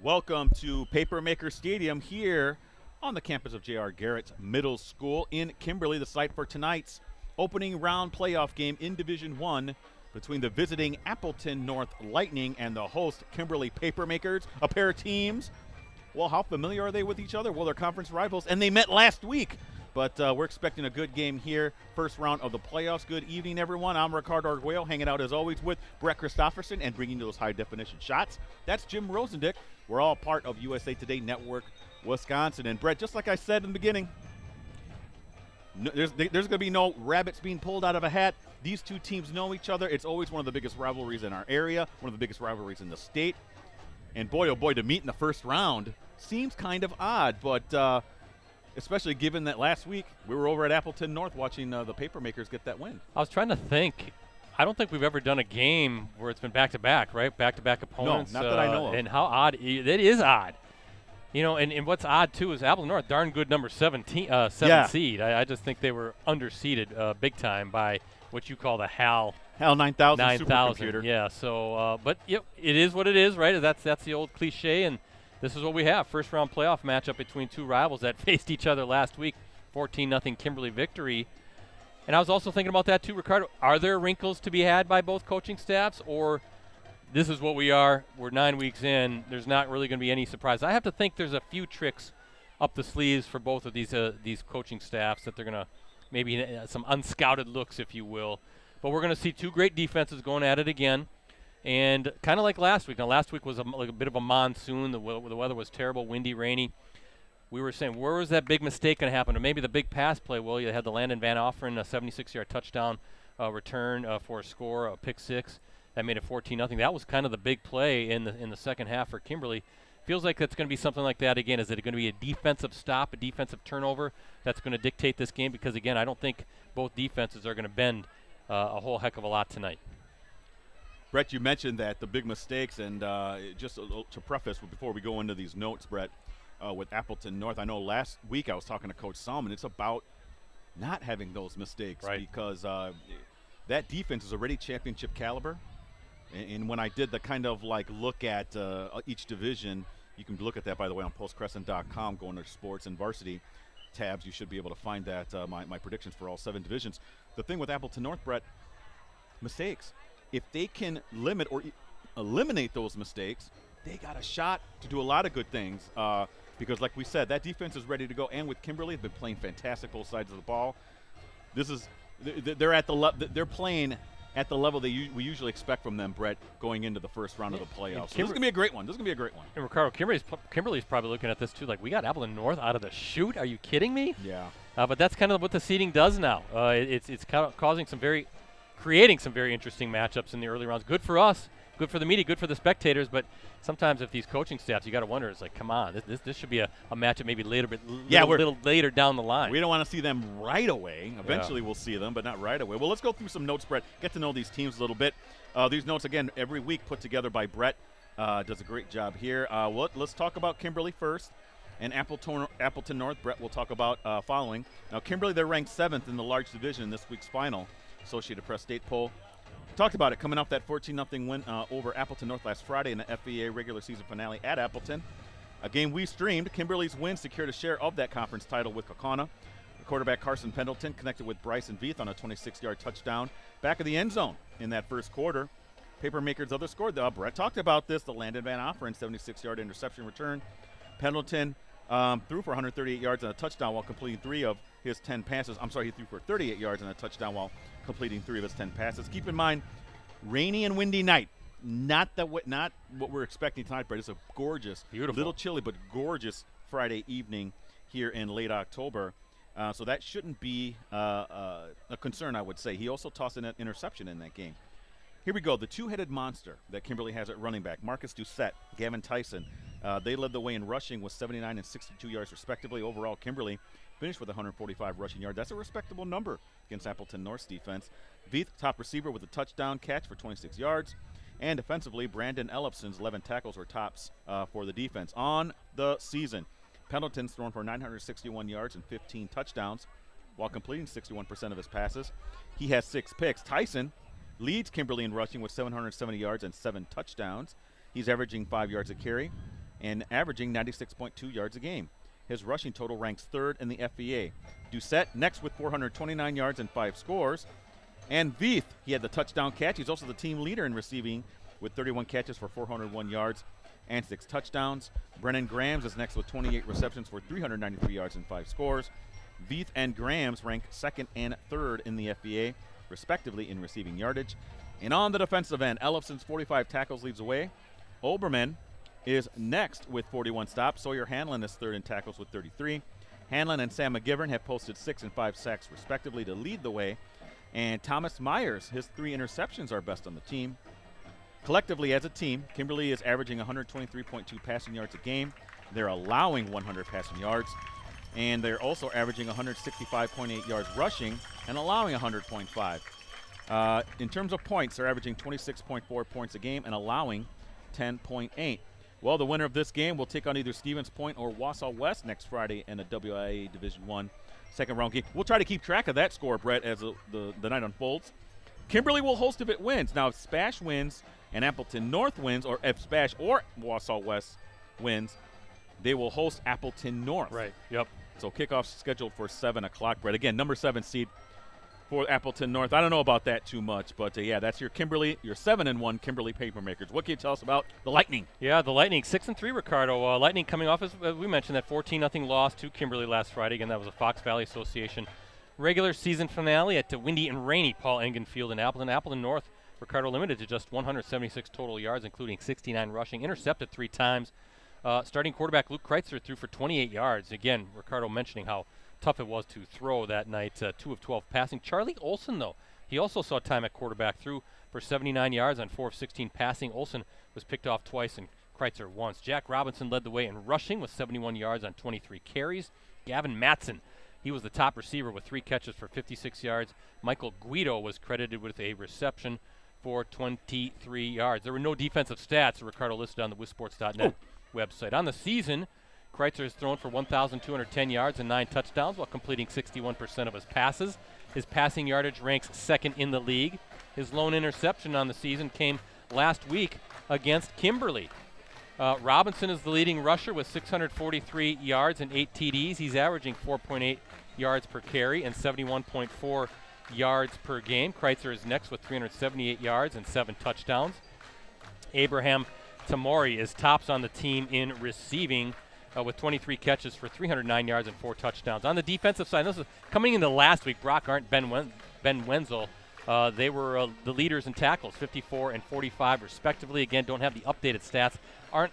Welcome to Papermaker Stadium here on the campus of J.R. Garrett Middle School in Kimberly, the site for tonight's opening round playoff game in Division I between the visiting Appleton North Lightning and the host Kimberly Papermakers, a pair of teams. Well, how familiar are they with each other? Well, they're conference rivals, and they met last week. But we're expecting a good game here. First round of the playoffs. Good evening, everyone. I'm Ricardo Arguello, hanging out as always with Brett Christopherson and bringing you those high-definition shots. That's Jim Rosandick. We're all part of USA Today Network, Wisconsin. And, Brett, just like I said in the beginning, there's going to be no rabbits being pulled out of a hat. These two teams know each other. It's always one of the biggest rivalries in our area, one of the biggest rivalries in the state. And, boy, oh, boy, to meet in the first round seems kind of odd, but especially given that last week we were over at Appleton North watching the Papermakers get that win. I was trying to think. I don't think we've ever done a game where it's been back-to-back, right? Back-to-back opponents. No, not that I know of. And how odd. It is odd. You know, and what's odd, too, is Appleton North, darn good number 7 seed. I just think they were underseeded big time by what you call the HAL 9000 supercomputer. Yeah, so, but yep, it is what it is, right? That's the old cliche, and this is what we have. First round playoff matchup between two rivals that faced each other last week. 14-0 Kimberly victory. And I was also thinking about that too, Ricardo. Are there wrinkles to be had by both coaching staffs, or this is what we are? We're 9 weeks in. There's not really going to be any surprise. I have to think there's a few tricks up the sleeves for both of these coaching staffs that they're going to maybe some unscouted looks, if you will. But we're going to see two great defenses going at it again. And kind of like last week. Now, last week was like a bit of a monsoon. The weather was terrible, windy, rainy. We were saying, where was that big mistake going to happen? Or maybe the big pass play. Well, you had the Landon Van Offeren, a 76-yard touchdown return for a score, a pick six. That made it 14-0. That was kind of the big play in the second half for Kimberly. Feels like that's going to be something like that again. Is it going to be a defensive stop, a defensive turnover that's going to dictate this game? Because, again, I don't think both defenses are going to bend a whole heck of a lot tonight. Brett, you mentioned that the big mistakes, and just to preface before we go into these notes, Brett, with Appleton North, I know last week I was talking to Coach Salmon. It's about not having those mistakes, right? Because that defense is already championship caliber. And when I did the kind of like look at each division, you can look at that, by the way, on postcrescent.com, going to sports and varsity tabs. You should be able to find that, my predictions for all 7 divisions. The thing with Appleton North, Brett, mistakes. If they can limit or eliminate those mistakes, they got a shot to do a lot of good things. Because, like we said, that defense is ready to go. And with Kimberly, they've been playing fantastic both sides of the ball. They're playing at the level we usually expect from them, Brett, going into the first round of the playoffs. So this is gonna be a great one. And Ricardo, Kimberly's probably looking at this too. Like, we got Appleton North out of the chute. Are you kidding me? Yeah. But that's kind of what the seeding does now. It's kind of creating some very interesting matchups in the early rounds. Good for us, good for the media, good for the spectators. But sometimes if these coaching staffs, you got to wonder, it's like, come on, this should be a matchup maybe little later down the line. We don't want to see them right away. Eventually we'll see them, but not right away. Well, let's go through some notes, Brett. Get to know these teams a little bit. These notes, again, every week put together by Brett. Does a great job here. Let's talk about Kimberly first. And Appleton North, Brett will talk about following. Now, Kimberly, they're ranked 7th in the large division in this week's final Associated Press State poll. Talked about it coming off that 14-0 win over Appleton North last Friday in the FVA regular season finale at Appleton. A game we streamed. Kimberly's win secured a share of that conference title with Kaukauna. The quarterback Carson Pendleton connected with Bryson Veith on a 26-yard touchdown back of the end zone in that first quarter. Papermakers' other score, Brett talked about this, the Landon Van Offeren 76-yard interception return. Pendleton threw for 138 yards and a touchdown while completing 3 of his 10 passes. He threw for 38 yards and a touchdown while completing 3 of his 10 passes. Keep in mind, rainy and windy night. Not what we're expecting tonight, Brett. It's a gorgeous, beautiful, little chilly, but gorgeous Friday evening here in late October. So that shouldn't be a concern, I would say. He also tossed an interception in that game. Here we go. The two-headed monster that Kimberly has at running back, Marcus Doucette, Gavin Tyson. They led the way in rushing with 79 and 62 yards respectively. Overall, Kimberly finished with 145 rushing yards. That's a respectable number against Appleton North's defense. Veith, top receiver with a touchdown catch for 26 yards. And defensively, Brandon Ellefson's 11 tackles were tops for the defense. On the season, Pendleton's thrown for 961 yards and 15 touchdowns while completing 61% of his passes. He has 6 picks. Tyson leads Kimberly in rushing with 770 yards and 7 touchdowns. He's averaging 5 yards a carry. and averaging 96.2 yards a game. His rushing total ranks third in the FBA. Doucette next with 429 yards and 5 scores. And Veith, he had the touchdown catch. He's also the team leader in receiving with 31 catches for 401 yards and 6 touchdowns. Brennan Grams is next with 28 receptions for 393 yards and 5 scores. Veith and Grams rank second and third in the FBA, respectively, in receiving yardage. And on the defensive end, Ellefson's 45 tackles leads away. Oberman is next with 41 stops. Sawyer Hanlon is third in tackles with 33. Hanlon and Sam McGivern have posted 6 and 5 sacks, respectively, to lead the way. And Thomas Myers, his 3 interceptions are best on the team. Collectively, as a team, Kimberly is averaging 123.2 passing yards a game. They're allowing 100 passing yards. And they're also averaging 165.8 yards rushing and allowing 100.5. In terms of points, they're averaging 26.4 points a game and allowing 10.8. Well, the winner of this game will take on either Stevens Point or Wausau West next Friday in a WIAA Division I second-round game. We'll try to keep track of that score, Brett, as the night unfolds. Kimberly will host if it wins. Now, if Spash wins and Appleton North wins, or if Spash or Wausau West wins, they will host Appleton North. Right, yep. So kickoff's scheduled for 7 o'clock, Brett. Again, number 7 seed for Appleton North. I don't know about that too much, but yeah, that's your Kimberly, your 7-1 Kimberly Papermakers. What can you tell us about the Lightning? Yeah, the Lightning, 6-3, Ricardo. Lightning coming off, as we mentioned, that 14-0 loss to Kimberly last Friday. Again, that was a Fox Valley Association regular season finale at windy and rainy Paul Engen Field in Appleton. Appleton North, Ricardo, limited to just 176 total yards, including 69 rushing, intercepted 3 times. Starting quarterback Luke Kreitzer threw for 28 yards. Again, Ricardo mentioning how tough it was to throw that night, 2 of 12 passing. Charlie Olson, though, he also saw time at quarterback, threw for 79 yards on 4 of 16 passing. Olson was picked off twice and Kreitzer once. Jack Robinson led the way in rushing with 71 yards on 23 carries. Gavin Matson, he was the top receiver with 3 catches for 56 yards. Michael Guido was credited with a reception for 23 yards. There were no defensive stats, Ricardo listed on the wisports.net website. On the season, Kreitzer has thrown for 1,210 yards and 9 touchdowns while completing 61% of his passes. His passing yardage ranks second in the league. His lone interception on the season came last week against Kimberly. Robinson is the leading rusher with 643 yards and 8 TDs. He's averaging 4.8 yards per carry and 71.4 yards per game. Kreitzer is next with 378 yards and 7 touchdowns. Abraham Tamori is tops on the team in receiving with 23 catches for 309 yards and 4 touchdowns. On the defensive side, this is coming into last week, Brock Arndt, Ben Wenzel, they were the leaders in tackles, 54 and 45 respectively. Again, don't have the updated stats. Arndt,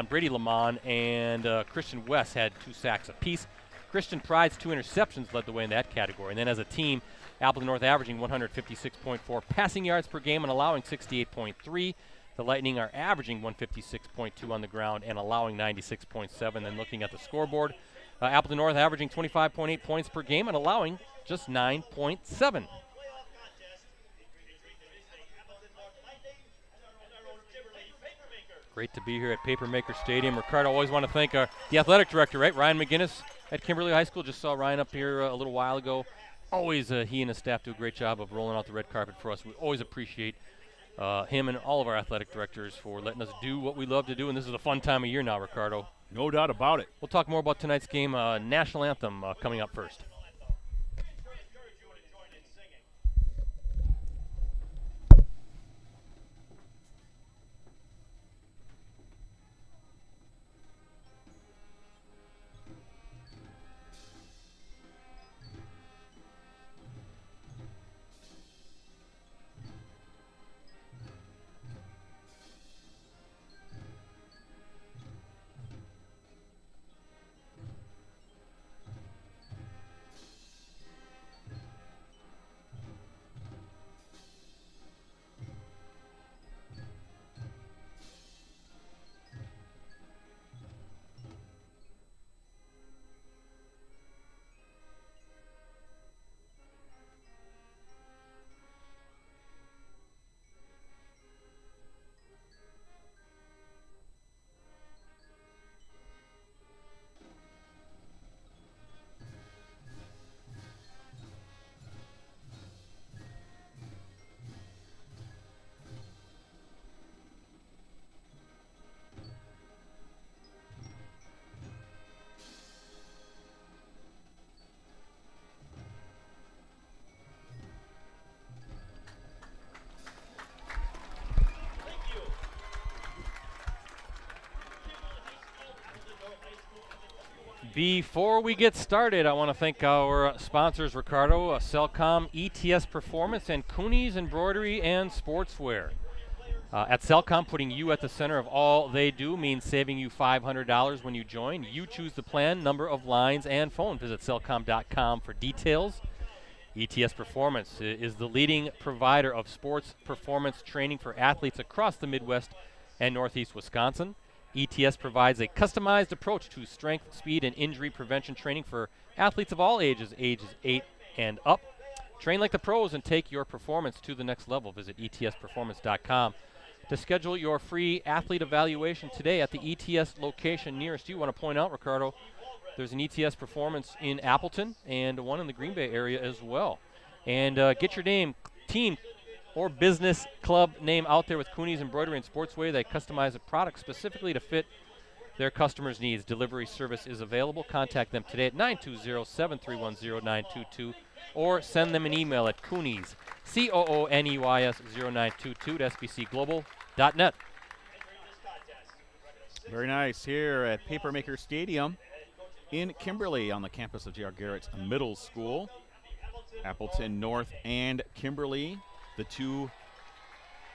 Brady Lamont, and Christian West had 2 sacks apiece. Christian Pride's 2 interceptions led the way in that category. And then as a team, Appleton North averaging 156.4 passing yards per game and allowing 68.3. The Lightning are averaging 156.2 on the ground and allowing 96.7. Then looking at the scoreboard, Appleton North averaging 25.8 points per game and allowing just 9.7. Great to be here at Papermaker Stadium. Ricardo, always want to thank the athletic director, right? Ryan McGinnis at Kimberly High School. Just saw Ryan up here a little while ago. Always he and his staff do a great job of rolling out the red carpet for us. We always appreciate him and all of our athletic directors for letting us do what we love to do. And this is a fun time of year now, Ricardo. No doubt about it. We'll talk more about tonight's game. National anthem coming up first. Before we get started, I want to thank our sponsors, Ricardo, Cellcom, ETS Performance, and Cooney's Embroidery and Sportswear. At Cellcom, putting you at the center of all they do means saving you $500 when you join. You choose the plan, number of lines, and phone. Visit cellcom.com for details. ETS Performance is the leading provider of sports performance training for athletes across the Midwest and Northeast Wisconsin. ETS provides a customized approach to strength, speed, and injury prevention training for athletes of all ages 8 and up. Train like the pros and take your performance to the next level. Visit etsperformance.com to schedule your free athlete evaluation today at the ETS location nearest you. Want to point out, Ricardo, there's an ETS Performance in Appleton and one in the Green Bay area as well. And get your name, team, or business club name out there with Cooney's Embroidery and Sportswear. They customize a product specifically to fit their customers' needs. Delivery service is available. Contact them today at 920-7310-922 or send them an email at Cooney's, COONEYS 0922 at sbcglobal.net. Very nice here at Papermaker Stadium in Kimberly on the campus of J.R. Garrett's Middle School. Appleton North and Kimberly, the two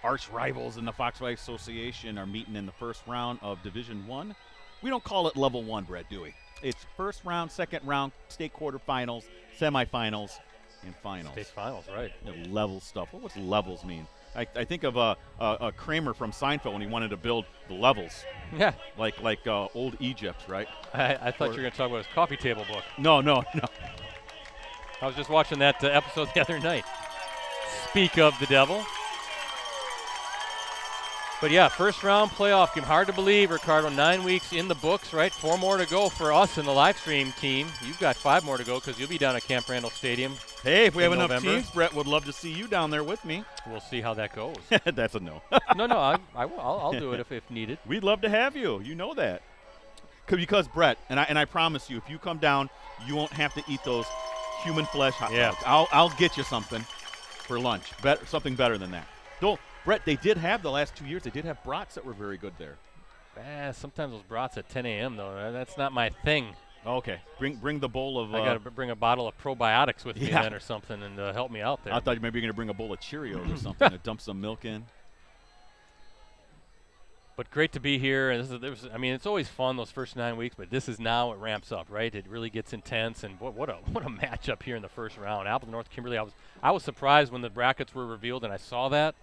arch rivals in the Foxway Association, are meeting in the first round of Division I. We don't call it level 1, Brett, do we? It's first round, second round, state quarterfinals, semifinals, and finals. State finals, right. Level stuff. What's levels mean? I think of a Kramer from Seinfeld when he wanted to build the levels. Yeah. Like old Egypt, right? I thought you were going to talk about his coffee table book. No. I was just watching that episode the other night. Speak of the devil. But yeah, first round playoff game. Hard to believe, Ricardo. 9 weeks in the books, right? 4 more to go for us in the live stream team. You've got 5 more to go because you'll be down at Camp Randall Stadium. Hey, if we have enough November. teams, Brett would love to see you down there with me. We'll see how that goes. That's a no. No, I'll do it if needed. We'd love to have you. You know that. Because Brett, and I promise you, if you come down, you won't have to eat those human flesh hot dogs. I'll get you something for lunch. Something better than that. Brett, they did have the last 2 years. They did have brats that were very good there. Sometimes those brats at 10 a.m. though. That's not my thing. Okay, bring the bowl of. I got to bring a bottle of probiotics with me then or something and help me out there. I thought maybe you were going to bring a bowl of Cheerios or something to dump some milk in. But great to be here. And it's always fun those first 9 weeks, but this is now it ramps up, right? It really gets intense, and what a matchup here in the first round. Appleton North, Kimberly. I was surprised when the brackets were revealed and I saw that.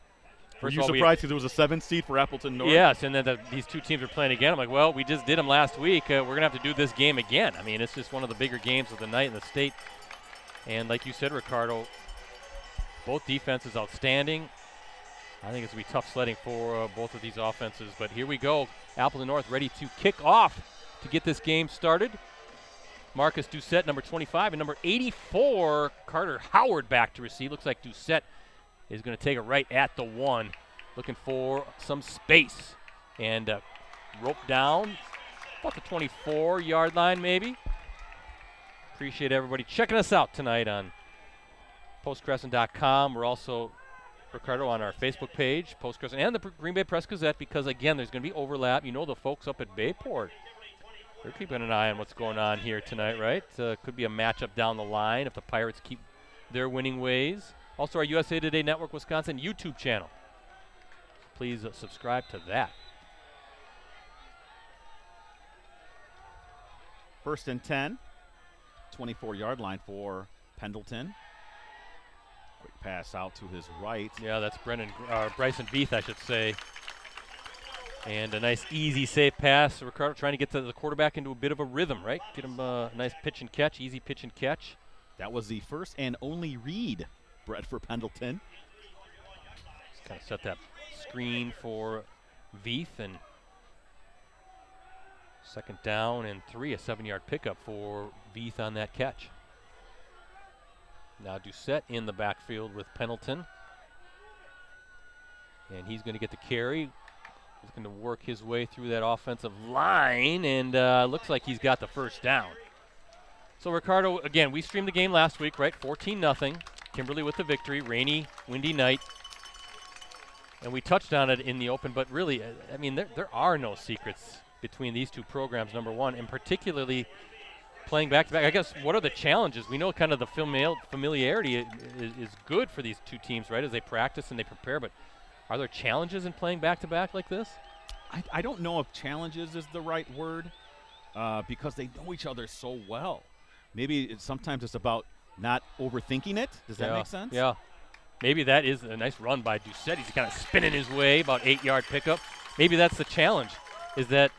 Were you surprised because it was a 7th seed for Appleton North? Yes, and then these two teams are playing again. I'm like, well, we just did them last week. We're going to have to do this game again. I mean, it's just one of the bigger games of the night in the state. And like you said, Ricardo, both defenses outstanding. I think it's going to be tough sledding for both of these offenses. But here we go. Appleton North ready to kick off to get this game started. Marcus Doucette, number 25, and number 84, Carter Howard back to receive. Looks like Doucette is going to take it right at the 1, looking for some space. And rope down, about the 24-yard line maybe. Appreciate everybody checking us out tonight on postcrescent.com. We're also, Ricardo, on our Facebook page, Post Crescent, and the Green Bay Press Gazette, because, again, there's going to be overlap. You know the folks up at Bayport, they're keeping an eye on what's going on here tonight, right? Could be a matchup down the line if the Pirates keep their winning ways. Also, our USA Today Network Wisconsin YouTube channel. Please subscribe to that. 1st and 10, 24-yard line for Pendleton. Quick pass out to his right. Yeah, that's Bryson Beath, I should say. And a nice, easy, safe pass. Ricardo trying to get the quarterback into a bit of a rhythm, right? Get him a nice pitch and catch, easy pitch and catch. That was the first and only read, Brett, for Pendleton. Just kind of set that screen for Veith, and 2nd down and 3, a 7-yard pickup for Veith on that catch. Now Doucette in the backfield with Pendleton. And he's going to get the carry. He's going to work his way through that offensive line, and looks like he's got the first down. So, Ricardo, again, we streamed the game last week, right? 14-0. Kimberly with the victory. Rainy, windy night. And we touched on it in the open, but really, I mean, there are no secrets between these two programs, number one, and particularly playing back-to-back. I guess what are the challenges? We know kind of the familiarity is good for these two teams, right, as they practice and they prepare, but are there challenges in playing back-to-back like this? I don't know if challenges is the right word because they know each other so well. Maybe sometimes it's about not overthinking it. Does that make sense? Yeah. Maybe that is a nice run by Doucette. He's kind of spinning his way, about 8-yard pickup. Maybe that's the challenge, is that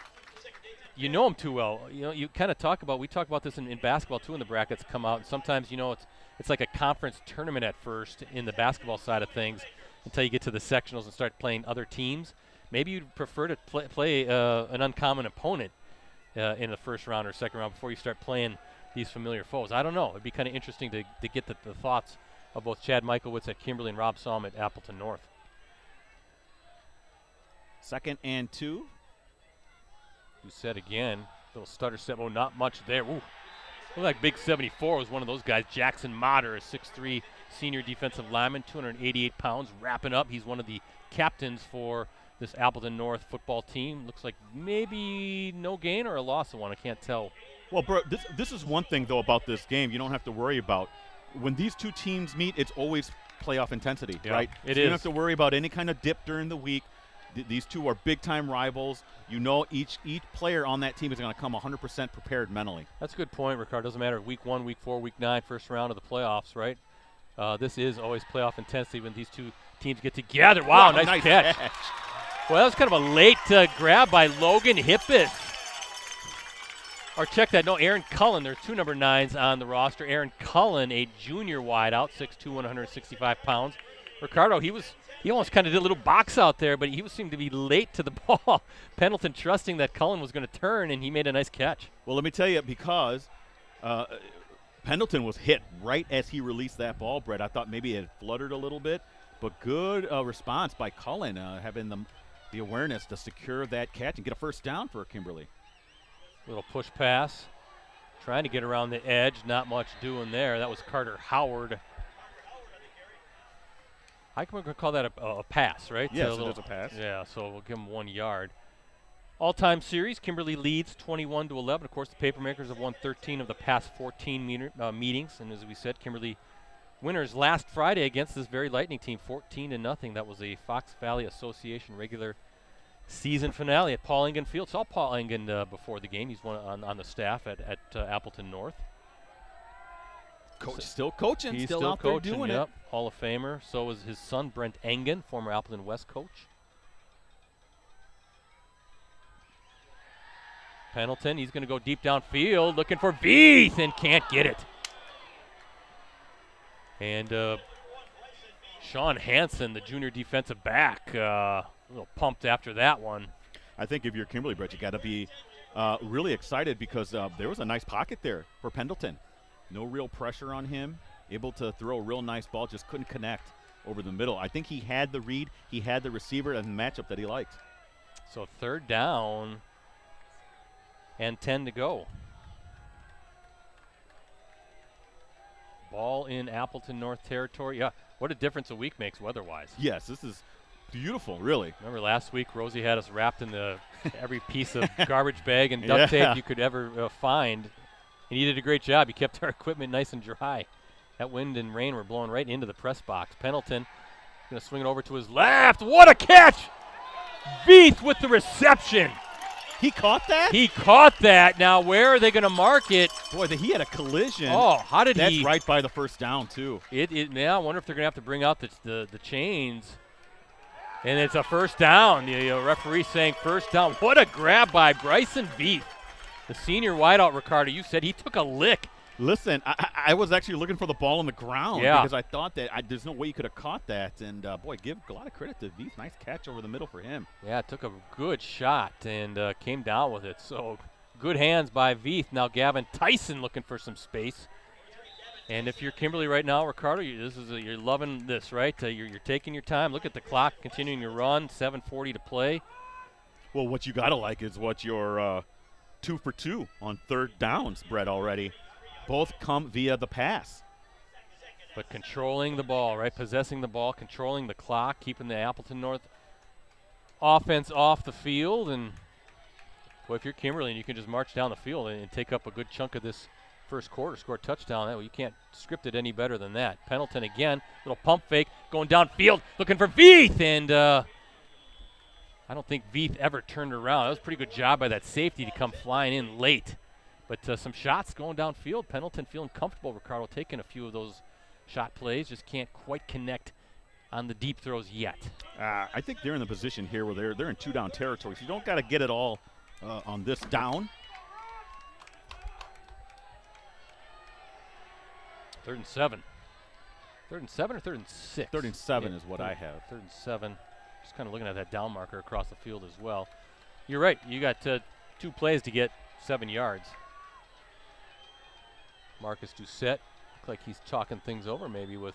you know him too well. You know, you kind of we talk about this in basketball too when the brackets come out. And sometimes, you know, it's like a conference tournament at first in the basketball side of things until you get to the sectionals and start playing other teams. Maybe you'd prefer to play an uncommon opponent in the first round or second round before you start playing these familiar foes. I don't know. It'd be kind of interesting to get the thoughts of both Chad Michaelwitz at Kimberly and Rob Salm at Appleton North. 2nd and 2. Doucette again. Little stutter step. Oh, not much there. Ooh. Looked like Big 74 was one of those guys. Jackson Motter, a 6'3" senior defensive lineman, 288 pounds, wrapping up. He's one of the captains for this Appleton North football team. Looks like maybe no gain or a loss of one. I can't tell. Well, bro, this is one thing, though, about this game you don't have to worry about. When these two teams meet, it's always playoff intensity, right? It is. You don't have to worry about any kind of dip during the week. These two are big-time rivals. You know each player on that team is going to come 100% prepared mentally. That's a good point, Ricardo. Doesn't matter week 1, week 4, week 9, first round of the playoffs, right? This is always playoff intensity when these two teams get together. Wow, nice catch. Well, that was kind of a late grab by Logan Hippis. Or check that. No, Aaron Cullen. There's 2 number 9s on the roster. Aaron Cullen, a junior wideout, 6'2", 165 pounds. Ricardo, he almost kind of did a little box out there, but he seemed to be late to the ball. Pendleton trusting that Cullen was going to turn, and he made a nice catch. Well, let me tell you, because Pendleton was hit right as he released that ball, Brett. I thought maybe it had fluttered a little bit, but good response by Cullen, having the awareness to secure that catch and get a first down for Kimberly. Little push pass, trying to get around the edge. Not much doing there. That was Carter Howard. I can call that a pass, right? Yes, it is a pass. Yeah, so we'll give him 1 yard. All-time series, Kimberly leads 21-11. Of course, the Papermakers have won 13 of the past 14 meetings. And as we said, Kimberly winners last Friday against this very Lightning team, 14-0. That was a Fox Valley Association regular season finale at Paul Engen Field. Saw Paul Engen before the game. He's one on the staff at Appleton North. Coach still coaching. He's still out coaching, there doing it. Hall of Famer. So was his son, Brent Engen, former Appleton West coach. Pendleton, he's going to go deep downfield, looking for Veith, and can't get it. And Sean Hansen, the junior defensive back, a little pumped after that one. I think if you're Kimberly, Brett, you got to be really excited because there was a nice pocket there for Pendleton. No real pressure on him. Able to throw a real nice ball, just couldn't connect over the middle. I think he had the read. He had the receiver and the matchup that he liked. So 3rd down and 10 to go. Ball in Appleton North territory. Yeah, what a difference a week makes weather-wise. Yes, this is beautiful, really. Remember last week, Rosie had us wrapped in every piece of garbage bag and duct tape you could ever find. And he did a great job. He kept our equipment nice and dry. That wind and rain were blowing right into the press box. Pendleton going to swing it over to his left. What a catch! Veith with the reception. He caught that? He caught that. Now, where are they going to mark it? Boy, he had a collision. Oh, how did That's right by the first down, too. Now I wonder if they're going to have to bring out the chains. And it's a first down. The referee saying first down. What a grab by Bryson Veith. The senior wideout, Ricardo, you said he took a lick. Listen, I was actually looking for the ball on the ground because I thought that there's no way you could have caught that. And, boy, give a lot of credit to Veith. Nice catch over the middle for him. Yeah, took a good shot and came down with it. So good hands by Veith. Now Gavin Tyson looking for some space. And if you're Kimberly right now, Ricardo, you're loving this, right? You're taking your time. Look at the clock continuing to run, 7:40 to play. Well, what you got to like is what your 2 for 2 on 3rd downs, Brett, already. Both come via the pass. But controlling the ball, right? Possessing the ball, controlling the clock, keeping the Appleton North offense off the field. And, boy, if you're Kimberly and you can just march down the field and take up a good chunk of this first quarter, scored a touchdown. Well, you can't script it any better than that. Pendleton again, little pump fake, going downfield, looking for Veith, and I don't think Veith ever turned around. That was a pretty good job by that safety to come flying in late. But some shots going downfield. Pendleton feeling comfortable. Ricardo taking a few of those shot plays, just can't quite connect on the deep throws yet. I think they're in the position here where they're in 2-down territory, so you don't got to get it all on this down. 3rd and 7. 3rd and 7 or 3rd and 6? 3rd and 7 is what I have. 3rd and 7. Just kind of looking at that down marker across the field as well. You're right. You got 2 plays to get 7 yards. Marcus Doucette, look like he's talking things over maybe with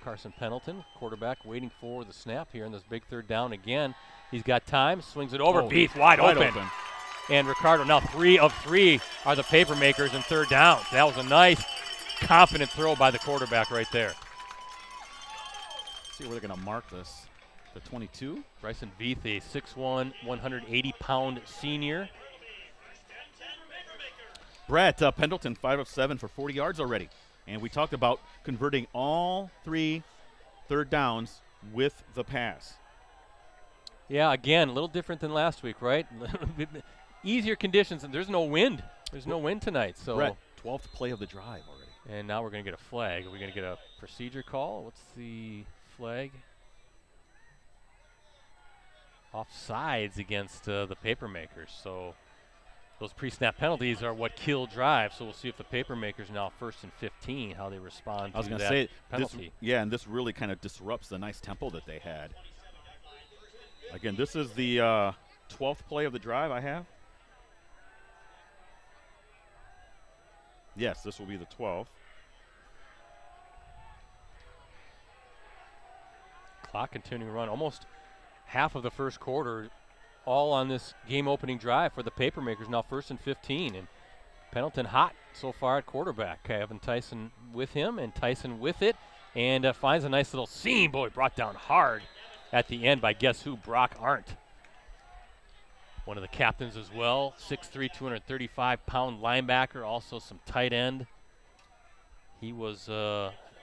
Carson Pendleton, quarterback, waiting for the snap here in this big 3rd down again. He's got time, swings it over. Veith wide open. And Ricardo now 3 of 3 are the Papermakers in 3rd down. That was a nice, confident throw by the quarterback right there. See where they're going to mark this. The 22. Bryson Veith, a 6'1", 180-pound senior. Brett Pendleton, 5 of 7 for 40 yards already. And we talked about converting all 3 3rd downs with the pass. Yeah, again, a little different than last week, right? Easier conditions, and there's no wind. There's no wind tonight. So Brett, 12th play of the drive already. And now we're going to get a flag. Are we going to get a procedure call? What's the flag? Offsides against the Papermakers. So those pre-snap penalties are what kill drives. So we'll see if the Papermakers now 1st and 15, how they respond to that penalty. And this really kind of disrupts the nice tempo that they had. Again, this is the 12th play of the drive I have. Yes, this will be the 12th. Clock continuing to run. Almost half of the first quarter all on this game-opening drive for the Papermakers, now 1st and 15. And Pendleton hot so far at quarterback. Kevin Tyson with him, and Tyson with it, and finds a nice little seam. Boy, brought down hard at the end by guess who? Brock Arndt. One of the captains as well, 6'3", 235-pound linebacker, also some tight end. He was,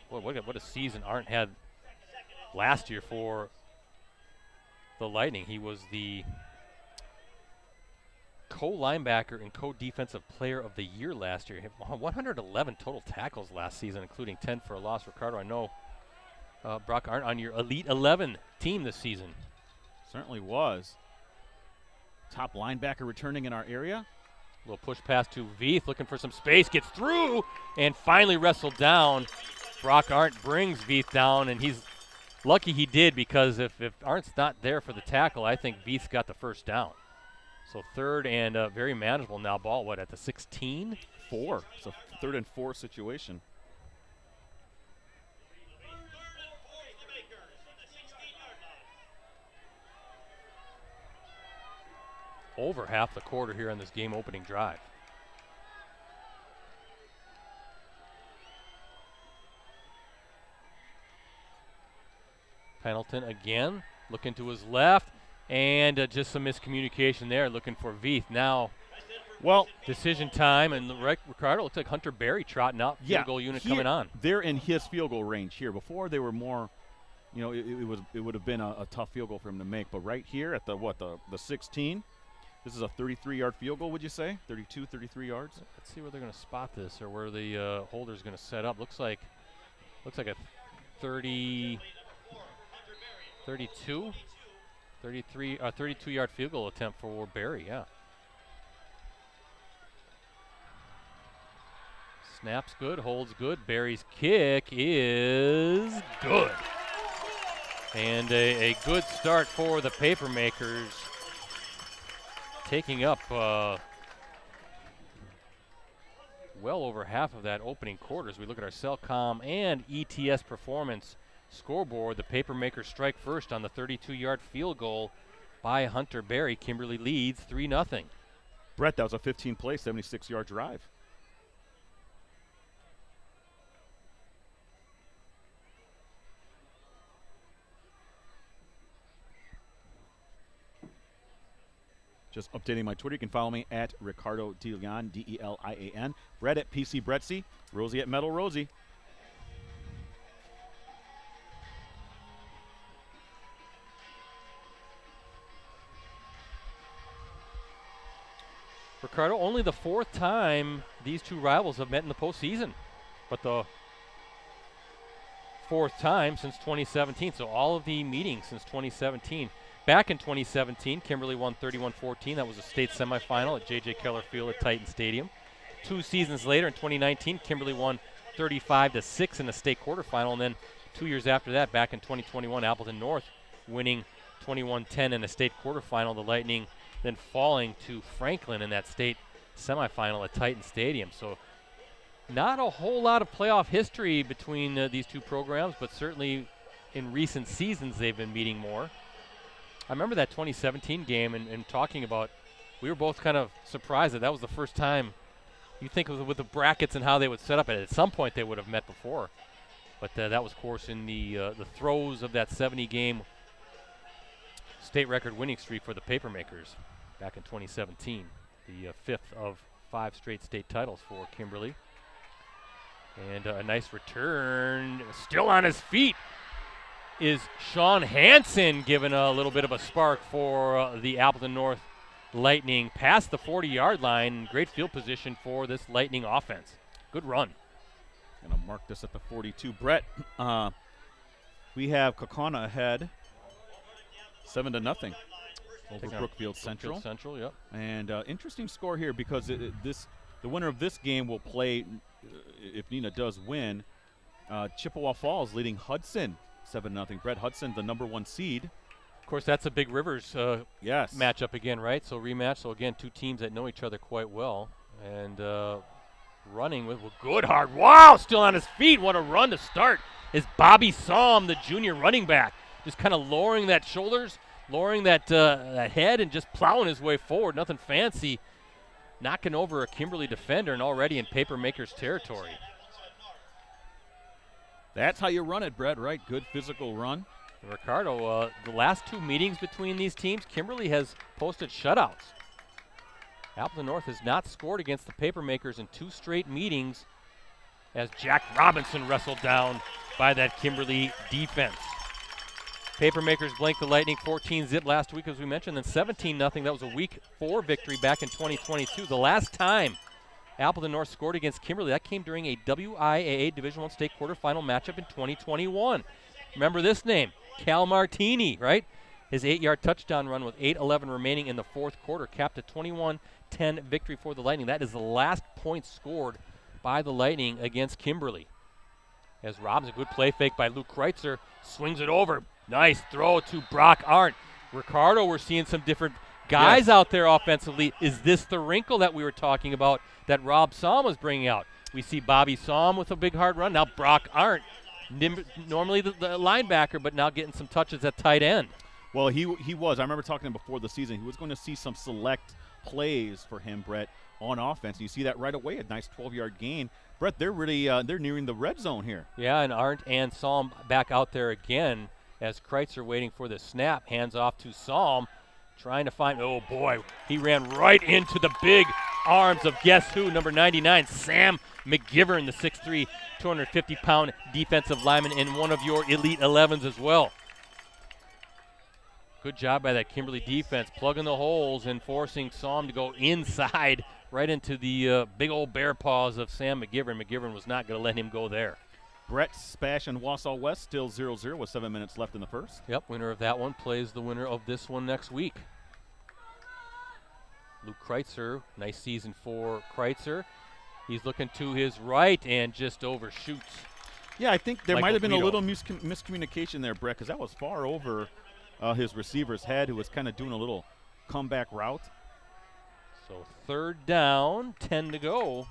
what a season Arndt had last year for the Lightning. He was the co-linebacker and co-defensive player of the year last year. 111 total tackles last season, including 10 for a loss. Ricardo, I know Brock Arndt on your Elite 11 team this season. Certainly was. Top linebacker returning in our area. Little push pass to Veith, looking for some space, gets through, and finally wrestled down. Brock Arndt brings Veith down, and he's lucky he did, because if Arndt's not there for the tackle, I think Veith's got the first down. So 3rd and very manageable now. Ball, at the 16? 4. It's a 3rd and 4 situation. Over half the quarter here on this game-opening drive. Pendleton again, looking to his left, and just some miscommunication there, looking for Veith. Now, decision time, and Ricardo, looks like Hunter Berry trotting out, field goal unit coming on. They're in his field goal range here. Before they were more, it would have been a tough field goal for him to make. But right here at the 16, this is a 33-yard field goal, would you say? 32, 33 yards? Let's see where they're going to spot this, or where the holder's going to set up. Looks like a 32-yard field goal attempt for Berry, yeah. Snaps good, holds good. Berry's kick is good. And a good start for the Papermakers, taking up well over half of that opening quarter. As we look at our Cellcom and ETS performance scoreboard, the Papermakers strike first on the 32-yard field goal by Hunter Berry. Kimberly leads 3-0. Brett, that was a 15-play, 76-yard drive. Just updating my Twitter. You can follow me at Ricardo Delian, D-E-L-I-A-N. Brett at PC Brettsy. Rosie at Metal Rosie. Ricardo, only the 4th time these two rivals have met in the postseason, but the 4th time since 2017. So all of the meetings since 2017. Back in 2017, Kimberly won 31-14. That was a state semifinal at J.J. Keller Field at Titan Stadium. 2 seasons later, in 2019, Kimberly won 35-6 in the state quarterfinal, and then 2 years after that, back in 2021, Appleton North winning 21-10 in the state quarterfinal. The Lightning then falling to Franklin in that state semifinal at Titan Stadium. So not a whole lot of playoff history between these two programs, but certainly in recent seasons they've been meeting more. I remember that 2017 game and talking about, we were both kind of surprised that was the first time. You think with the brackets and how they would set up it, at some point they would have met before. But that was, of course, in the throes of that 70-game state record winning streak for the Papermakers back in 2017. The 5th of 5 straight state titles for Kimberly. And a nice return, still on his feet, is Sean Hansen, giving a little bit of a spark for the Appleton North Lightning past the 40-yard line. Great field position for this Lightning offense. Good run. Going to mark this at the 42. Brett, we have Kaukauna ahead 7-0 over Brookfield Central. Central, yep. And interesting score here because the winner of this game will play, if Nina does win, Chippewa Falls leading Hudson 7-0. Brett, Hudson, the #1 seed. Of course, that's a Big Rivers yes. matchup again, right? So rematch. So again, two teams that know each other quite well. And running with good hard. Wow, still on his feet. What a run to start is Bobby Somm, the junior running back. Just kind of lowering that shoulders, lowering that head, and just plowing his way forward. Nothing fancy. Knocking over a Kimberly defender and already in Papermaker's territory. That's how you run it, Brett, right? Good physical run. Ricardo, the last 2 meetings between these teams, Kimberly has posted shutouts. Appleton North has not scored against the Papermakers in 2 straight meetings as Jack Robinson wrestled down by that Kimberly defense. Papermakers blanked the Lightning 14-zip last week, as we mentioned, then 17-0. That was a Week 4 victory back in 2022. The last time Appleton North scored against Kimberly, that came during a WIAA Division I state quarterfinal matchup in 2021. Remember this name, Cal Martini, right? His 8-yard touchdown run with 8:11 remaining in the 4th quarter capped a 21-10 victory for the Lightning. That is the last point scored by the Lightning against Kimberly. As Rob's a good play fake by Luke Kreitzer, swings it over. Nice throw to Brock Arndt. Ricardo, we're seeing some different guys out there offensively. Is this the wrinkle that we were talking about that Rob Somm was bringing out? We see Bobby Somm with a big hard run. Now Brock Arndt, normally the linebacker, but now getting some touches at tight end. Well, he was. I remember talking to him before the season. He was going to see some select plays for him, Brett, on offense. You see that right away, a nice 12-yard gain. Brett, they're really they're nearing the red zone here. Yeah, and Arndt and Somm back out there again as Kreitzer waiting for the snap. Hands off to Somm, trying to find, oh boy, he ran right into the big arms of guess who, number 99, Sam McGivern, the 6'3", 250-pound defensive lineman in one of your Elite 11s as well. Good job by that Kimberly defense, plugging the holes and forcing Somm to go inside right into the big old bear paws of Sam McGivern. McGivern was not going to let him go there. Brett Spash and Wausau West still 0-0 with 7 minutes left in the first. Yep, winner of that one plays the winner of this one next week. Luke Kreitzer, nice season for Kreitzer. He's looking to his right and just overshoots. Yeah, I think there like might have been a little Guido. miscommunication there, Brett, because that was far over his receiver's head, who was kind of doing a little comeback route. So 3rd down, 10 to go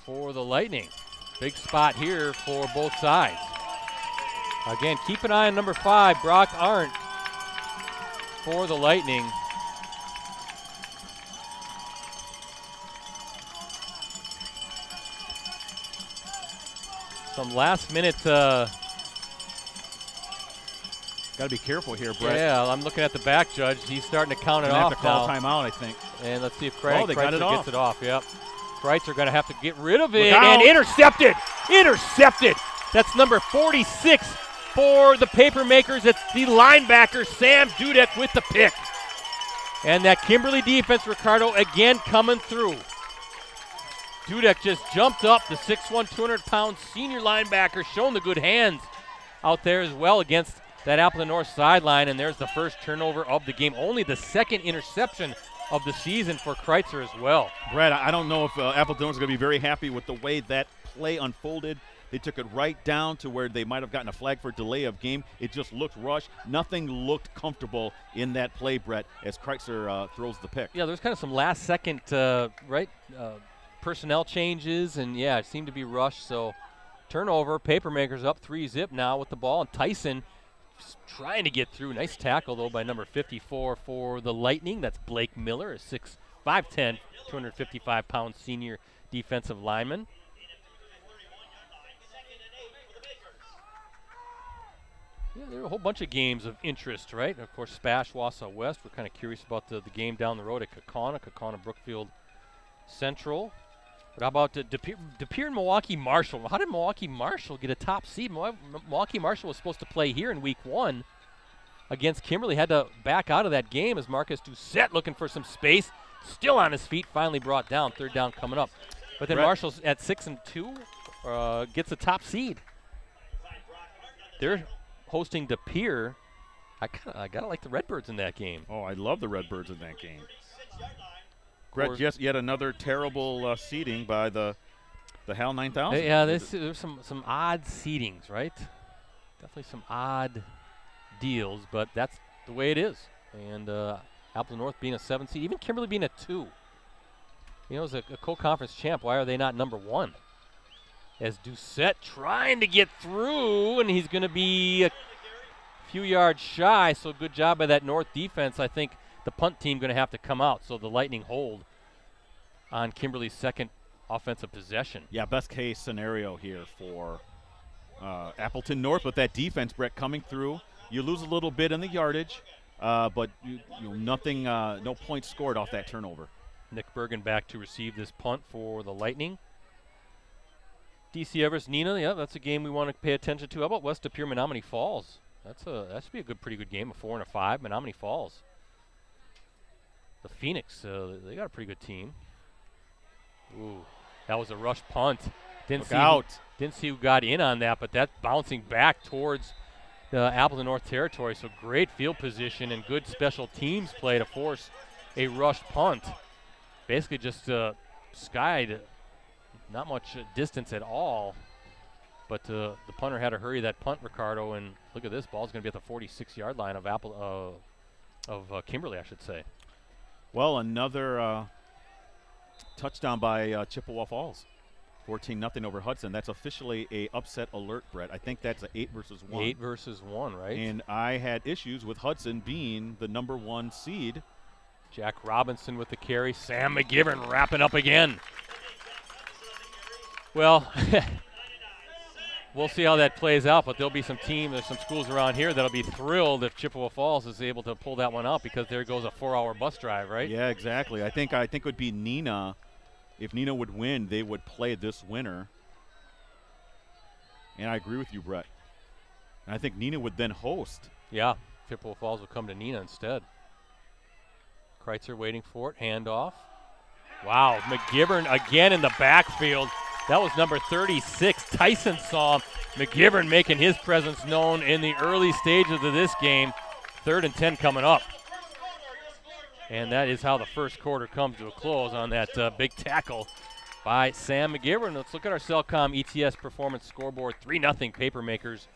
for the Lightning. Big spot here for both sides. Again, keep an eye on number 5, Brock Arndt, for the Lightning. Some last-minute Got to be careful here, Brett. Yeah, I'm looking at the back, Judge. He's starting to count it off have to call now. timeout, I think. And let's see if They got it Kreitzer off. gets it off. Yep. Kreitzer going to have to get rid of it. Look out. And intercepted. Intercepted. That's number 46 for the Papermakers. It's the linebacker, Sam Dudek, with the pick. And that Kimberly defense, Ricardo, again coming through. Dudek just jumped up, the 6'1", 200-pound senior linebacker, showing the good hands out there as well against that Appleton North sideline. And there's the first turnover of the game. Only the second interception of the season for Kreitzer as well. Brett, I don't know if Appleton was going to be very happy with the way that play unfolded. They took it right down to where they might have gotten a flag for delay of game. It just looked rushed. Nothing looked comfortable in that play, Brett, as Kreitzer throws the pick. Yeah, there's kind of some last-second, personnel changes, and, yeah, it seemed to be rushed. So turnover, Papermakers up 3-zip now with the ball, and Tyson trying to get through. Nice tackle, though, by number 54 for the Lightning. That's Blake Miller, a 5'10", 255-pound senior defensive lineman. Yeah, there are a whole bunch of games of interest, right? And of course, Spash, Wausau West. We're kind of curious about the game down the road at Kaukauna Brookfield Central. But how about De Pere and Milwaukee Marshall? How did Milwaukee Marshall get a top seed? Milwaukee Marshall was supposed to play here in week 1 against Kimberly. Had to back out of that game as Marcus Doucette looking for some space. Still on his feet, finally brought down. Third down coming up. But then Marshall's at 6-2, gets a top seed. They're hosting De Pere. I gotta like the Redbirds in that game. Oh, I love the Redbirds in that game. Brett, yet another terrible seeding by the HAL 9000. Yeah, there's some odd seedings, right? Definitely some odd deals, but that's the way it is. And Appleton North being a 7 seed, even Kimberly being a 2. You know, as a co-conference champ, why are they not number 1? As Doucette trying to get through, and he's going to be a few yards shy, so good job by that North defense. I think the punt team going to have to come out, so the Lightning hold on Kimberly's second offensive possession. Yeah, best case scenario here for Appleton North, but that defense, Brett, coming through. You lose a little bit in the yardage, but nothing, no points scored off that turnover. Nick Bergen back to receive this punt for the Lightning. DC Everest Neenah, yeah, that's a game we want to pay attention to. How about West De Pere Menominee Falls? That should be a pretty good game, a 4 and a 5. Menominee Falls. The Phoenix, they got a pretty good team. Ooh, that was a rush punt. Didn't see who got in on that, but that's bouncing back towards the Appleton North territory. So great field position and good special teams play to force a rush punt. Basically just skied. Not much distance at all, but the punter had to hurry that punt, Ricardo, and look at this. Ball's going to be at the 46-yard line of Kimberly, I should say. Well, another touchdown by Chippewa Falls, 14-0 over Hudson. That's officially a upset alert, Brett. I think that's an 8 versus 1. 8 versus 1, right? And I had issues with Hudson being the number 1 seed. Jack Robinson with the carry. Sam McGivern wrapping up again. Well, we'll see how that plays out, but there's some schools around here that'll be thrilled if Chippewa Falls is able to pull that one out, because there goes a 4-hour bus drive, right? Yeah, exactly. I think it would be Neenah. If Neenah would win, they would play this winner. And I agree with you, Brett. And I think Neenah would then host. Yeah, Chippewa Falls will come to Neenah instead. Kreitzer waiting for it, handoff. Wow, McGivern again in the backfield. That was number 36. Tyson saw McGivern making his presence known in the early stages of this game. 3rd and 10 coming up. And that is how the first quarter comes to a close on that big tackle by Sam McGivern. Let's look at our Cellcom ETS performance scoreboard. 3-0 Papermakers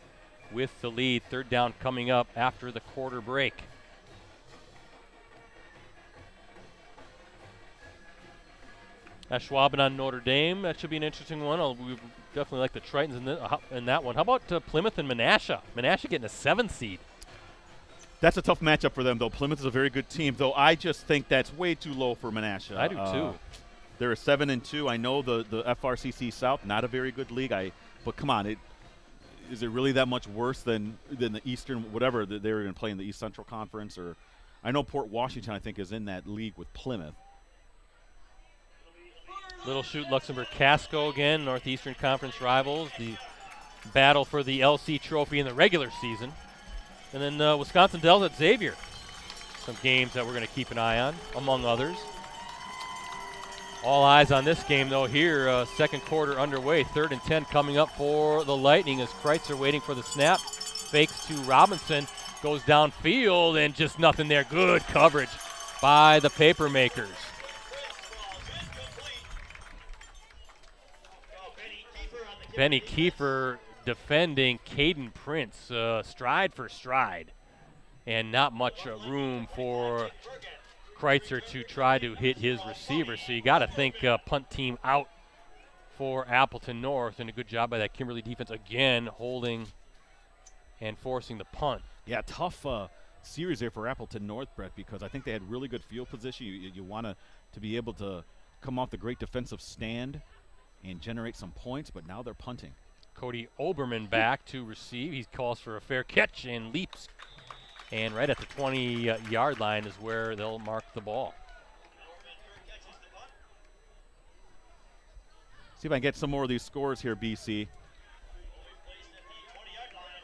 with the lead. 3rd down coming up after the quarter break. Schwaben on Notre Dame. That should be an interesting one. We definitely like the Tritons in that one. How about Plymouth and Menasha? Menasha getting a 7 seed. That's a tough matchup for them, though. Plymouth is a very good team, though I just think that's way too low for Menasha. I do, too. They're a 7-2. I know the FRCC South, not a very good league. But come on, is it really that much worse than the Eastern, whatever, they were going to play in the East Central Conference? Or I know Port Washington, I think, is in that league with Plymouth. Little Chute, Luxembourg, Casco again, Northeastern Conference rivals. The battle for the LC trophy in the regular season. And then Wisconsin Dells at Xavier. Some games that we're going to keep an eye on, among others. All eyes on this game, though, here. Second quarter underway. 3rd and 10 coming up for the Lightning as Kreitzer waiting for the snap. Fakes to Robinson. Goes downfield and just nothing there. Good coverage by the Papermakers. Benny Kiefer defending Caden Prince, stride for stride. And not much room for Kreitzer to try to hit his receiver. So you got to think punt team out for Appleton North. And a good job by that Kimberly defense again holding and forcing the punt. Yeah, tough series there for Appleton North, Brett, because I think they had really good field position. You want to be able to come off the great defensive stand and generate some points, but now they're punting. Cody Oberman back to receive. He calls for a fair catch and leaps. And right at the 20-yard line is where they'll mark the ball. See if I can get some more of these scores here, BC.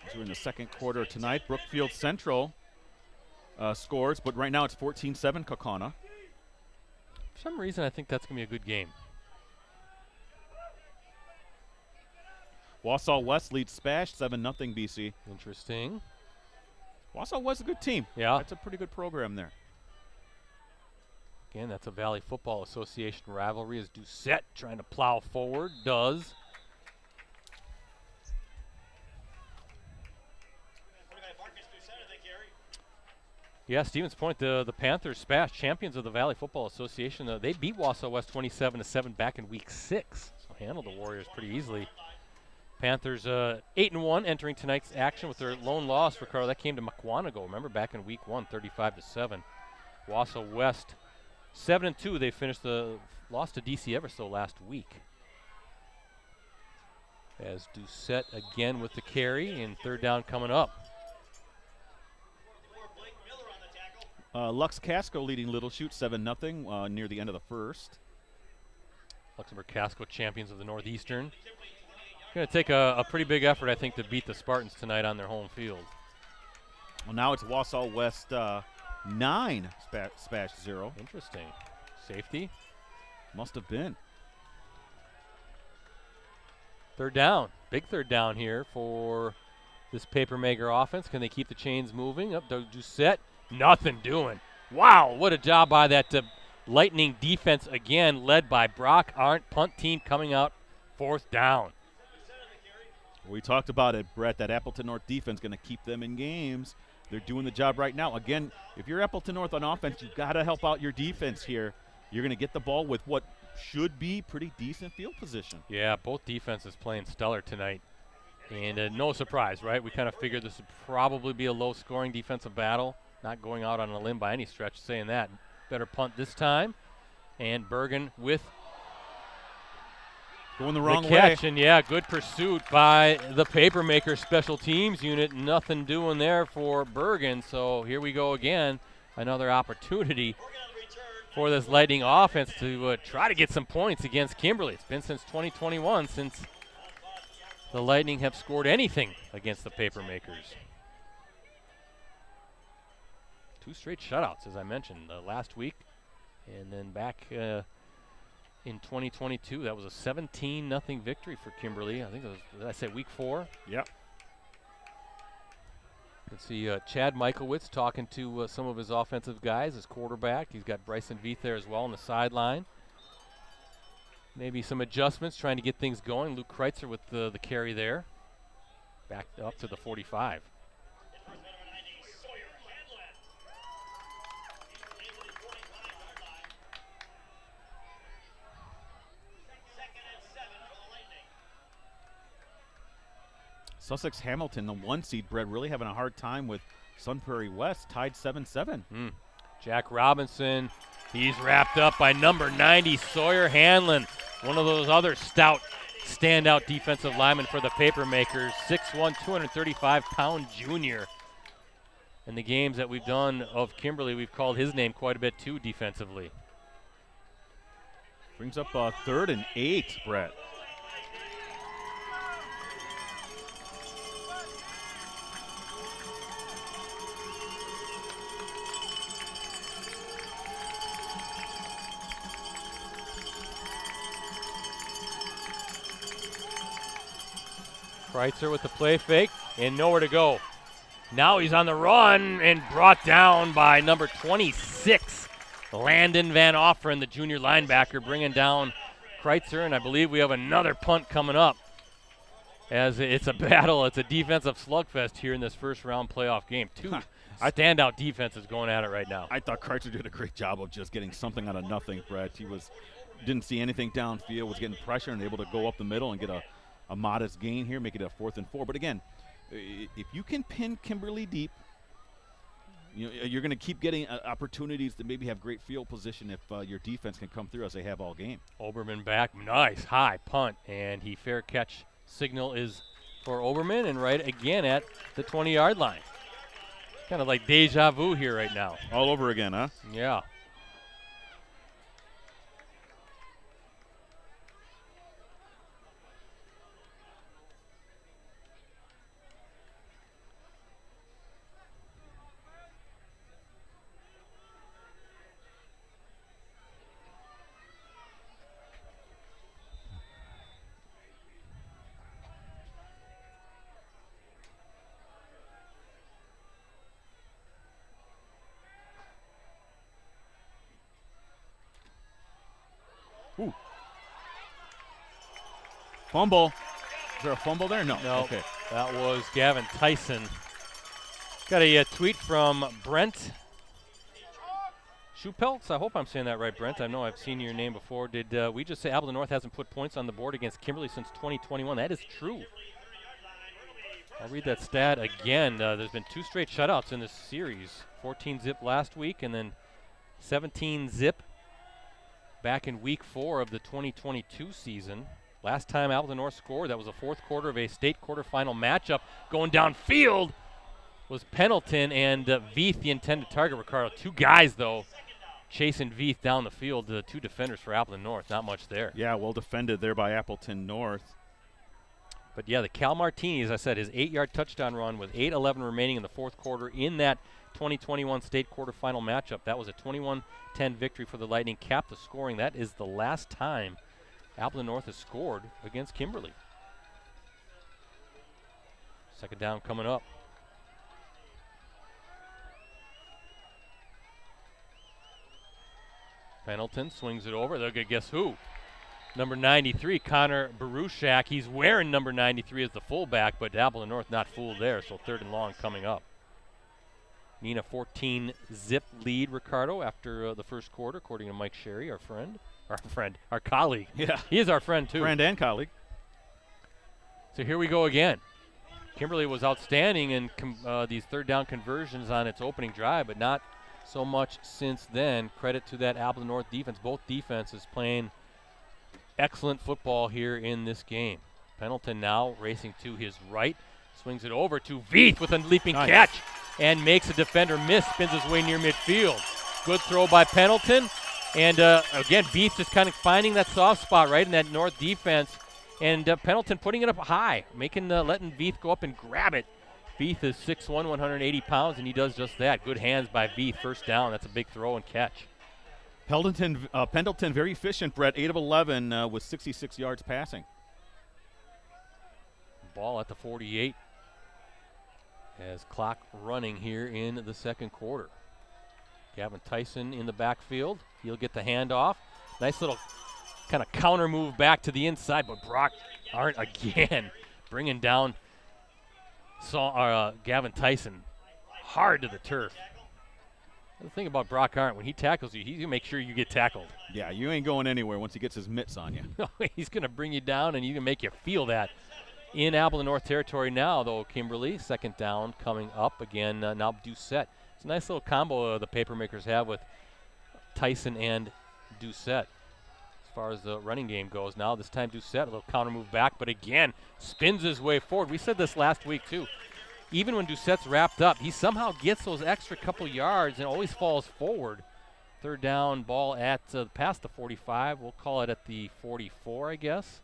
As we're in the second quarter tonight. Brookfield Central scores, but right now it's 14-7 Kaukauna. For some reason, I think that's going to be a good game. Wausau West leads Spash 7-0 BC. Interesting. Wausau West is a good team. Yeah. That's a pretty good program there. Again, that's a Valley Football Association rivalry as Doucette trying to plow forward. Does. Yeah, Stevens Point, the Panthers, Spash, champions of the Valley Football Association. They beat Wausau West 27-7 back in week 6. So handled the Warriors pretty easily. Panthers 8-1 entering tonight's action with their lone loss, Ricardo. That came to Mukwonago, remember, back in week 1, 35-7. Wausau West 7-2. They finished the loss to DC Everso last week. As Doucette again with the carry and 3rd down coming up. Lux Casco leading Little Chute 7-0 near the end of the first. Luxembourg Casco, champions of the Northeastern. Going to take a pretty big effort, I think, to beat the Spartans tonight on their home field. Well, now it's Wausau West 9, Spash 0. Interesting. Safety. Must have been. 3rd down. Big 3rd down here for this Papermaker offense. Can they keep the chains moving? Up to Doucette. Nothing doing. Wow, what a job by that Lightning defense again, led by Brock Arndt. Punt team coming out 4th down. We talked about it, Brett, that Appleton North defense going to keep them in games. They're doing the job right now. Again, if you're Appleton North on offense, you've got to help out your defense here. You're going to get the ball with what should be pretty decent field position. Yeah, both defenses playing stellar tonight. And no surprise, right? We kind of figured this would probably be a low-scoring defensive battle. Not going out on a limb by any stretch saying that. Better punt this time. And Bergen with going the wrong catch, way. And yeah, good pursuit by the Papermaker special teams unit. Nothing doing there for Bergen. So here we go again. Another opportunity for this Lightning offense to try to get some points against Kimberly. It's been since 2021 since the Lightning have scored anything against the Papermakers. 2 straight shutouts, as I mentioned, last week. And then back in 2022, that was a 17-0 victory for Kimberly. I think it was, did I say week 4? Yep. You can see Chad Michaelwitz talking to some of his offensive guys, his quarterback. He's got Bryson Veith there as well on the sideline. Maybe some adjustments, trying to get things going. Luke Kreitzer with the carry there. Back up to the 45. Sussex Hamilton, the 1 seed, Brett, really having a hard time with Sun Prairie West, tied 7-7. Jack Robinson, he's wrapped up by number 90, Sawyer Hanlon, one of those other stout standout defensive lineman for the Papermakers, 6'1", 235-pound junior. In the games that we've done of Kimberly, we've called his name quite a bit too defensively. Brings up 3rd and 8, Brett. Kreitzer with the play fake and nowhere to go. Now he's on the run and brought down by number 26, Landon Van Offeren, the junior linebacker, bringing down Kreitzer, and I believe we have another punt coming up as it's a battle. It's a defensive slugfest here in this first round playoff game. Two standout defenses going at it right now. I thought Kreitzer did a great job of just getting something out of nothing, Brett. He didn't see anything downfield, was getting pressure and able to go up the middle and get a modest gain here, make it a 4th and 4. But again, if you can pin Kimberly deep, you're going to keep getting opportunities to maybe have great field position if your defense can come through as they have all game. Oberman back, nice high punt, and he fair catch signal is for Oberman, and right again at the 20-yard line. Kind of like deja vu here right now. All over again, huh? Yeah. Ooh. Fumble. Is there a fumble there? No. Okay. That was Gavin Tyson. Got a tweet from Brent Schupeltz. I hope I'm saying that right, Brent. I know I've seen your name before. Did we just say Appleton North hasn't put points on the board against Kimberly since 2021? That is true. I'll read that stat again. There's been 2 straight shutouts in this series. 14-zip last week and then 17-zip back in week 4 of the 2022 season. Last time Appleton North scored, that was the 4th quarter of a state quarterfinal matchup. Going downfield was Pendleton and Veith, the intended target, Ricardo. 2 guys, though, chasing Veith down the field. 2 defenders for Appleton North, not much there. Yeah, well defended there by Appleton North. But, yeah, the Cal Martini, as I said, his 8-yard touchdown run with 8:11 remaining in the 4th quarter in that 2021 state quarterfinal matchup. That was a 21-10 victory for the Lightning, capped the scoring. That is the last time Appleton North has scored against Kimberly. 2nd down coming up. Pendleton swings it over. They're going to guess who? Number 93, Connor Baruchak. He's wearing number 93 as the fullback, but Appleton North not fooled there, so 3rd and long coming up. Nina 14-zip lead, Ricardo, after the first quarter, according to Mike Sherry, our colleague. Yeah. He is our friend, too. Friend and colleague. So here we go again. Kimberly was outstanding in these 3rd down conversions on its opening drive, but not so much since then. Credit to that Appleton North defense. Both defenses playing excellent football here in this game. Pendleton now racing to his right. Swings it over to Veith with a leaping catch and makes a defender miss, spins his way near midfield. Good throw by Pendleton. And again, Veith just kind of finding that soft spot right in that North defense. And Pendleton putting it up high, letting Veith go up and grab it. Veith is 6'1", 180 pounds, and he does just that. Good hands by Veith. 1st down. That's a big throw and catch. Pendleton very efficient, Brett. 8 of 11 with 66 yards passing. Ball at the 48. As clock running here in the 2nd quarter. Gavin Tyson in the backfield. He'll get the handoff. Nice little kind of counter move back to the inside, but Brock Arndt again bringing down Gavin Tyson hard to the turf. The thing about Brock Arndt, when he tackles you, he's going to make sure you get tackled. Yeah, you ain't going anywhere once he gets his mitts on you. He's going to bring you down, and he's going to make you feel that. In Appleton North territory now, though, Kimberly, 2nd down coming up again. Now Doucette. It's a nice little combo the Papermakers have with Tyson and Doucette. far as the running game goes. Now this time Doucette, a little counter move back, but again, spins his way forward. We said this last week too. Even when Doucette's wrapped up, he somehow gets those extra couple yards and always falls forward. Third down ball at past the 45. We'll call it at the 44, I guess.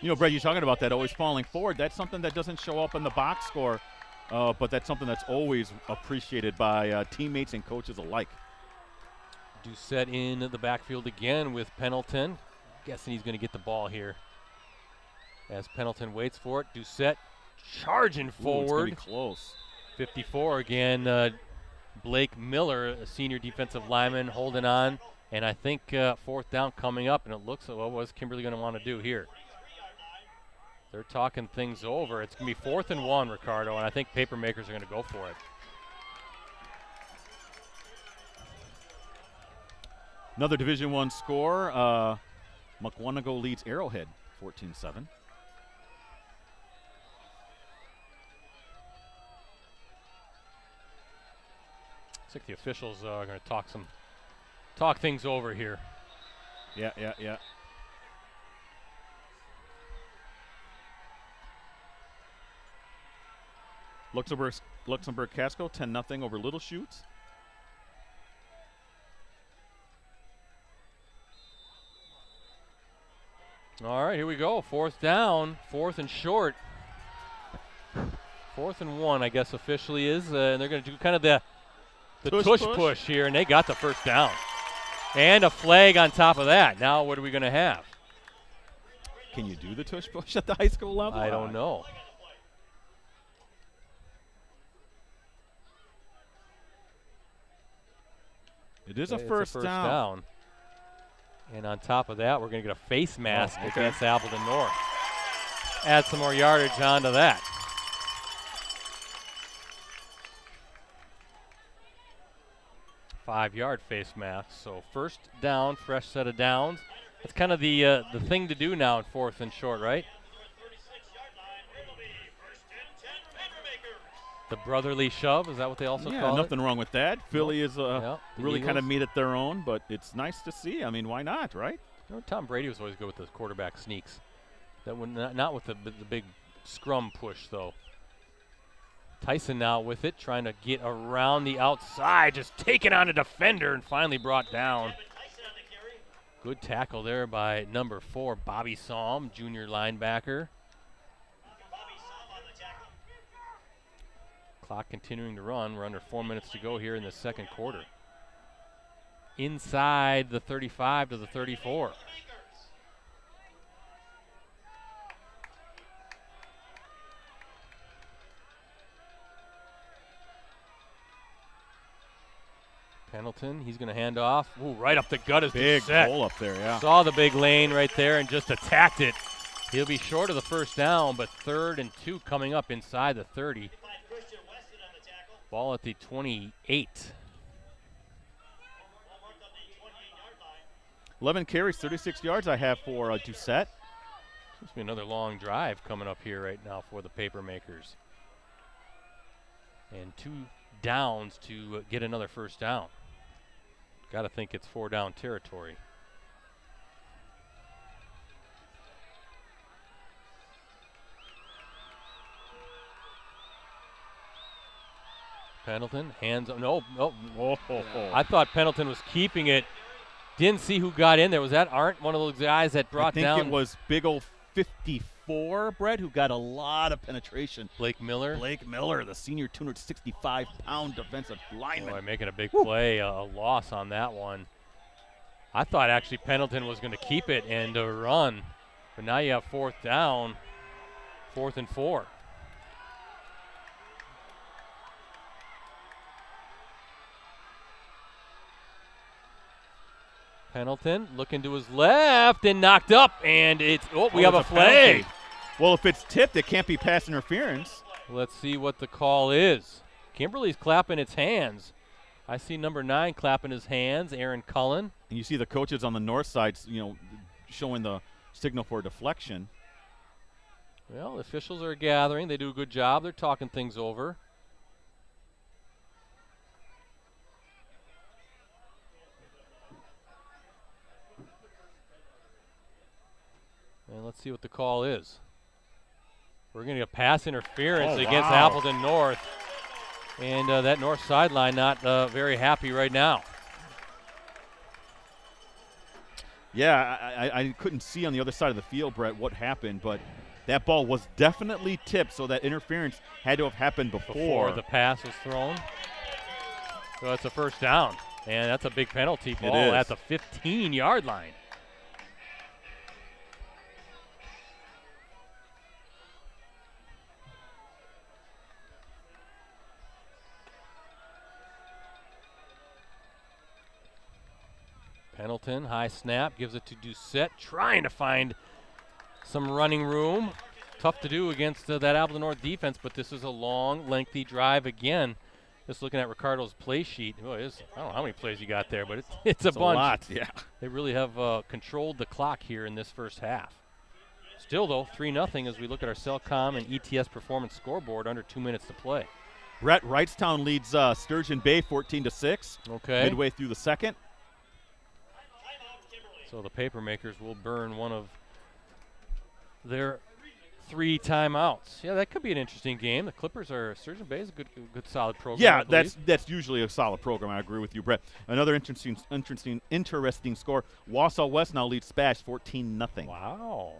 You know, Brett, you're talking about that always falling forward. That's something that doesn't show up in the box score, but that's something that's always appreciated by teammates and coaches alike. Doucette in the backfield again with Pendleton. Guessing he's going to get the ball here. As Pendleton waits for it, Doucette charging forward. It's going to be close. 54 again. Blake Miller, a senior defensive lineman, holding on. And I think fourth down coming up, and it looks like, well, what's Kimberly going to want to do here? They're talking things over. It's going to be 4th and 1, Ricardo, and I think Papermakers are going to go for it. Another Division I score. Mukwonago leads Arrowhead 14-7. Looks like the officials are going to talk things over here. Yeah. Luxembourg Casco 10-0 over Little Chutes. All right, here we go. 4th down, 4th and short. 4th and 1, I guess officially is, and they're going to do kind of the tush push here, and they got the first down. And a flag on top of that. Now what are we going to have? Can you do the tush push at the high school level? I don't know. It is a first down. And on top of that, we're going to get a face mask against Appleton North. Add some more yardage onto that. Five-yard face mask. So first down, fresh set of downs. That's kind of the thing to do now in 4th and short, right? The brotherly shove, is that what they also call it? Yeah, nothing wrong with that. Philly is really Eagles kind of made it their own, but it's nice to see. I mean, why not, right? You know, Tom Brady was always good with the quarterback sneaks. That one, not with the big scrum push, though. Tyson now with it, trying to get around the outside, just taking on a defender and finally brought down. Good tackle there by number 4, Bobby Salm, junior linebacker. Clock continuing to run. We're under 4 minutes to go here in the second quarter. Inside the 35 to the 34. Pendleton, he's going to hand off. Ooh, right up the gut is big Doucette. hole up there, yeah. Saw the big lane right there and just attacked it. He'll be short of the first down, but 3rd and 2 coming up inside the 30. Ball at the 28. 11 carries, 36 yards I have for Doucette. Seems to be another long drive coming up here right now for the Papermakers. And 2 downs to get another first down. Got to think it's 4-down territory. Pendleton, hands up. No. I thought Pendleton was keeping it. Didn't see who got in there. Was that Arndt, one of those guys that brought down? I think it was big old 54, Brett, who got a lot of penetration. Blake Miller, the senior 265-pound defensive lineman. Boy, making a big play, a loss on that one. I thought actually Pendleton was going to keep it and run. But now you have 4th down, 4th and 4. Pendleton looking to his left and knocked up, and we have a flag. Penalty. Well, if it's tipped, it can't be pass interference. Let's see what the call is. Kimberly's clapping its hands. I see number 9 clapping his hands, Aaron Cullen. And you see the coaches on the north side, showing the signal for deflection. Well, the officials are gathering. They do a good job. They're talking things over. let's see what the call is. We're going to get pass interference against wow. Appleton North. And that north sideline not very happy right now. Yeah, I couldn't see on the other side of the field, Brett, what happened, but that ball was definitely tipped, so that interference had to have happened before the pass was thrown. So that's a first down. And that's a big penalty ball at the 15-yard line. Pendleton, high snap, gives it to Doucette, trying to find some running room. Tough to do against that Appleton North defense, but this is a long, lengthy drive again. Just looking at Ricardo's play sheet. Oh, I don't know how many plays you got there, but it's a bunch. A lot, yeah. They really have controlled the clock here in this first half. Still, though, 3-0 as we look at our Cellcom and ETS performance scoreboard, under 2 minutes to play. Brett, Wrightstown leads Sturgeon Bay 14-6. Okay. Midway through the second. So the Papermakers will burn one of their 3 timeouts. Yeah, that could be an interesting game. The Clippers Sturgeon Bay is a good solid program. Yeah, that's usually a solid program. I agree with you, Brett. Another interesting score. Wausau West now leads Spash 14-0. Wow.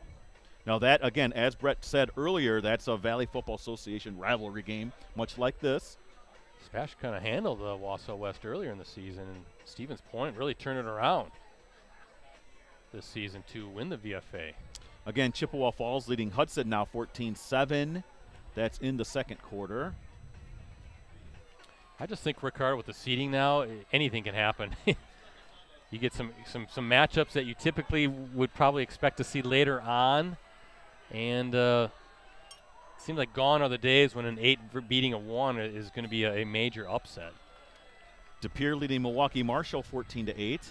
Now that, again, as Brett said earlier, that's a Valley Football Association rivalry game, much like this. Spash kind of handled Wausau West earlier in the season, and Stevens Point really turned it around this season to win the VFA. Again, Chippewa Falls leading Hudson now 14-7. That's in the second quarter. I just think, Ricardo, with the seeding now, anything can happen. You get some matchups that you typically would probably expect to see later on. And it seems like gone are the days when an 8 beating a 1 is going to be a major upset. De Pere leading Milwaukee Marshall 14-8.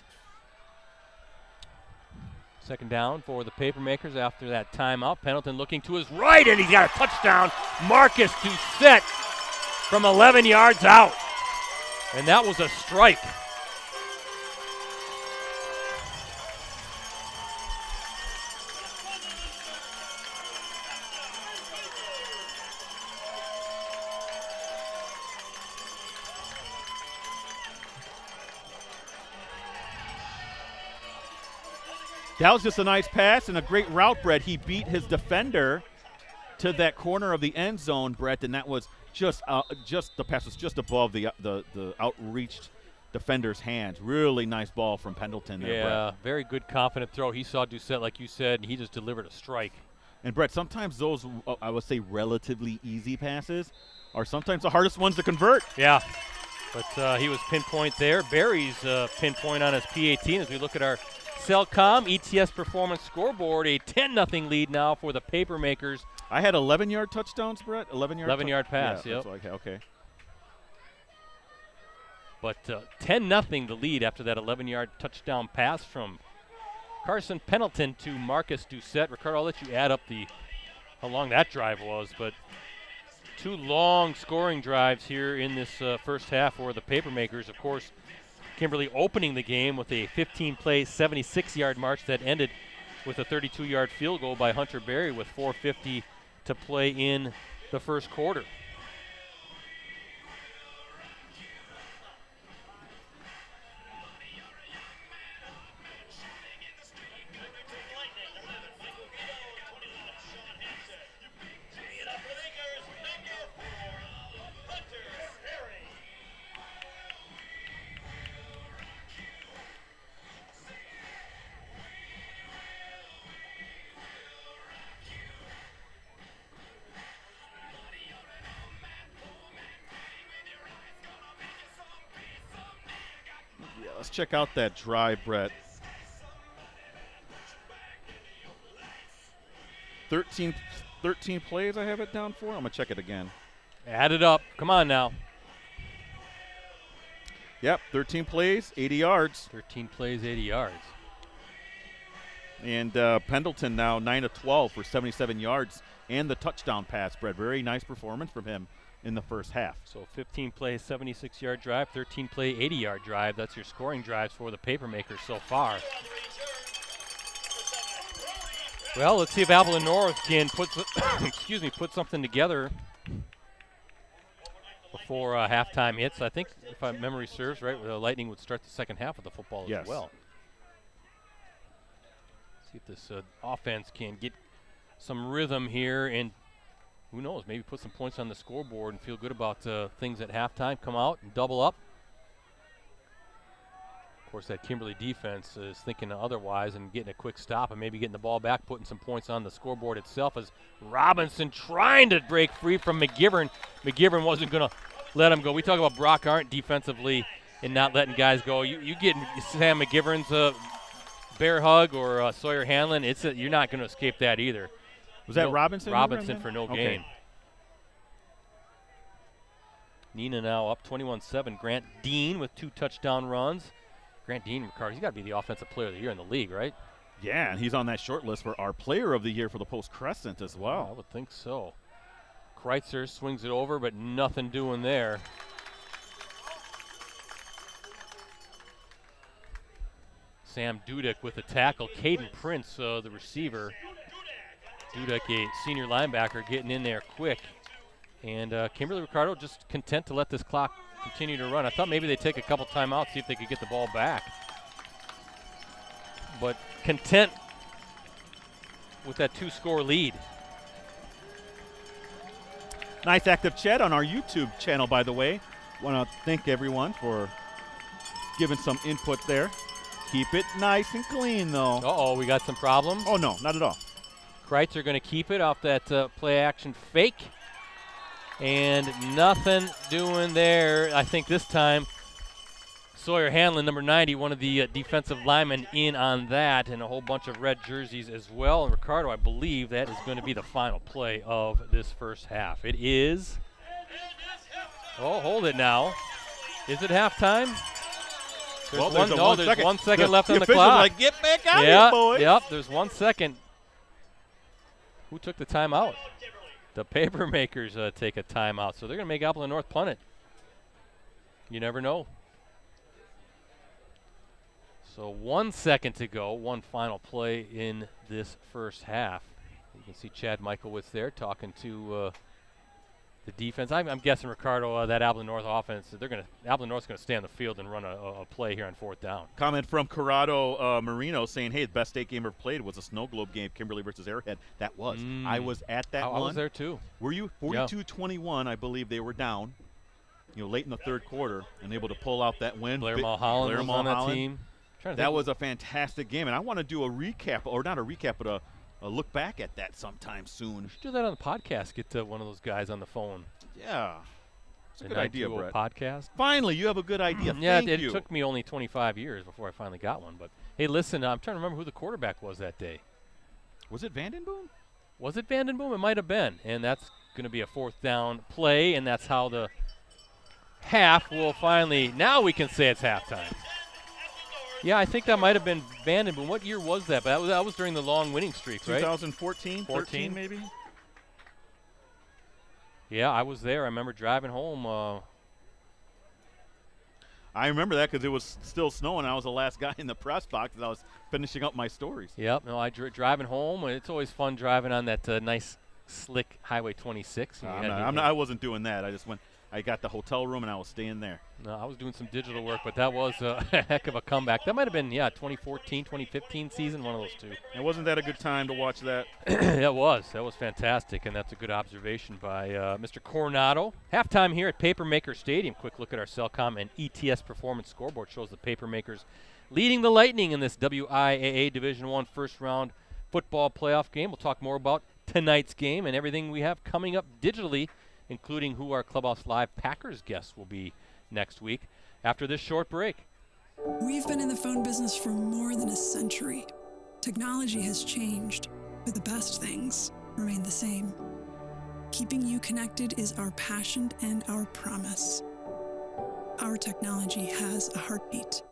Second down for the Papermakers after that timeout. Pendleton looking to his right, and he's got a touchdown. Marcus Doucette from 11 yards out. And that was a strike. That was just a nice pass and a great route, Brett. He beat his defender to that corner of the end zone, Brett, and that was just the pass was just above the outreached defender's hands. Really nice ball from Pendleton there, yeah, Brett. Very good, confident throw. He saw Doucette, like you said, and he just delivered a strike. And, Brett, sometimes those, I would say, relatively easy passes are sometimes the hardest ones to convert. Yeah, but he was pinpoint there. Barry's pinpoint on his P18 as we look at our Cellcom ETS performance scoreboard. A 10-0 lead now for the Papermakers. I had 11-yard touchdowns, Brett. 11-yard pass, yeah, yep. Okay. But 10-0 the lead after that 11-yard touchdown pass from Carson Pendleton to Marcus Doucette. Ricardo, I'll let you add up how long that drive was, but 2 long scoring drives here in this first half for the Papermakers. Of course, Kimberly opening the game with a 15-play, 76-yard march that ended with a 32-yard field goal by Hunter Berry with 4:50 to play in the first quarter. Let's check out that drive, Brett. 13 plays I have it down for. I'm going to check it again. Add it up. Come on now. Yep, 13 plays, 80 yards. 13 plays, 80 yards. And Pendleton now 9 of 12 for 77 yards and the touchdown pass, Brett. Very nice performance from him in the first half. So 15-play, 76-yard drive, 13-play, 80-yard drive. That's your scoring drives for the Papermakers so far. Well, let's see if Appleton North can put put something together before halftime hits. I think, if my memory serves right, the Lightning would start the second half of the football as well. See if this offense can get some rhythm here, and who knows, maybe put some points on the scoreboard and feel good about things at halftime. Come out and double up. Of course, that Kimberly defense is thinking otherwise and getting a quick stop and maybe getting the ball back, putting some points on the scoreboard itself, as Robinson trying to break free from McGivern. McGivern wasn't going to let him go. We talk about Brock Arndt defensively and not letting guys go. You get Sam McGivern's bear hug or Sawyer Hanlon, you're not going to escape that either. Was that Robinson? Robinson for no okay. gain. Neenah now up 21-7. Grant Dean with 2 touchdown runs. Grant Dean, Ricardo, he's got to be the offensive player of the year in the league, right? Yeah, and he's on that short list for our player of the year for the Post Crescent as well. I would think so. Kreitzer swings it over, but nothing doing there. Sam Dudek with a tackle. Caden Prince, the receiver. Dudek, a senior linebacker, getting in there quick. And Kimberly, Ricardo just content to let this clock continue to run. I thought maybe they'd take a couple timeouts, see if they could get the ball back. But content with that 2-score lead. Nice active chat on our YouTube channel, by the way. Want to thank everyone for giving some input there. Keep it nice and clean, though. Uh-oh, we got some problems. Oh, no, not at all. Kreitzer going to keep it off that play-action fake. And nothing doing there. I think this time Sawyer Hanlon, number 90, one of the defensive linemen, in on that, and a whole bunch of red jerseys as well. And Ricardo, I believe that is going to be the final play of this first half. It is. Oh, hold it now. Is it halftime? There's 1 second left on the clock. Like, get back out here, boys. Yep, there's 1 second. Who took the timeout? The Papermakers take a timeout, so they're going to make Appleton North punt it. You never know. So 1 second to go, one final play in this first half. You can see Chad Michaelwitz there talking to the defense. I'm guessing, Ricardo, that Appleton North offense, Appleton North's going to stay on the field and run a play here on 4th down. Comment from Corrado Marino saying, hey, the best state game ever played was a Snow Globe game, Kimberly versus Arrowhead. That was. I was at that one. I was there too. Were you? 42-21, I believe they were down, late in the third quarter, and able to pull out that win. Blair Mulholland was on that team. That was a fantastic game, and I want to do a recap, or not a recap, but a look back at that sometime soon. We should do that on the podcast. Get one of those guys on the phone. Yeah. It's a good idea, Brett. Podcast. Finally, you have a good idea. Yeah, Thank you. It took me only 25 years before I finally got one. But, hey, listen, I'm trying to remember who the quarterback was that day. Was it Vandenboom? Was it Vandenboom? It might have been. And that's going to be a 4th down play, and that's how the half will finally – now we can say it's halftime. Yeah, I think that might have been Vandenboom. What year was that? But that was during the long winning streak, right? 2014, 13 maybe? Yeah, I was there. I remember driving home. I remember that because it was still snowing. I was the last guy in the press box as I was finishing up my stories. Yep. No, driving home. It's always fun driving on that nice, slick Highway 26. I wasn't doing that. I just went. I got the hotel room and I was staying there. No, I was doing some digital work, but that was a heck of a comeback. That might have been, 2014, 2015 season, one of those two. And wasn't that a good time to watch that? That was fantastic, and that's a good observation by Mr. Coronado. Halftime here at Papermaker Stadium. Quick look at our Cellcom and ETS performance scoreboard shows the Papermakers leading the Lightning in this WIAA Division I first-round football playoff game. We'll talk more about tonight's game and everything we have coming up digitally, including who our Clubhouse Live Packers guests will be next week after this short break. We've been in the phone business for more than a century. Technology has changed, but the best things remain the same. Keeping you connected is our passion and our promise. Our technology has a heartbeat.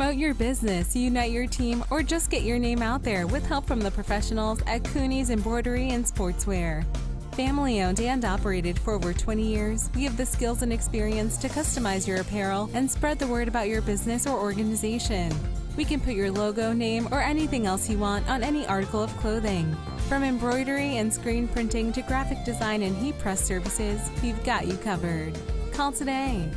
Promote your business, unite your team, or just get your name out there with help from the professionals at Cooney's Embroidery and Sportswear. Family owned and operated for over 20 years, we have the skills and experience to customize your apparel and spread the word about your business or organization. We can put your logo, name, or anything else you want on any article of clothing. From embroidery and screen printing to graphic design and heat press services, we've got you covered. Call today.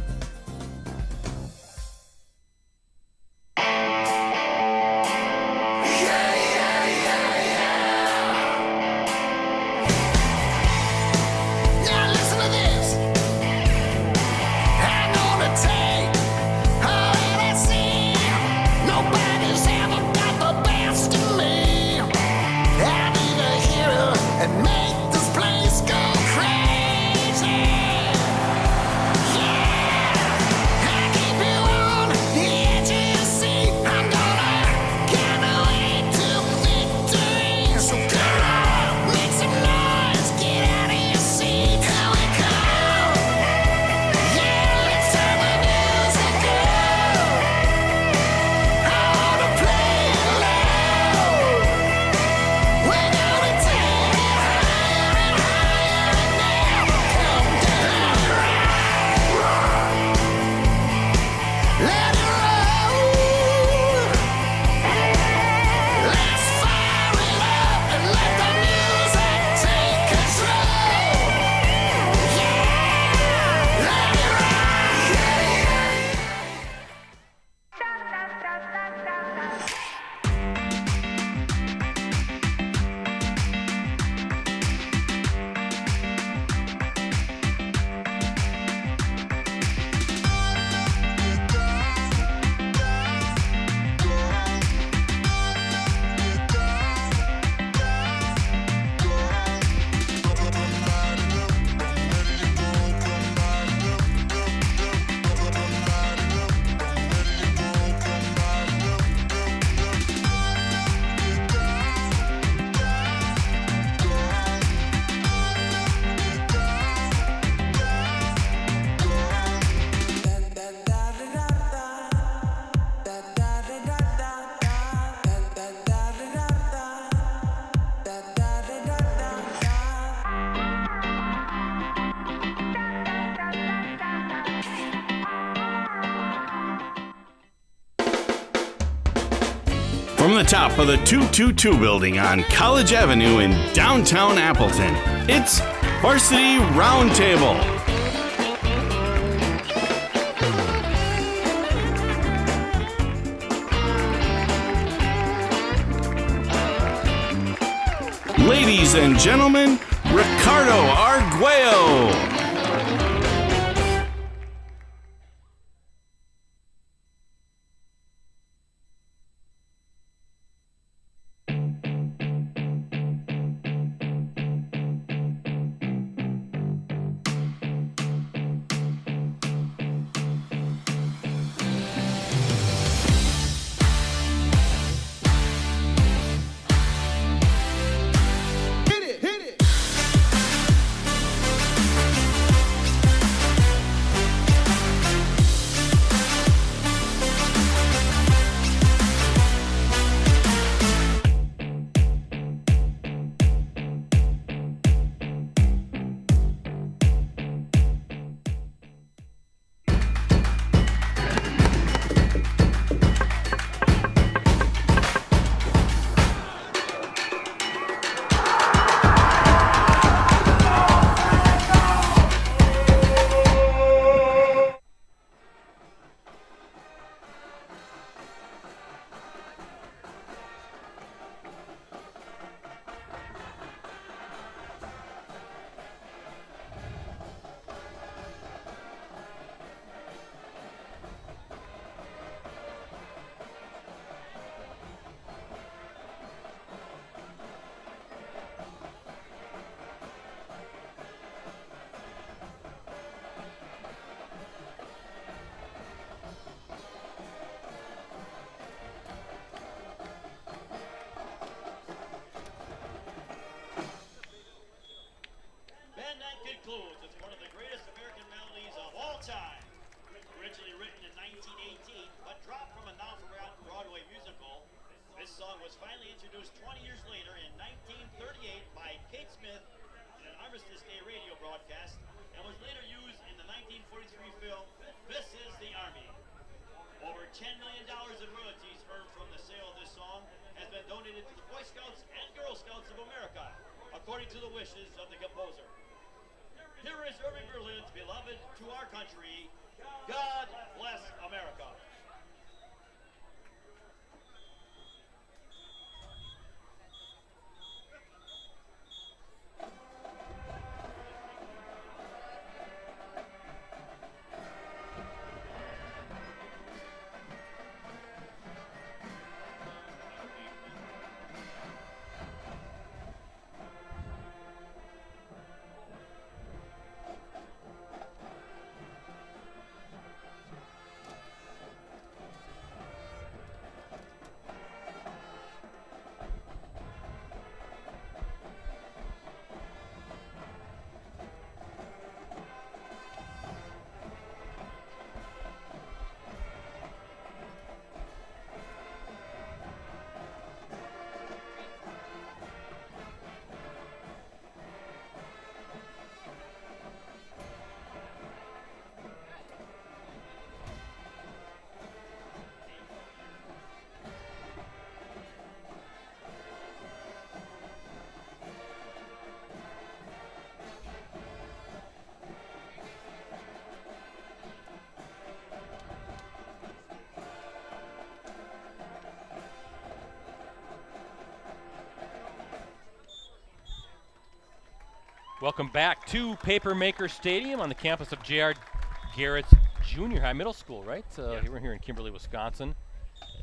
From the top of the 222 building on College Avenue in downtown Appleton, it's Varsity Roundtable. Ladies and gentlemen, Ricardo Arguello. It's one of the greatest American melodies of all time. originally written in 1918, but dropped from a now-forgotten Broadway musical. This song was finally introduced 20 years later in 1938 by Kate Smith in an Armistice Day radio broadcast, and was later used in the 1943 film This Is the Army. Over $10 million in royalties earned from the sale of this song has been donated to the Boy Scouts and Girl Scouts of America, according to the wishes of the composer. Here is Irving Berlin's beloved To Our Country, God Bless America. Welcome back to Papermaker Stadium on the campus of J.R. Garrett's Junior High Middle School, right? We're here in Kimberly, Wisconsin.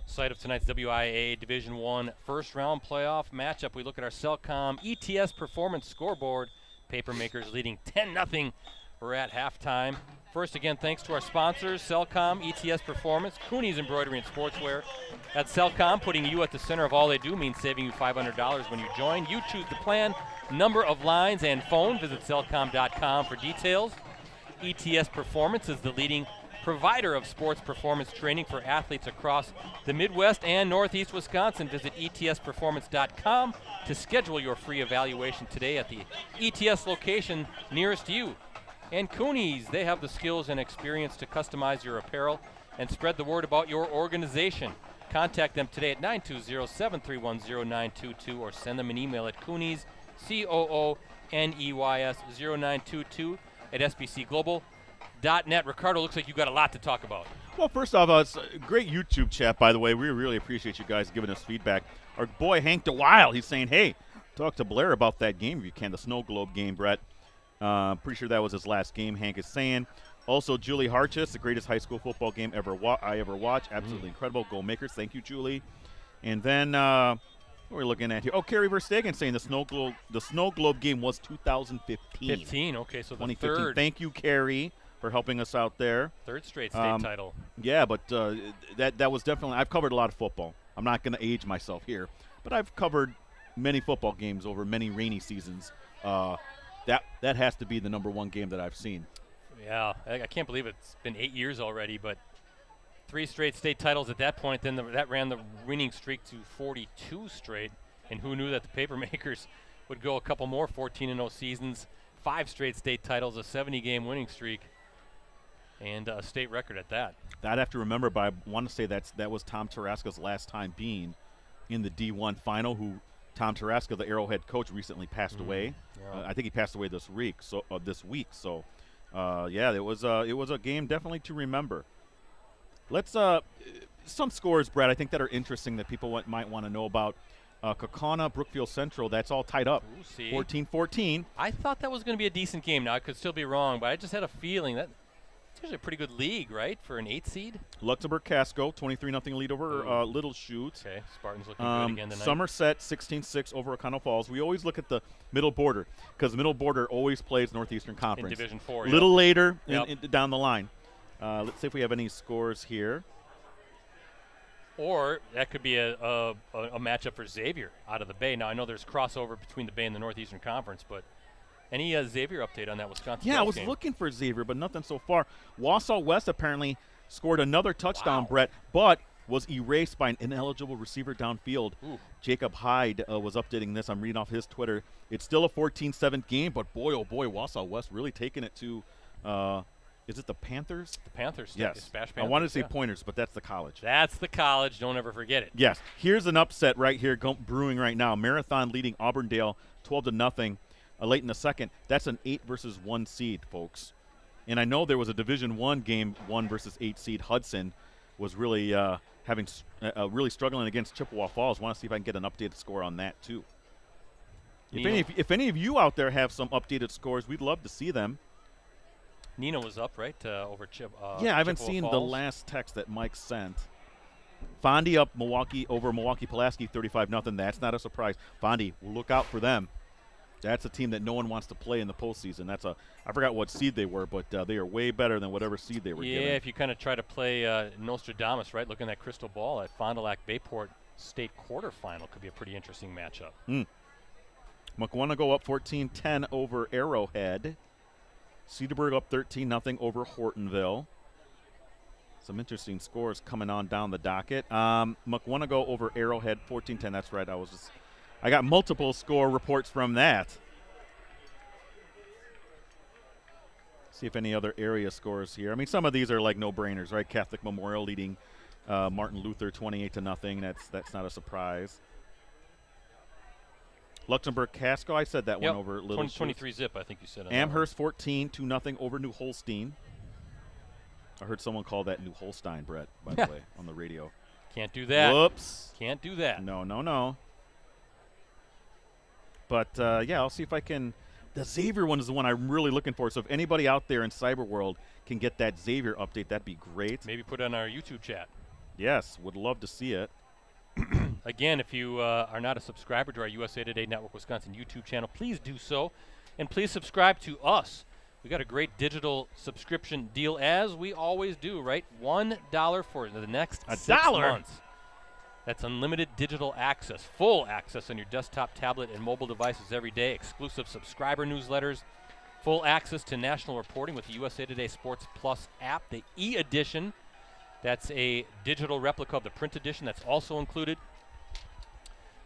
Site of tonight's WIAA Division I first round playoff matchup. We look at our Cellcom ETS performance scoreboard. Papermakers leading 10-0. We're at halftime. First, again, thanks to our sponsors, Cellcom, ETS Performance, Cooney's Embroidery and Sportswear. At Cellcom, putting you at the center of all they do means saving you $500 when you join. You choose the plan, number of lines, and phone. Visit cellcom.com for details. ETS Performance is the leading provider of sports performance training for athletes across the Midwest and Northeast Wisconsin. Visit etsperformance.com to schedule your free evaluation today at the ETS location nearest you. And Cooney's, they have the skills and experience to customize your apparel and spread the word about your organization. Contact them today at 920-731-0922 or send them an email at Cooney's, COONEYS 0922 at sbcglobal.net. Ricardo, looks like you got a lot to talk about. Well, first off, it's a great YouTube chat, by the way. We really appreciate you guys giving us feedback. Our boy Hank DeWile, he's saying, hey, talk to Blair about that game if you can, the Snow Globe game, Brett. Pretty sure that was his last game, Hank is saying. Also, Julie Harchis, the greatest high school football game I ever watched. Absolutely incredible. Goal makers. Thank you, Julie. And then what are we looking at here? Oh, Carrie Verstegen saying the Snow Globe game was 2015. Okay, so the 2015. third. Thank you, Carrie, for helping us out there. Third straight state title. Yeah, but that was definitely – I've covered a lot of football. I'm not going to age myself here, but I've covered many football games over many rainy seasons. That has to be the number one game that I've seen. Yeah, I can't believe it's been 8 years already, but 3 straight state titles at that point. Then that ran the winning streak to 42 straight, and who knew that the Papermakers would go a couple more 14-0 seasons, 5 straight state titles, a 70-game winning streak, and a state record at that. I'd have to remember, but I want to say that was Tom Taraska's last time being in the D1 final, who Tom Taraska, the Arrowhead coach, recently passed away. Yeah. I think he passed away this week. So yeah, it was a game definitely to remember. Let's some scores, Brad, I think that are interesting that people might want to know about. Kaukauna, Brookfield Central, that's all tied up. 14-14. I thought that was going to be a decent game. Now, I could still be wrong, but I just had a feeling that it's usually a pretty good league, right, for an 8 seed? Luxembourg Casco, 23-0 lead over Little Chute. Okay, Spartans looking good again tonight. Somerset, 16-6 over O'Connell Falls. We always look at the middle border because the middle border always plays Northeastern Conference. In Division 4, a little later Yep. down the line. Let's see if we have any scores here. Or that could be a matchup for Xavier out of the Bay. Now, I know there's crossover between the Bay and the Northeastern Conference, but any Xavier update on that Wisconsin Yeah, I was game? looking for Xavier, but nothing so far. Wausau West apparently scored another touchdown, Brett, but was erased by an ineligible receiver downfield. Ooh. Jacob Hyde was updating this. I'm reading off his Twitter. It's still a 14-7 game, but boy, oh boy, Wausau West really taking it to is it the Panthers? The Panthers. Yes. Smash I Panthers, wanted to say Pointers, but that's the College. That's the College. Don't ever forget it. Yes. Here's an upset right here brewing right now. Marathon leading Auburndale 12-0 late in the second. That's an 8 versus 1 seed, folks. And I know there was a Division I game, 1 versus 8 seed. Hudson was really really struggling against Chippewa Falls. Want to see if I can get an updated score on that too. If any of you out there have some updated scores, we'd love to see them. Nina was up, right, over yeah, I haven't Chippewa seen Falls. the last text that Mike sent. Fondy up over Milwaukee Pulaski 35-0. That's not a surprise. Fondy, look out for them. That's a team that no one wants to play in the postseason. I forgot what seed they were, but they are way better than whatever seed they were given. Yeah, if you kind of try to play Nostradamus, right, looking at crystal ball at Fond du Lac Bayport State quarterfinal could be a pretty interesting matchup. Mukwonago up 14-10 over Arrowhead. Cedarburg up 13-0 over Hortonville. Some interesting scores coming on down the docket. Mukwonago over Arrowhead 14-10. That's right. I got multiple score reports from that. See if any other area scores here. I mean, some of these are like no-brainers, right? Catholic Memorial leading Martin Luther 28-0. That's not a surprise. Luxembourg Casco, I said that one over Little 23 zip, I think you said. Amherst 14-0 over New Holstein. I heard someone call that New Holstein, Brett, by the way, on the radio. Can't do that. Whoops. Can't do that. No. But, yeah, I'll see if I can. The Xavier one is the one I'm really looking for. So if anybody out there in Cyber World can get that Xavier update, that'd be great. Maybe put it on our YouTube chat. Yes, would love to see it. Again, if you are not a subscriber to our USA Today Network Wisconsin YouTube channel, please do so. And please subscribe to us. We got a great digital subscription deal, as we always do, right? $1 for the next 6 months. That's unlimited digital access, full access on your desktop, tablet, and mobile devices every day, exclusive subscriber newsletters, full access to national reporting with the USA Today Sports Plus app, the e-edition. That's a digital replica of the print edition that's also included.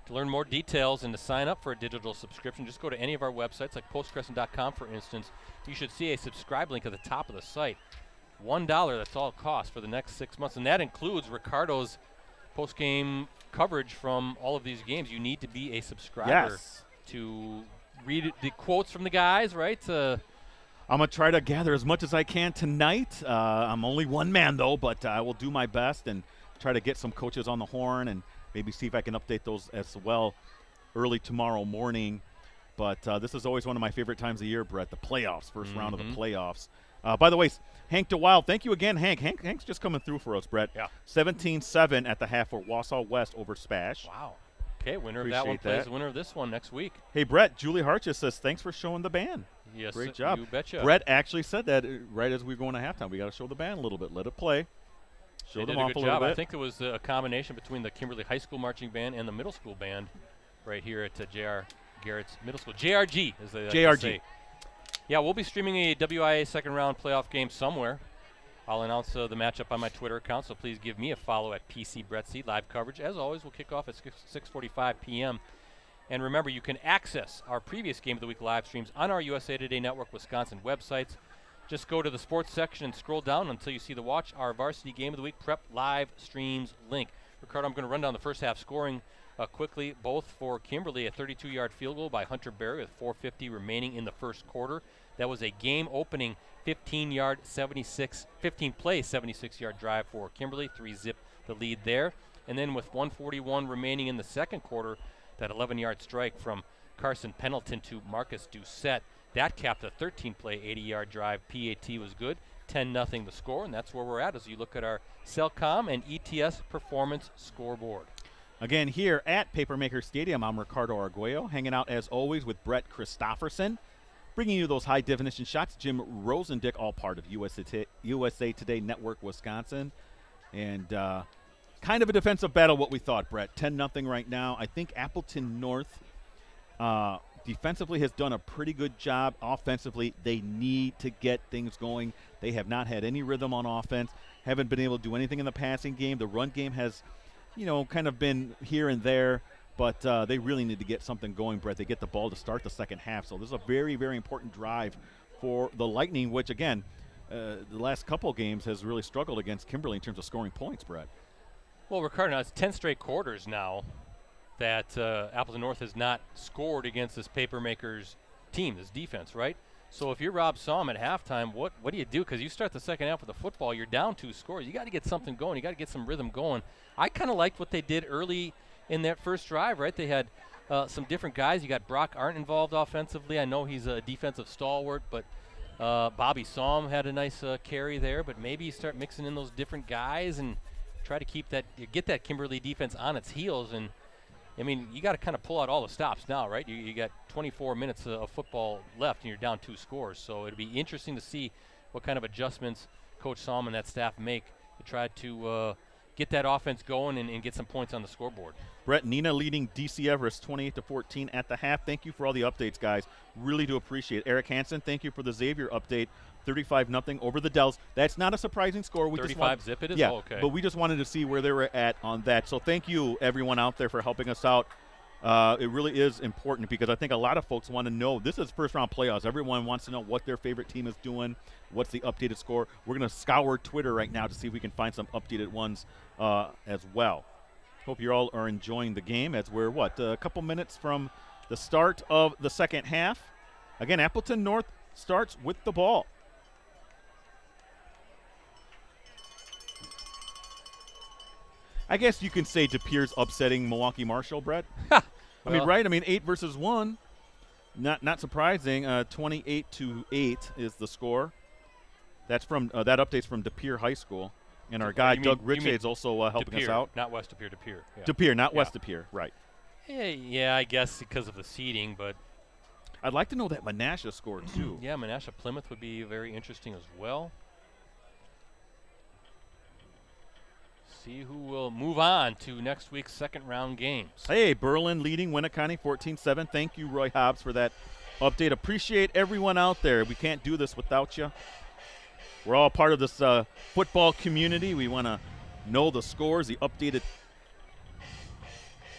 To learn more details and to sign up for a digital subscription, just go to any of our websites, like postcrescent.com, for instance. You should see a subscribe link at the top of the site. $1, that's all it costs for the next 6 months. And that includes Ricardo's post-game coverage from all of these games. You need to be a subscriber to read the quotes from the guys, right? I'm going to try to gather as much as I can tonight. I'm only one man, though, but I will do my best and try to get some coaches on the horn and maybe see if I can update those as well early tomorrow morning. But this is always one of my favorite times of year, Brett, the playoffs, first round of the playoffs. By the way, Hank DeWild, thank you again, Hank. Hank's just coming through for us, Brett. Yeah. 17-7 at the half for Wausau West over Spash. Wow. Okay, winner Appreciate of that one plays that. the winner of this one next week. Hey, Brett, Julie Harches says, thanks for showing the band. Yes, Great job. You betcha. Brett actually said that right as we were going to halftime. We got to show the band a little bit. Let it play. Show them off a little bit. I think it was a combination between the Kimberly High School marching band and the middle school band right here at J.R. Garrett's middle school. JRG, as they like to say. Yeah, we'll be streaming a WIAA second round playoff game somewhere. I'll announce the matchup on my Twitter account, so please give me a follow at PC Brett C. Live coverage, as always, will kick off at 6:45 p.m. And remember, you can access our previous Game of the Week live streams on our USA Today Network Wisconsin websites. Just go to the sports section and scroll down until you see the Watch Our Varsity Game of the Week Prep live streams link. Ricardo, I'm going to run down the first half scoring quickly, both for Kimberly, a 32-yard field goal by Hunter Berry with 4:50 remaining in the first quarter. That was a game-opening 15-play, 76-yard drive for Kimberly, 3-zip the lead there. And then with 1:41 remaining in the second quarter, that 11-yard strike from Carson Pendleton to Marcus Doucette, that capped a 13-play, 80-yard drive. PAT was good, 10-0 the score, and that's where we're at as you look at our Cellcom and ETS performance scoreboard. Again, here at Papermaker Stadium, I'm Ricardo Arguello, hanging out as always with Brett Christopherson, bringing you those high-definition shots. Jim Rosandick, all part of USA Today Network Wisconsin. And kind of a defensive battle, what we thought, Brett. 10-0 right now. I think Appleton North defensively has done a pretty good job. Offensively, they need to get things going. They have not had any rhythm on offense, haven't been able to do anything in the passing game. The run game has, kind of been here and there, but they really need to get something going, Brett. They get the ball to start the second half. So this is a very, very important drive for the Lightning, which, again, the last couple games has really struggled against Kimberly in terms of scoring points, Brett. Well, Ricardo, now it's 10 straight quarters now that Appleton North has not scored against this Papermakers team, this defense, right? So if you're Rob Somm at halftime, what do you do? Because you start the second half with the football, you're down 2 scores. You got to get something going. You got to get some rhythm going. I kind of liked what they did early in that first drive, right? They had some different guys. You got Brock Arndt involved offensively. I know he's a defensive stalwart, but Bobby Somm had a nice carry there. But maybe you start mixing in those different guys and try to get that Kimberly defense on its heels. And I mean, you got to kind of pull out all the stops now, right? You got 24 minutes of football left, and you're down 2 scores. So it'd be interesting to see what kind of adjustments Coach Somm and that staff make to try to get that offense going and get some points on the scoreboard. Brett, Nina leading DC Everest 28-14 at the half. Thank you for all the updates, guys. Really do appreciate it. Eric Hansen, thank you for the Xavier update. 35-0 over the Dells. That's not a surprising score. 35 zip it is? Yeah, oh, okay. But we just wanted to see where they were at on that. So thank you, everyone out there, for helping us out. It really is important because I think a lot of folks want to know. This is first-round playoffs. Everyone wants to know what their favorite team is doing, what's the updated score. We're going to scour Twitter right now to see if we can find some updated ones as well. Hope you all are enjoying the game as we're, a couple minutes from the start of the second half. Again, Appleton North starts with the ball. I guess you can say De Pere's upsetting Milwaukee Marshall, Brett. I mean, right? I mean, 8 versus 1. Not surprising. 28-8 is the score. That's from that update's from De Pere High School, and our guy Doug Richard's also helping us out. Not West De Pere, De Pere. Yeah. De Pere, not West De Pere, right? Yeah, I guess because of the seeding, but I'd like to know that Menasha scored too. Yeah, Menasha Plymouth would be very interesting as well. See who will move on to next week's second-round games. Hey, Berlin leading Winnicott 14-7. Thank you, Roy Hobbs, for that update. Appreciate everyone out there. We can't do this without you. We're all part of this football community. We want to know the scores, the updated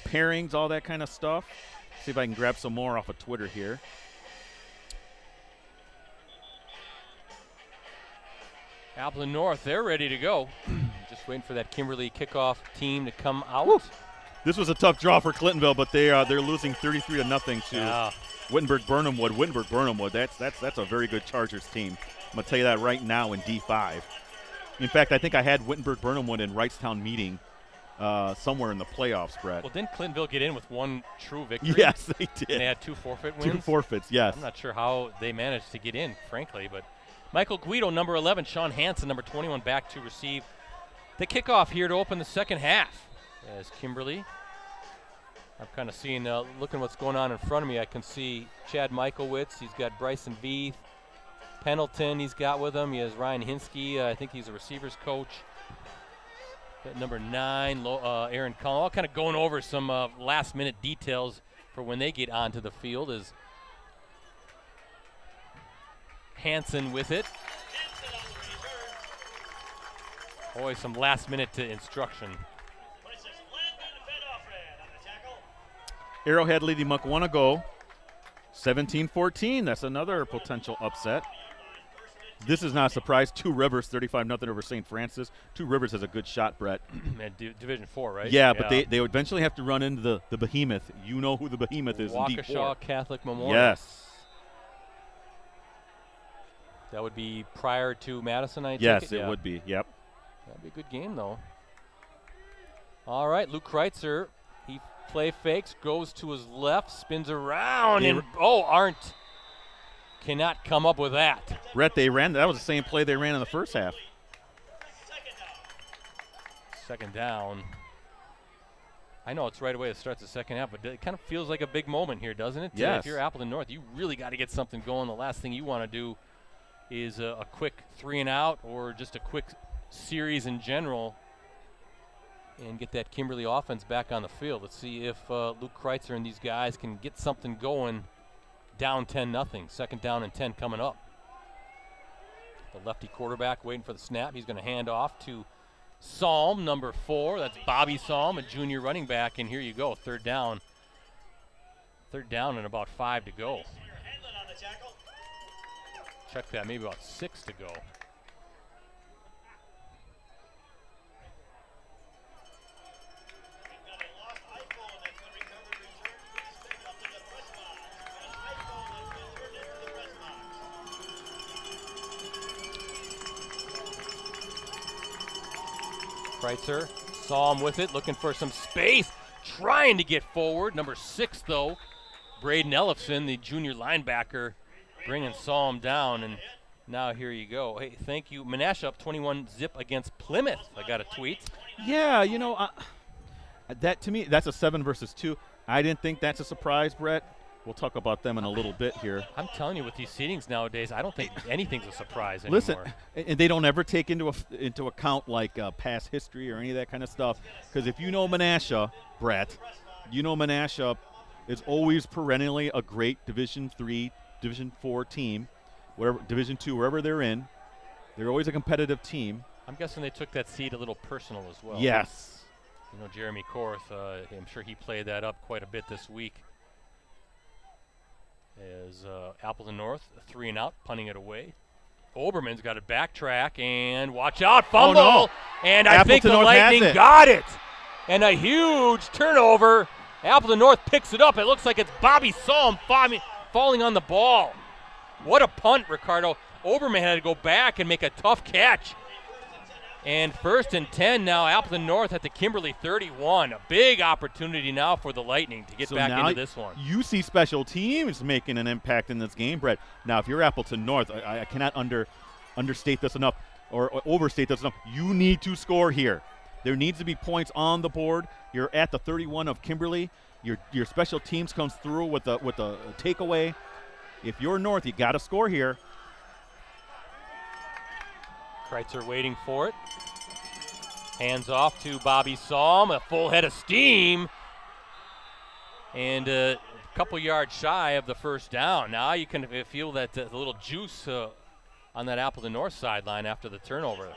pairings, all that kind of stuff. See if I can grab some more off of Twitter here. Appleton North, they're ready to go. Just waiting for that Kimberly kickoff team to come out. Woo. This was a tough draw for Clintonville, but they're losing 33-0 to Wittenberg-Burnhamwood. Wittenberg-Burnhamwood, that's a very good Chargers team. I'm going to tell you that right now in D5. In fact, I think I had Wittenberg-Burnhamwood in Wrightstown meeting somewhere in the playoffs, Brett. Well, didn't Clintonville get in with 1 true victory? Yes, they did. And they had 2 forfeit wins? 2 forfeits, yes. I'm not sure how they managed to get in, frankly, but Michael Guido, number 11, Sean Hansen, number 21, back to receive the kickoff here to open the second half. As Kimberly, I'm kind of seeing, looking what's going on in front of me, I can see Chad Michaelwitz. He's got Bryson Veith. Pendleton he's got with him. He has Ryan Hinsky. I think he's a receivers coach. Got number 9, Aaron Cullen. All kind of going over some last-minute details for when they get onto the field as Hansen with it. Always some last-minute instruction. Arrowhead leading Mukwanago 17-14. That's another potential upset. This is not a surprise. 2 Rivers 35-0 over St. Francis. 2 Rivers has a good shot, Brett. Division 4, right? Yeah, but they would eventually have to run into the behemoth. You know who the behemoth is in D4. Waukesha Catholic Memorial. Yes. That would be prior to Madison, I think. Yes, it would be. Yep. That'd be a good game, though. All right, Luke Kreitzer, he play fakes, goes to his left, spins around, and Arndt cannot come up with that. Brett, that was the same play they ran in the first half. Second down. I know it's right away that starts the second half, but it kind of feels like a big moment here, doesn't it? Yes. If you're Appleton North, you really got to get something going. The last thing you want to do is a quick 3-and-out or just a quick series in general and get that Kimberly offense back on the field. Let's see if Luke Kreitzer and these guys can get something going down 10-0. Second down and 10 coming up. The lefty quarterback waiting for the snap. He's going to hand off to Psalm, number 4. That's Bobby Psalm, a junior running back. And here you go, third down. Third down and about 5 to go. Check that, maybe about 6 to go. Kreitzer, Psalm with it, looking for some space, trying to get forward. Number 6, though, Braden Ellefson, the junior linebacker, bringing Psalm down. And now here you go. Hey, thank you. Menasha up 21-0 against Plymouth. I got a tweet. Yeah, you know, that to me, that's a 7 versus 2. I didn't think that's a surprise, Brett. We'll talk about them in a little bit here. I'm telling you, with these seedings nowadays, I don't think anything's a surprise anymore. Listen, and they don't ever take into account like past history or any of that kind of stuff. Because if you know Menasha, Brett, you know Menasha is always perennially a great Division III, Division IV team, wherever Division II, wherever they're in. They're always a competitive team. I'm guessing they took that seed a little personal as well. Yes. You know, Jeremy Korth, I'm sure he played that up quite a bit this week. As Appleton North, 3 and out, punting it away. Oberman's got to backtrack, and watch out, fumble! Oh, no. And I think Appleton the North Lightning got it! And a huge turnover. Appleton North picks it up. It looks like it's Bobby Psalm falling on the ball. What a punt, Ricardo. Oberman had to go back and make a tough catch. And 1st and 10 now, Appleton North at the Kimberly 31. A big opportunity now for the Lightning to get back into this one. You see special teams making an impact in this game, Brett. Now, if you're Appleton North, I cannot understate this enough or overstate this enough. You need to score here. There needs to be points on the board. You're at the 31 of Kimberly. Your special teams comes through with a takeaway. If you're North, you got to score here. Kreitzer waiting for it. Hands off to Bobby Psalm, a full head of steam. And a couple yards shy of the first down. Now you can feel that little juice on that Appleton North sideline after the turnover.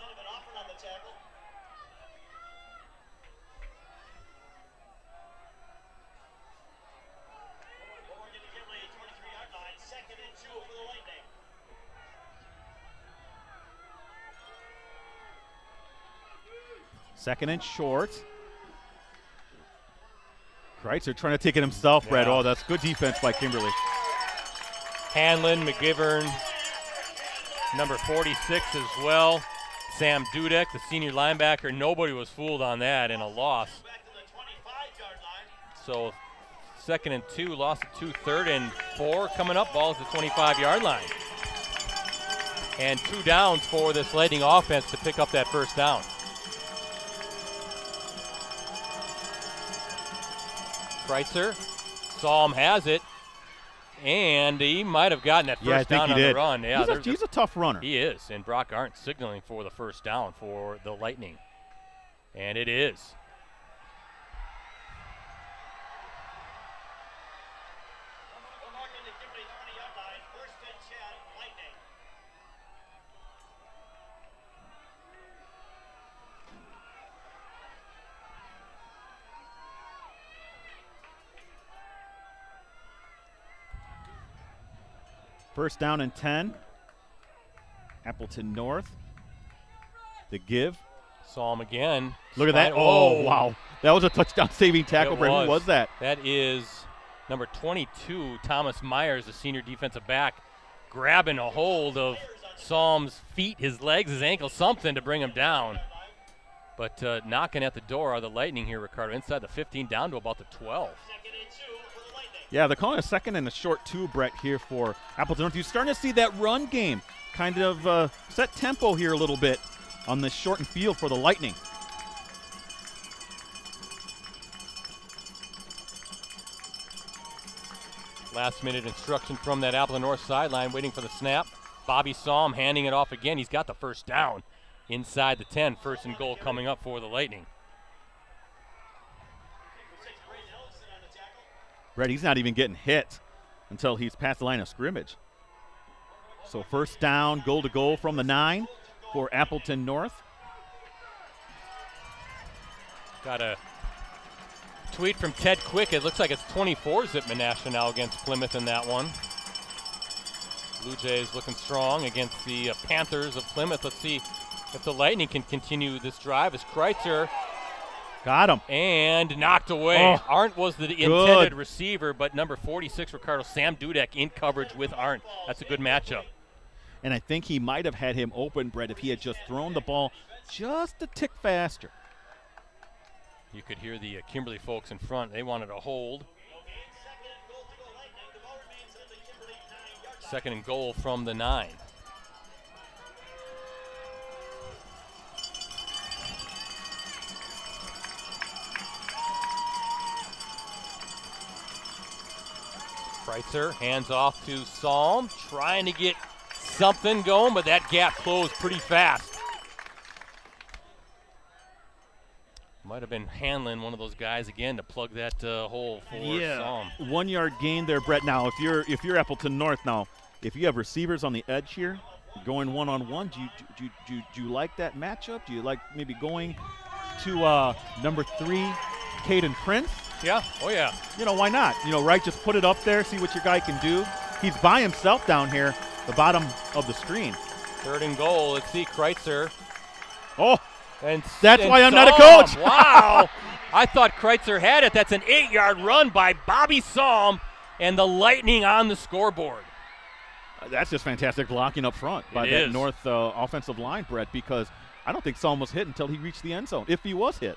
Second and short. Kreitzer trying to take it himself, yeah. Brett. Oh, that's good defense by Kimberly. Hanlon, McGivern, number 46 as well. Sam Dudek, the senior linebacker. Nobody was fooled on that in a loss. So 2nd and 2, loss of 2, 3rd and 4 coming up. Ball at the 25-yard line. And 2 downs for this Lightning offense to pick up that first down. Kreitzer, Psalm has it, and he might have gotten that first down on the run. Yeah, he's a tough runner. He is, and Brock Arndt signaling for the first down for the Lightning. And it is. First down and 10. Appleton North. The give. Psalm again. Look at that. Oh, wow. That was a touchdown saving tackle. Who was that? That is number 22, Thomas Myers, the senior defensive back, grabbing a hold of Psalm's feet, his legs, his ankles, something to bring him down. But knocking at the door are the Lightning here, Ricardo, inside the 15 down to about the 12. Yeah, they're calling a 2nd and a short 2, Brett, here for Appleton North. You're starting to see that run game kind of set tempo here a little bit on this shortened field for the Lightning. Last-minute instruction from that Appleton North sideline, waiting for the snap. Bobby Psalm handing it off again. He's got the first down inside the 10. 1st and goal coming up for the Lightning. Brett, he's not even getting hit. until he's past the line of scrimmage. So first down, goal to goal from the 9 for Appleton North. Got a tweet from Ted Quick. It looks like it's 24-zip Menasha now against Plymouth in that one. Blue Jays looking strong against the Panthers of Plymouth. Let's see if the Lightning can continue this drive as Kreitzer got him. And knocked away. Oh, Arndt was the intended receiver, but number 46, Ricardo, Sam Dudek in coverage with Arndt. That's a good matchup. And I think he might have had him open, Brett, if he had just thrown the ball just a tick faster. You could hear the Kimberly folks in front. They wanted a hold. Second and goal from the 9. Kreitzer hands off to Salm, trying to get something going, but that gap closed pretty fast. Might have been Hanlon, one of those guys again, to plug that hole for Salm. 1 yard gain there, Brett. Now, if you're Appleton North now, if you have receivers on the edge here, going one-on-one, do you like that matchup? Do you like maybe going to number 3, Caden Prince? Yeah. Oh, yeah. You know, why not? You know, right, just put it up there, see what your guy can do. He's by himself down here, the bottom of the screen. Third and goal. Let's see, Kreitzer. Oh, and that's why I'm not a coach. Wow. I thought Kreitzer had it. That's an 8-yard run by Bobby Salm, and the Lightning on the scoreboard. That's just fantastic blocking up front by that North offensive line, Brett, because I don't think Salm was hit until he reached the end zone, if he was hit.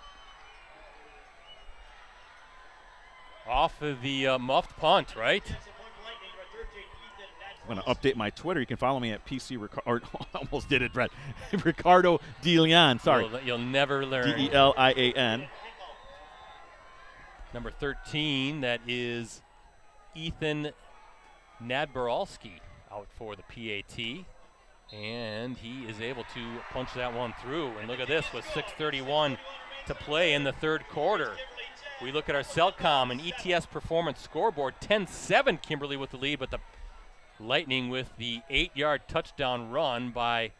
Off of the muffed punt, right? I'm going to update my Twitter. You can follow me at PC Ricardo. Almost did it, Brett. Ricardo DeLeon. Sorry. You'll never learn. DELIAN. Number 13, that is Ethan Nadboralski out for the PAT. And he is able to punch that one through. And look at this, with 6:31 to play in the third quarter. We look at our Cellcom and ETS performance scoreboard. 10-7 Kimberly with the lead, but the Lightning with the 8-yard touchdown run by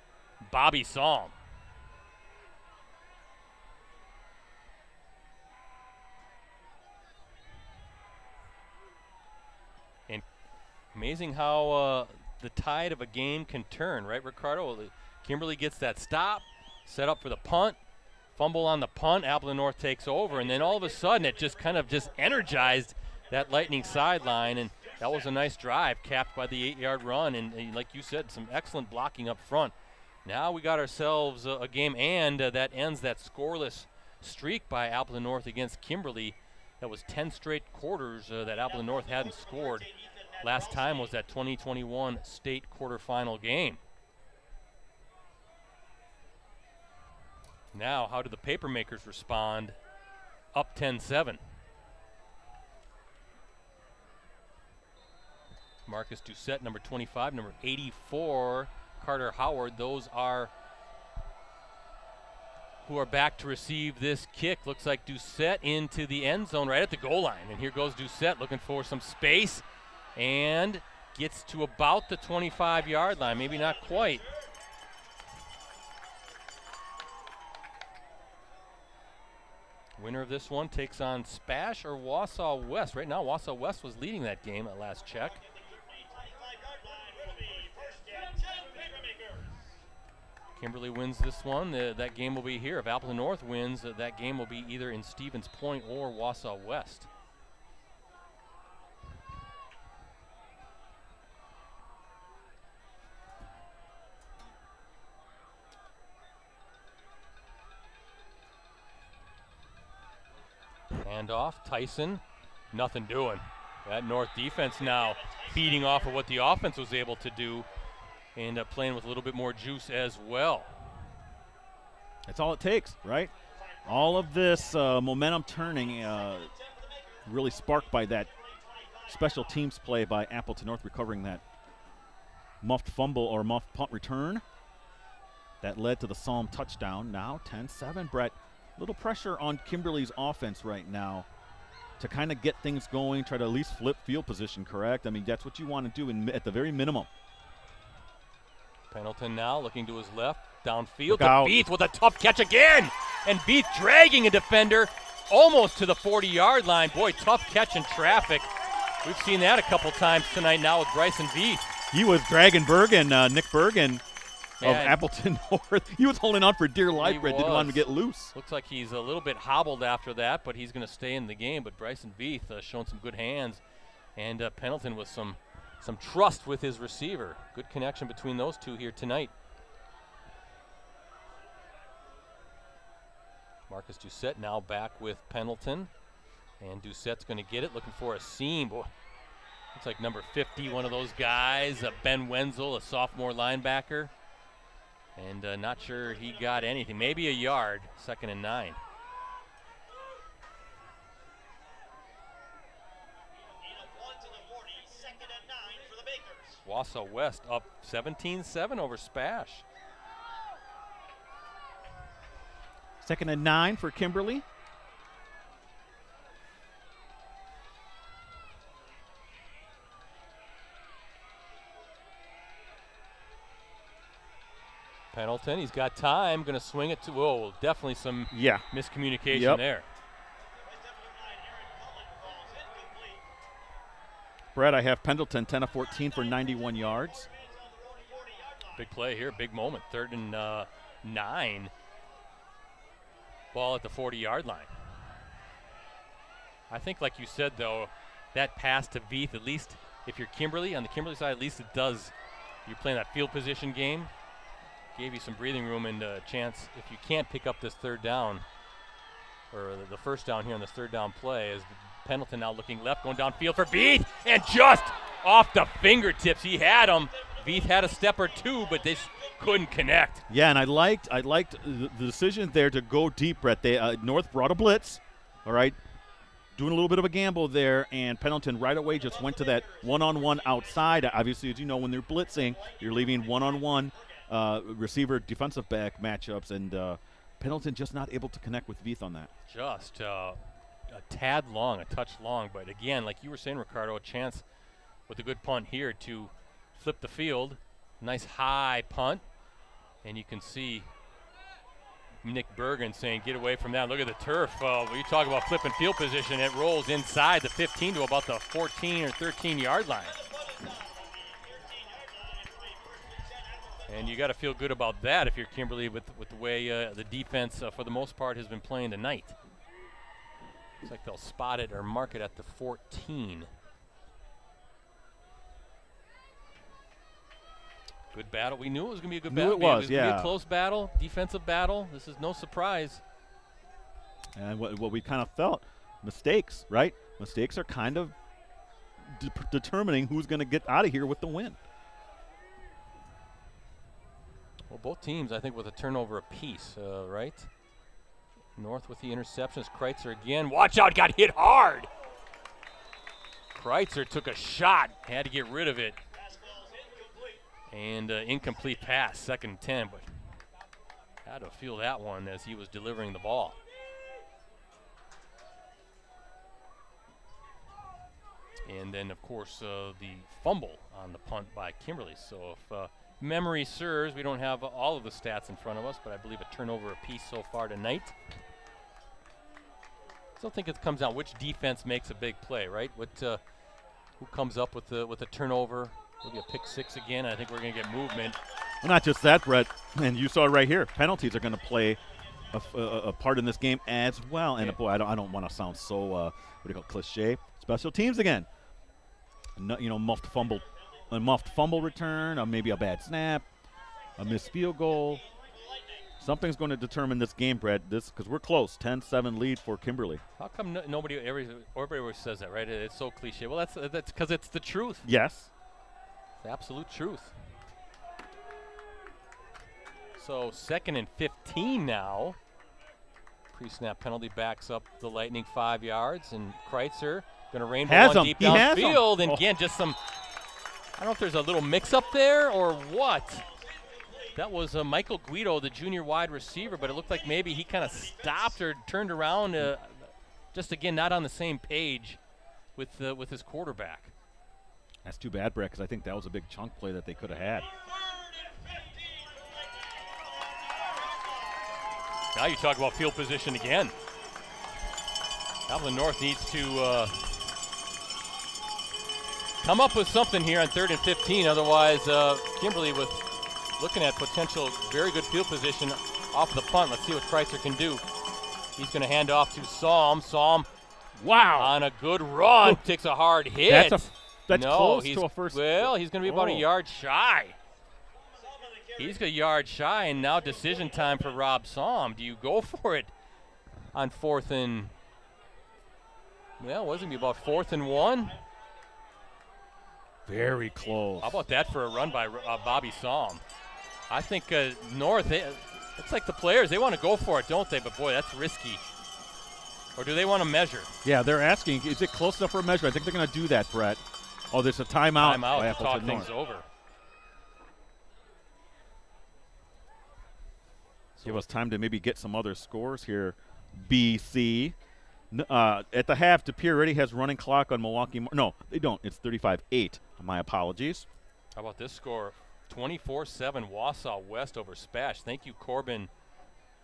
Bobby Salm. And amazing how the tide of a game can turn, right, Ricardo? Kimberly gets that stop, set up for the punt, fumble on the punt, Appleton North takes over, and then all of a sudden it just kind of just energized that Lightning sideline, and that was a nice drive capped by the 8-yard run, and like you said, some excellent blocking up front. Now we got ourselves a game, and that ends that scoreless streak by Appleton North against Kimberly. That was 10 straight quarters that Appleton North hadn't scored. Last time was that 2021 state quarterfinal game. Now, how do the Papermakers respond? Up 10-7. Marcus Doucette, number 25, number 84, Carter Howard. Those are who are back to receive this kick. Looks like Doucette into the end zone right at the goal line. And here goes Doucette looking for some space and gets to about the 25-yard line. Maybe not quite. Winner of this one takes on Spash or Wausau West. Right now, Wausau West was leading that game at last check. Kimberly wins this one. That game will be here. If Appleton North wins, that game will be either in Stevens Point or Wausau West. Handoff, Tyson, nothing doing. That North defense now feeding off of what the offense was able to do and playing with a little bit more juice as well. That's all it takes, right? All of this momentum turning really sparked by that special teams play by Appleton North, recovering that muffed fumble or muffed punt return. That led to the Salm touchdown. Now 10-7, Brett. Little pressure on Kimberly's offense right now to kind of get things going, try to at least flip field position correct. I mean, that's what you want to do at the very minimum. Pendleton now looking to his left, downfield to out. Beath with a tough catch again. And Beath dragging a defender almost to the 40-yard line. Boy, tough catch in traffic. We've seen that a couple times tonight now with Bryson Beath. He was dragging Bergen, Nick Bergen of Appleton North. He was holding on for dear life, Brett. Didn't want him to get loose. Looks like he's a little bit hobbled after that, but he's going to stay in the game. But Bryson Beath showing some good hands. And Pendleton with some trust with his receiver. Good connection between those two here tonight. Marcus Doucette now back with Pendleton. And Doucette's going to get it, looking for a seam. Boy, looks like number 50, one of those guys, Ben Wenzel, a sophomore linebacker. And not sure he got anything. Maybe a yard, 2nd and 9. Wausau West up 17-7 over Spash. 2nd and 9 for Kimberly. Pendleton, he's got time, going to swing it to, whoa, definitely some miscommunication there. Brett, I have Pendleton 10 of 14 for 91 yards. Big play here, big moment, 3rd and 9. Ball at the 40-yard line. I think, like you said, though, that pass to Beath, at least if you're Kimberly, on the Kimberly side, at least it does. You're playing that field position game. Gave you some breathing room and a chance, if you can't pick up this 3rd down, or the first down here on this 3rd down play, as Pendleton now looking left, going downfield for Beath, and just off the fingertips, he had him. Beath had a step or two, but they couldn't connect. Yeah, and I liked the decision there to go deep, Brett. They North brought a blitz, all right, doing a little bit of a gamble there, and Pendleton right away just went to that one-on-one outside. Obviously, as you know, when they're blitzing, you're leaving one-on-one receiver defensive back matchups, and Pendleton just not able to connect with Beath on that. Just a tad long, a touch long, but again, like you were saying, Ricardo, a chance with a good punt here to flip the field. Nice high punt, and you can see Nick Bergen saying, get away from that. Look at the turf. When you talk about flipping field position, it rolls inside the 15 to about the 14 or 13-yard line. And you got to feel good about that if you're Kimberly with the way the defense, for the most part, has been playing tonight. Looks like they'll spot it or mark it at the 14. Good battle. We knew it was going to be a good battle. It was going to be a close battle, defensive battle. This is no surprise. And what we kind of felt, mistakes, right? Mistakes are kind of determining who's going to get out of here with the win. Well, both teams, I think, with a turnover apiece, right? North with the interceptions. Kreitzer again. Watch out, got hit hard. Kreitzer took a shot, had to get rid of it. And incomplete pass, 2nd and 10, but had to feel that one as he was delivering the ball. And then, of course, the fumble on the punt by Kimberly. So if memory serves, we don't have all of the stats in front of us, but I believe a turnover apiece so far tonight. Still think it comes down which defense makes a big play, right? Who comes up with a turnover? Maybe a pick 6 again. I think we're going to get movement. Well, not just that, Brett, and you saw it right here. Penalties are going to play a part in this game as well. And boy, I don't want to sound so what do you call cliche? Special teams again. No, muffed fumble return, or maybe a bad snap, a missed field goal. Something's going to determine this game, Brett. Because we're close, 10-7 lead for Kimberly. How come everybody always says that, right? It's so cliche. Well, that's because it's the truth. Yes. It's the absolute truth. So 2nd and 15 now. Pre-snap penalty backs up the Lightning 5 yards, and Kreitzer going to rainbow one deep downfield, and again, just some. I don't know if there's a little mix-up there or what. That was Michael Guido, the junior wide receiver, but it looked like maybe he kind of stopped or turned around. just again not on the same page with his quarterback. That's too bad, Brett, because I think that was a big chunk play that they could have had. Now you talk about field position again. Appleton North needs to come up with something here on 3rd and 15. Otherwise, Kimberly with looking at potential very good field position off the punt. Let's see what Kreitzer can do. He's going to hand off to Psalm. Psalm, wow, on a good run, takes a hard hit. That's close to a first. Well, he's going to be about a yard shy. He's a yard shy, and now decision time for Rob Psalm. Do you go for it on 4th and, well, wasn't it about 4th and 1? Very close. How about that for a run by Bobby Psalm? I think North, it's like the players, they want to go for it, don't they? But, boy, that's risky. Or do they want to measure? Yeah, they're asking, is it close enough for a measure? I think they're going to do that, Brett. Oh, there's a timeout. Timeout to talk things over. Give us time to maybe get some other scores here. BC. At the half, De Pere already has running clock on Milwaukee. No, they don't. It's 35-8. My apologies. How about this score? 24-7 Wausau West over Spash. Thank you, Corbin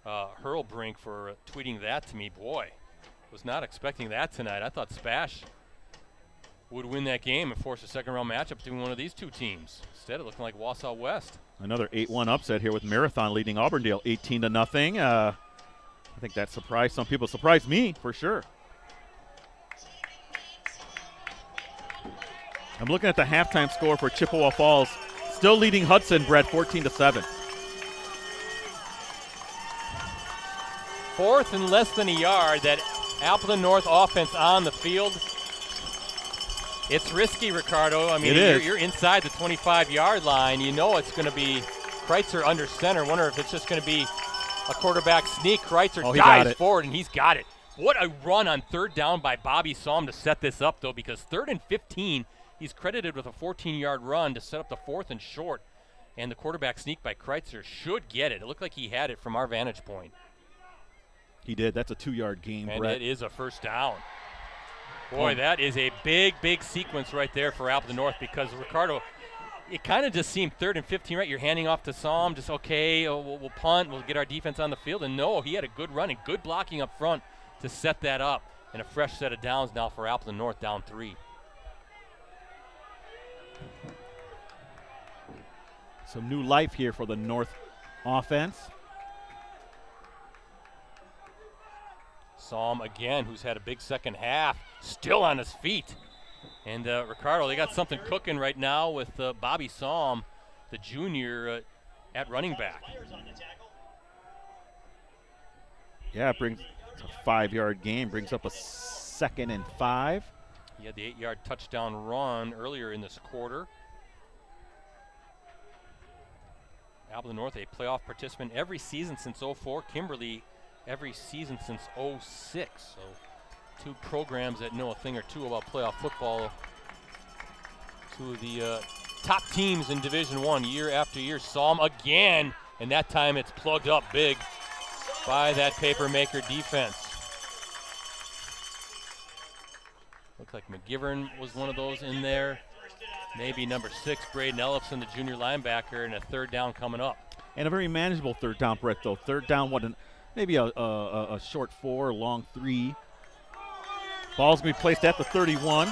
Hurlbrink, for tweeting that to me. Boy, was not expecting that tonight. I thought Spash would win that game and force a second-round matchup between one of these two teams. Instead, it looked like Wausau West. Another 8-1 upset here with Marathon leading Auburndale 18-0. I think that surprised some people. Surprised me, for sure. I'm looking at the halftime score for Chippewa Falls. Still leading Hudson, Brett, 14-7. 4th and less than a yard. That Appleton North offense on the field. It's risky, Ricardo. I mean, you're inside the 25-yard line. You know it's going to be Kreitzer under center. Wonder if it's just going to be a quarterback sneak. Kreitzer dives forward, and he's got it. What a run on 3rd down by Bobby Psalm to set this up, though, because 3rd and 15, he's credited with a 14-yard run to set up the 4th and short. And the quarterback sneak by Kreitzer should get it. It looked like he had it from our vantage point. He did. That's a 2-yard gain, and Brett. It is a first down. Boy, that is a big, big sequence right there for Appleton North, because Ricardo, it kind of just seemed 3rd and 15, right? You're handing off to Psalm, just okay, we'll punt, we'll get our defense on the field. And no, he had a good run and good blocking up front to set that up. And a fresh set of downs now for Appleton North, down 3. Some new life here for the North offense. Psalm again, who's had a big second half, still on his feet. And Ricardo, they got something cooking right now with Bobby Psalm, the junior, at running back. Yeah, it brings a 5-yard gain, brings up a 2nd and 5. He had the 8-yard touchdown run earlier in this quarter. Appleton North, a playoff participant every season since '04. Kimberly, every season since '06. So 2 programs that know a thing or two about playoff football. 2 of the top teams in Division I year after year. Psalm again, and that time it's plugged up big by that Papermaker defense. Looks like McGivern was one of those in there. Maybe number 6, Braden Ellison, the junior linebacker, and a 3rd down coming up. And a very manageable 3rd down, Brett, though. 3rd down, maybe a short 4, long 3. Ball's going to be placed at the 31.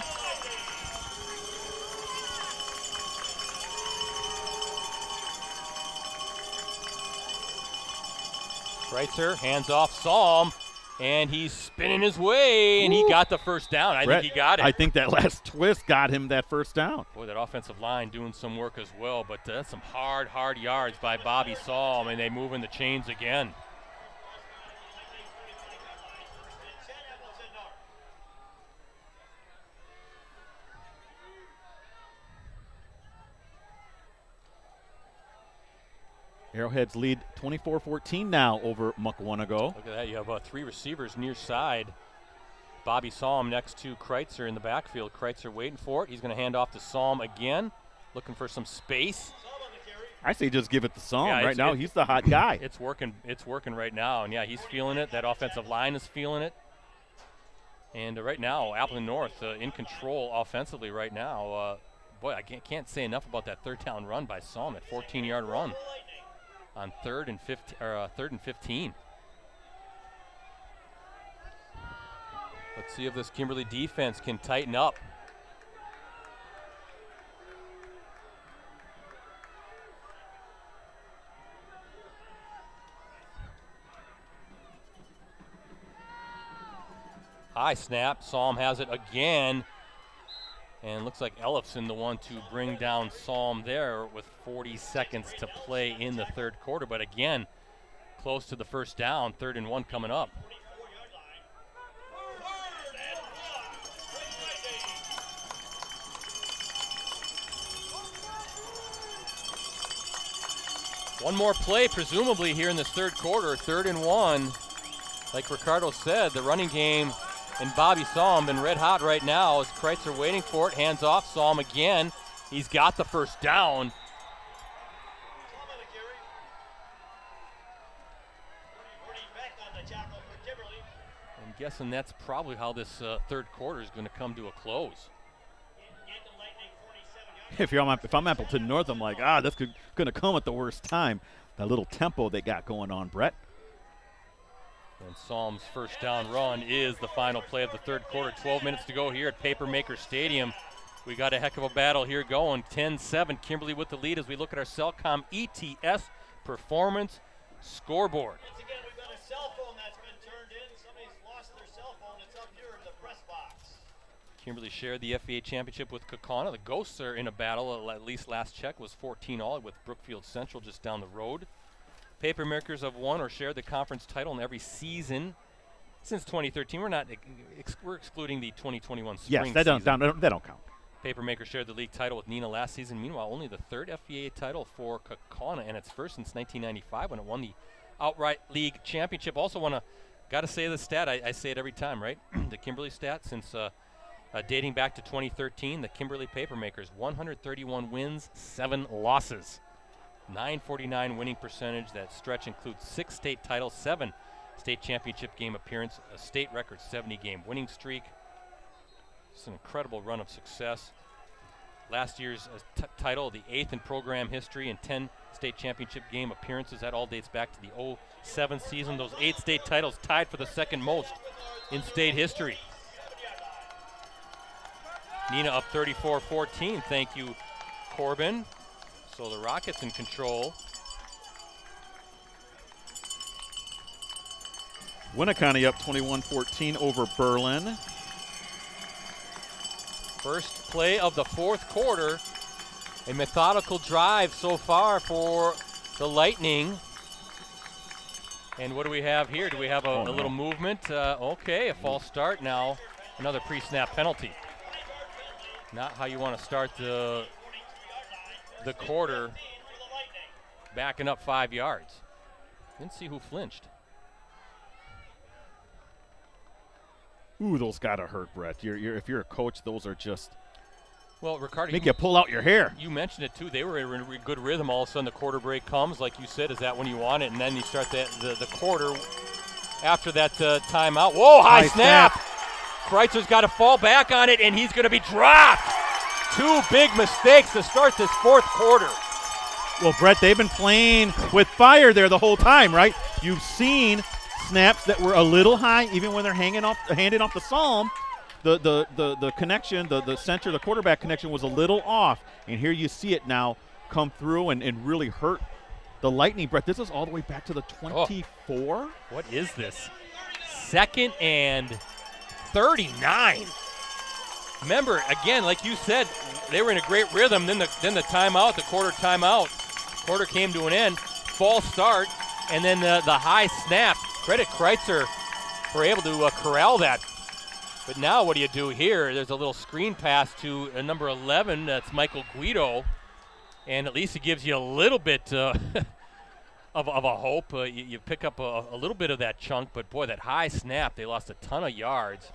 Kreitzer hands off Psalm, and he's spinning his way, and he got the first down. I think he got it. I think that last twist got him that first down. Boy, that offensive line doing some work as well, but that's some hard yards by Bobby Psalm, and they move in the chains again. Arrowheads lead 24-14 now over Mukwonago. Look at that. You have 3 receivers near side. Bobby Psalm next to Kreitzer in the backfield. Kreitzer waiting for it. He's going to hand off to Psalm again, looking for some space. I say just give it to Psalm. Right now, he's the hot guy. It's working right now, and, yeah, he's feeling it. That offensive line is feeling it. And right now, Appleton North in control offensively right now. Boy, I can't say enough about that third down run by Psalm, that 14-yard run on third and 15. Let's see if this Kimberly defense can tighten up. High snap. Psalm has it again. And looks like Ellefson the one to bring down Psalm there with 40 seconds to play in the third quarter. But again, close to the first down, 3rd and 1 coming up. One more play, presumably, here in this third quarter, 3rd and 1. Like Ricardo said, the running game and Bobby Psalm been red hot right now as Kreitzer waiting for it. Hands off, Psalm again. He's got the first down. I'm guessing that's probably how this third quarter is going to come to a close. If I'm Appleton North, I'm like, that's going to come at the worst time. That little tempo they got going on, Brett. And Psalm's first down run is the final play of the third quarter. 12 minutes to go here at Papermaker Stadium. We got a heck of a battle here going. 10-7, Kimberly with the lead as we look at our Cellcom ETS performance scoreboard. Once again, we've got a cell phone that's been turned in. Somebody's lost their cell phone. It's up here in the press box. Kimberly shared the FVA championship with Kaukauna. The Ghosts are in a battle. At least last check was 14-all with Brookfield Central just down the road. Papermakers have won or shared the conference title in every season since 2013. We're excluding the 2021 spring season. Yes, that don't count. Papermaker shared the league title with Neenah last season. Meanwhile, only the 3rd FVA title for Kaukauna, and its first since 1995 when it won the outright league championship. Also got to say the stat. I say it every time, right? The Kimberly stat since dating back to 2013. The Kimberly Papermakers, 131 wins, 7 losses. 949 winning percentage. That stretch includes 6 state titles, 7 state championship game appearance, a state record 70-game winning streak. It's an incredible run of success. Last year's title, the 8th in program history, and 10 state championship game appearances. That all dates back to the 07 season. Those 8 state titles tied for the second most in state history. Neenah up 34-14. Thank you, Corbin. So the Rockets in control. Winneconne up 21-14 over Berlin. First play of the fourth quarter. A methodical drive so far for the Lightning. And what do we have here? Do we have a little movement? Okay, a false start now. Another pre-snap penalty. Not how you want to start the quarter, backing up 5 yards. Didn't see who flinched. Ooh, those gotta hurt, Brett. If you're a coach, those are just Ricardo, make you pull out your hair. You mentioned it too. They were in a good rhythm. All of a sudden, the quarter break comes, like you said. Is that when you want it? And then you start the quarter after that timeout. Whoa, high snap! Kreitzer's got to fall back on it, and he's going to be dropped. 2 big mistakes to start this fourth quarter. Well, Brett, they've been playing with fire there the whole time, right? You've seen snaps that were a little high, even when they're handing off the Psalm. The connection, the center, the quarterback connection was a little off. And here you see it now come through and really hurt the Lightning. Brett, this is all the way back to the 24. What is this? 2nd and 39. Remember, again, like you said, they were in a great rhythm. Then the timeout, the quarter timeout. Quarter came to an end. False start, and then the high snap. Credit Kreitzer for able to corral that. But now what do you do here? There's a little screen pass to number 11. That's Michael Guido. And at least it gives you a little bit of a hope. You pick up a little bit of that chunk. But, boy, that high snap, they lost a ton of yards.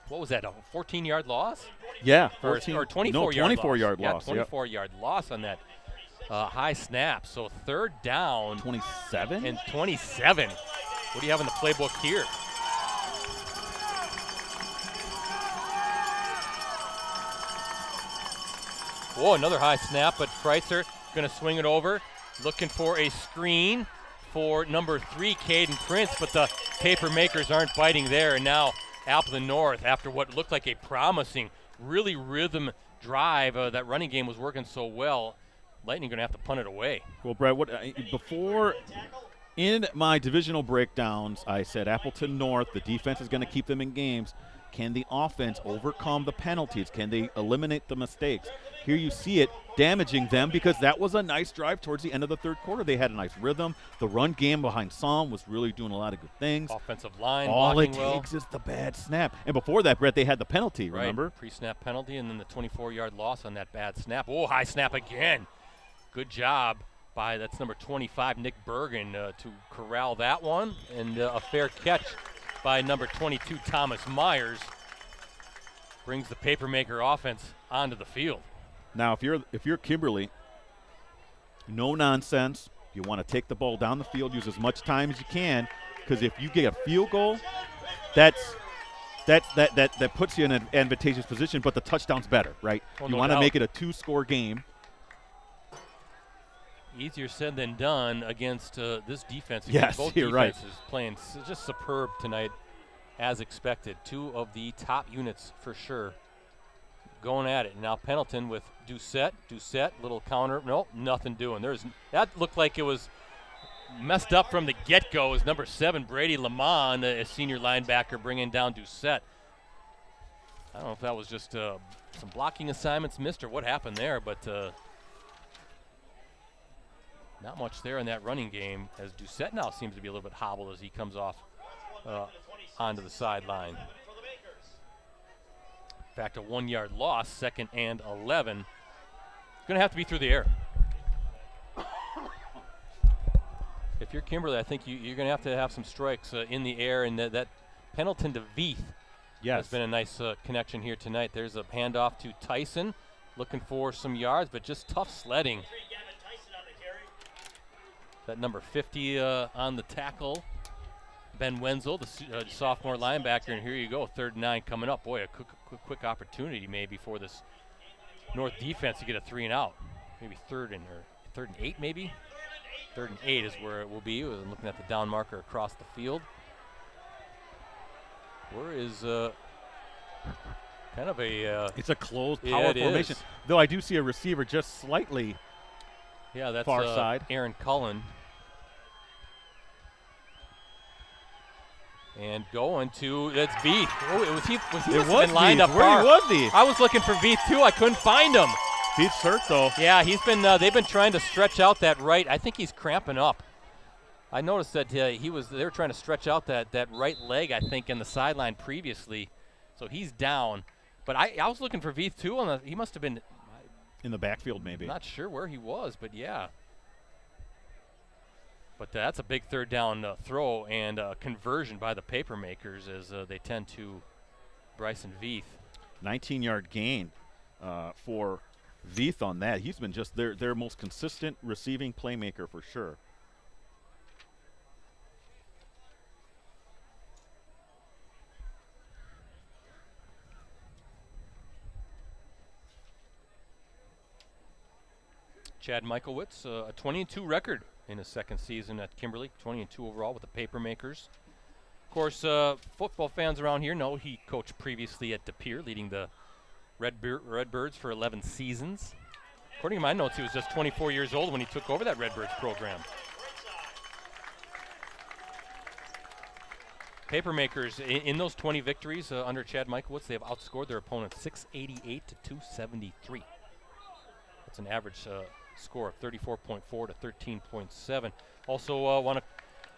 What was that, a 14-yard loss? Yeah, 14. Or 24-yard loss. 24-yard loss. Yeah, 24-yard loss on that high snap. So 3rd down. 27? And 27. What do you have in the playbook here? Whoa, another high snap, but Kreitzer going to swing it over, looking for a screen for number 3, Caden Prince, but the Papermakers aren't biting there, and now Appleton North, after what looked like a promising, really rhythm drive, that running game was working so well, Lightning going to have to punt it away. Well, Brett, before in my divisional breakdowns, I said Appleton North, the defense is going to keep them in games. Can the offense overcome the penalties? Can they eliminate the mistakes? Here you see it damaging them because that was a nice drive towards the end of the third quarter. They had a nice rhythm. The run game behind Psalm was really doing a lot of good things. Offensive line all it blocking takes is the bad snap. And before that, Brett, they had the penalty, right. remember? Pre-snap penalty and then the 24-yard loss on that bad snap. Oh, high snap again. Good job by, that's number 25, Nick Bergen, to corral that one. And a fair catch by number 22, Thomas Myers, brings the Papermaker offense onto the field. Now, if you're Kimberly, no nonsense. You want to take the ball down the field, use as much time as you can, because if you get a field goal, that puts you in an advantageous position. But the touchdown's better, right? Well, you no want to doubt. make it a 2-score game. Easier said than done against this defense. Yes, both you're right. defenses playing just superb tonight, as expected. 2 of the top units for sure going at it. Now Pendleton with Doucette, little counter. Nope, nothing doing. That looked like it was messed up from the get-go. As number 7, Brady Lamont, a senior linebacker, bringing down Doucette. I don't know if that was just some blocking assignments missed or what happened there, but not much there in that running game, as Doucette now seems to be a little bit hobbled as he comes off onto the sideline. In fact, a 1-yard loss, 2nd and 11. It's going to have to be through the air. If you're Kimberly, I think you're going to have some strikes in the air, and that Pendleton to Veith has been a nice connection here tonight. There's a handoff to Tyson, looking for some yards, but just tough sledding. That number 50 on the tackle, Ben Wenzel, the sophomore linebacker, and here you go, 3rd and 9 coming up. Boy, a quick opportunity maybe for this North defense to get a 3 and out. Maybe 3rd and 8 maybe? 3rd and 8 is where it will be. We're looking at the down marker across the field. Where is kind of a... it's a closed power formation. Is. Though I do see a receiver just slightly that's far side. Aaron Cullen. And going to, that's Veith. Oh, was he lined up far. Where was he? I was looking for Veith too. I couldn't find him. Veith's hurt though. Yeah, he's been. They've been trying to stretch out that right. I think he's cramping up. I noticed that they were trying to stretch out that right leg, I think, in the sideline previously. So he's down. But I was looking for Veith too. He must have been in the backfield, maybe. Not sure where he was, but yeah. But that's a big 3rd down throw and conversion by the Papermakers as they tend to Bryson Veith. 19-yard gain for Veith on that. He's been just their most consistent receiving playmaker for sure. Chad Michaelwitz, a 20-2 record in his 2nd season at Kimberly, 20-2 overall with the Papermakers. Of course, football fans around here know he coached previously at De Pere, leading the Redbirds for 11 seasons. According to my notes, he was just 24 years old when he took over that Redbirds program. Papermakers, in those 20 victories under Chad Michaelwitz, they have outscored their opponents 688 to 273. That's an average score of 34.4 to 13.7. Also want to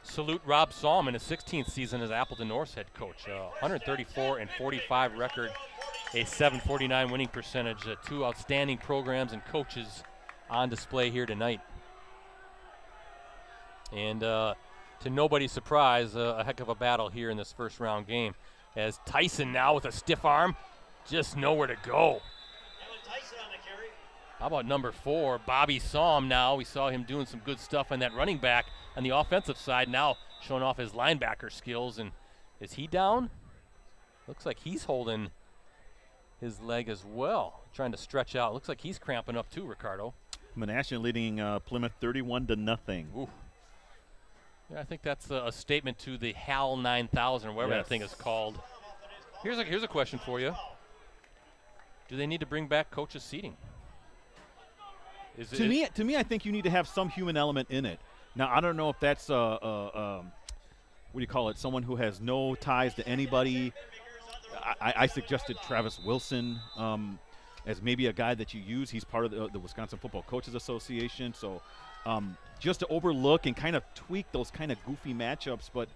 salute Rob Psalm in his 16th season as Appleton North's head coach. 134 and 45 record, a 749 winning percentage. 2 outstanding programs and coaches on display here tonight. And to nobody's surprise, a heck of a battle here in this 1st round game, as Tyson now with a stiff arm, just nowhere to go. How about number 4, Bobby Psalm now? We saw him doing some good stuff on that running back on the offensive side, now showing off his linebacker skills. And is he down? Looks like he's holding his leg as well, trying to stretch out. Looks like he's cramping up too, Ricardo. Menasha leading Plymouth 31-0. Ooh. Yeah, I think that's a statement to the HAL 9000, or whatever that thing is called. Here's a question for you. Do they need to bring back coaches' seating? To me, I think you need to have some human element in it. Now, I don't know if that's what do you call it? Someone who has no ties to anybody. I suggested Travis Wilson as maybe a guy that you use. He's part of the Wisconsin Football Coaches Association. So just to overlook and kind of tweak those kind of goofy matchups. But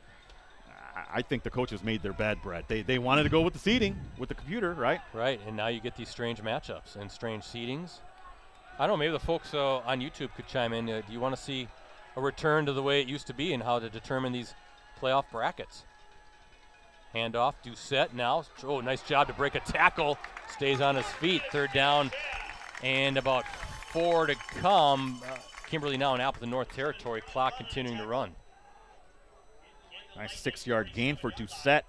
I think the coaches made their bed, Brett. They wanted to go with the seeding, with the computer, right? Right, and now you get these strange matchups and strange seedings. I don't know, maybe the folks on YouTube could chime in. Do you want to see a return to the way it used to be and how to determine these playoff brackets? Handoff, Doucette now. Oh, nice job to break a tackle. Stays on his feet. Third down and about 4 to come. Kimberly now in Appleton North territory. Clock continuing to run. Nice 6-yard gain for Doucette.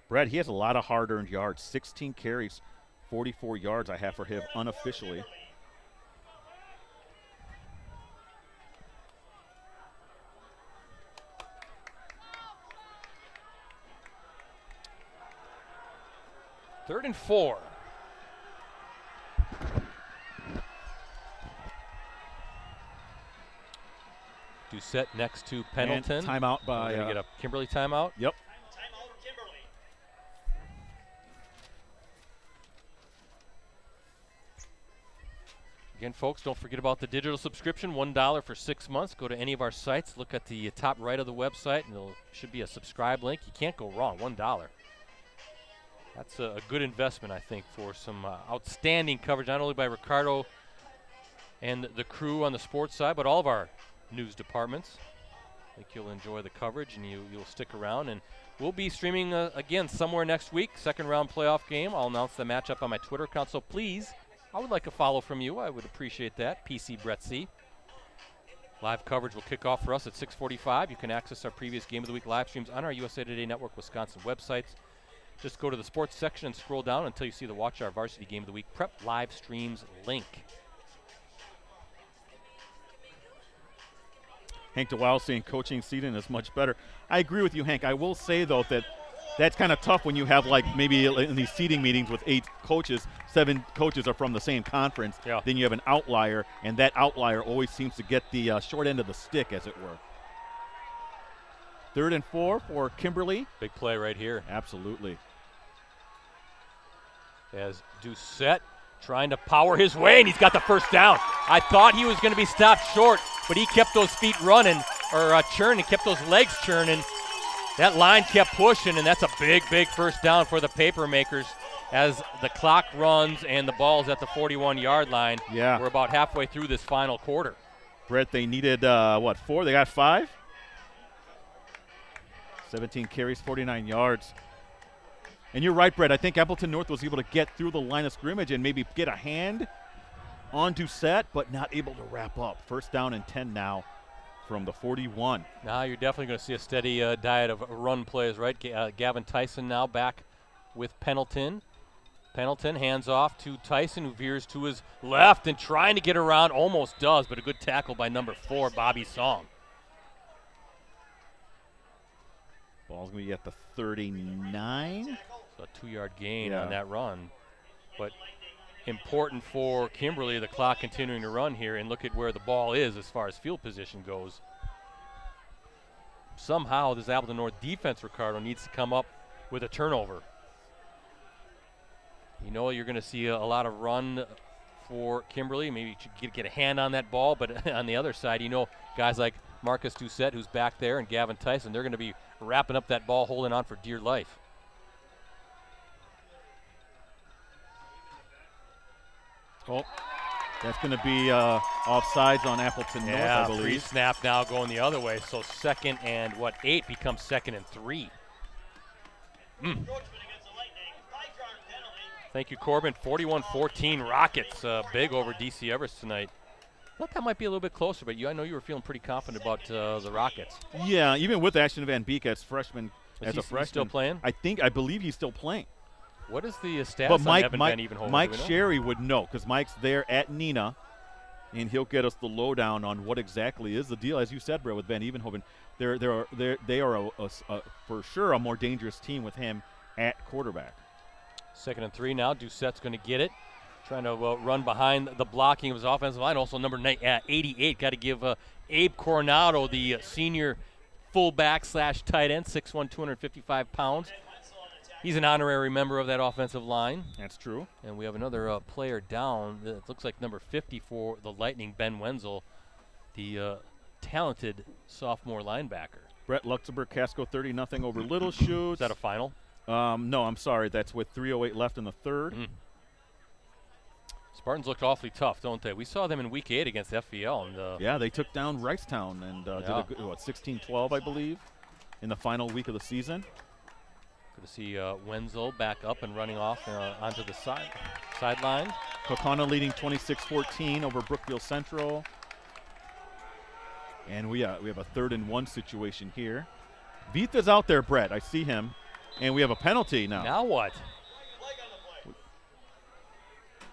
Brett, he has a lot of hard-earned yards. 16 carries, 44 yards I have for him unofficially. Third and 4. Doucette next to Pendleton. And timeout by. Get a Kimberly timeout. Yep. Timeout for Kimberly. Again, folks, don't forget about the digital subscription. $1 for 6 months. Go to any of our sites. Look at the top right of the website, and there should be a subscribe link. You can't go wrong. $1. That's a good investment, I think, for some outstanding coverage, not only by Ricardo and the crew on the sports side, but all of our news departments. I think you'll enjoy the coverage, and you'll stick around. And we'll be streaming again somewhere next week, second-round playoff game. I'll announce the matchup on my Twitter account, so please, I would like a follow from you. I would appreciate that, PC Brett C. Live coverage will kick off for us at 6:45. You can access our previous Game of the Week live streams on our USA Today Network Wisconsin websites. Just go to the sports section and scroll down until you see the Watch Our Varsity Game of the Week Prep live streams link. Hank DeWild saying coaching seating is much better. I agree with you, Hank. I will say, though, that that's kind of tough when you have, like, maybe in these seating meetings with 8 coaches, 7 coaches are from the same conference. Yeah. Then you have an outlier, and that outlier always seems to get the short end of the stick, as it were. 3rd and 4 for Kimberly. Big play right here. Absolutely. As Doucette trying to power his way, and he's got the first down. I thought he was going to be stopped short, but he kept those feet running, or churning, kept those legs churning. That line kept pushing, and that's a big, big first down for the Papermakers as the clock runs and the ball's at the 41-yard line. Yeah. We're about halfway through this final quarter. Brett, they needed, 4? They got 5? 17 carries, 49 yards. And you're right, Brett. I think Appleton North was able to get through the line of scrimmage and maybe get a hand on Doucette, but not able to wrap up. First down and 10 now from the 41. Now you're definitely going to see a steady diet of run plays, right? Gavin Tyson now back with Pendleton. Pendleton hands off to Tyson, who veers to his left and trying to get around. Almost does, but a good tackle by number 4, Bobby Song. Ball's going to be at the 39. So a 2-yard gain on that run. But important for Kimberly, the clock continuing to run here, and look at where the ball is as far as field position goes. Somehow this Appleton North defense, Ricardo, needs to come up with a turnover. You know you're going to see a lot of run for Kimberly. Maybe you should get a hand on that ball, but on the other side, you know, guys like Marcus Doucette, who's back there, and Gavin Tyson, they're going to be wrapping up that ball, holding on for dear life. Oh, that's going to be offsides on Appleton North, I believe. Free snap now going the other way. So 2nd and 8 becomes 2nd and 3. Thank you, Corbin. 41-14 Rockets. Big over DC Everest tonight. Thought that might be a little bit closer, but I know you were feeling pretty confident about the Rockets. Yeah, even with Ashton Van Beek as freshman. Is he still playing? I believe he's still playing. What is the status But on Mike, Evan Mike, Van Evenhoven? Mike Do we know? Sherry would know because Mike's there at Neenah, and he'll get us the lowdown on what exactly is the deal. As you said, Brett, with Van Evenhoven, they are for sure a more dangerous team with him at quarterback. 2nd and 3 now. Doucette's going to get it. Trying to run behind the blocking of his offensive line. Also number 88. Got to give Abe Coronado, the senior fullback / tight end, 6'1", 255 pounds. He's an honorary member of that offensive line. That's true. And we have another player down. It looks like number 50 for the Lightning, Ben Wenzel, the talented sophomore linebacker. Brett, Luxembourg Casco 30-0 over Little Chutes. Is that a final? No, I'm sorry. That's with 3:08 left in the third. Spartans looked awfully tough, don't they? We saw them in Week 8 against FVL. And, yeah, they took down Ricetown and did a good, 16-12, I believe, in the final week of the season. Good to see Wenzel back up and running off onto the sideline. Kokana leading 26-14 over Brookfield Central. And we have a 3rd and 1 situation here. Vitha's out there, Brett. I see him. And we have a penalty now. Now what?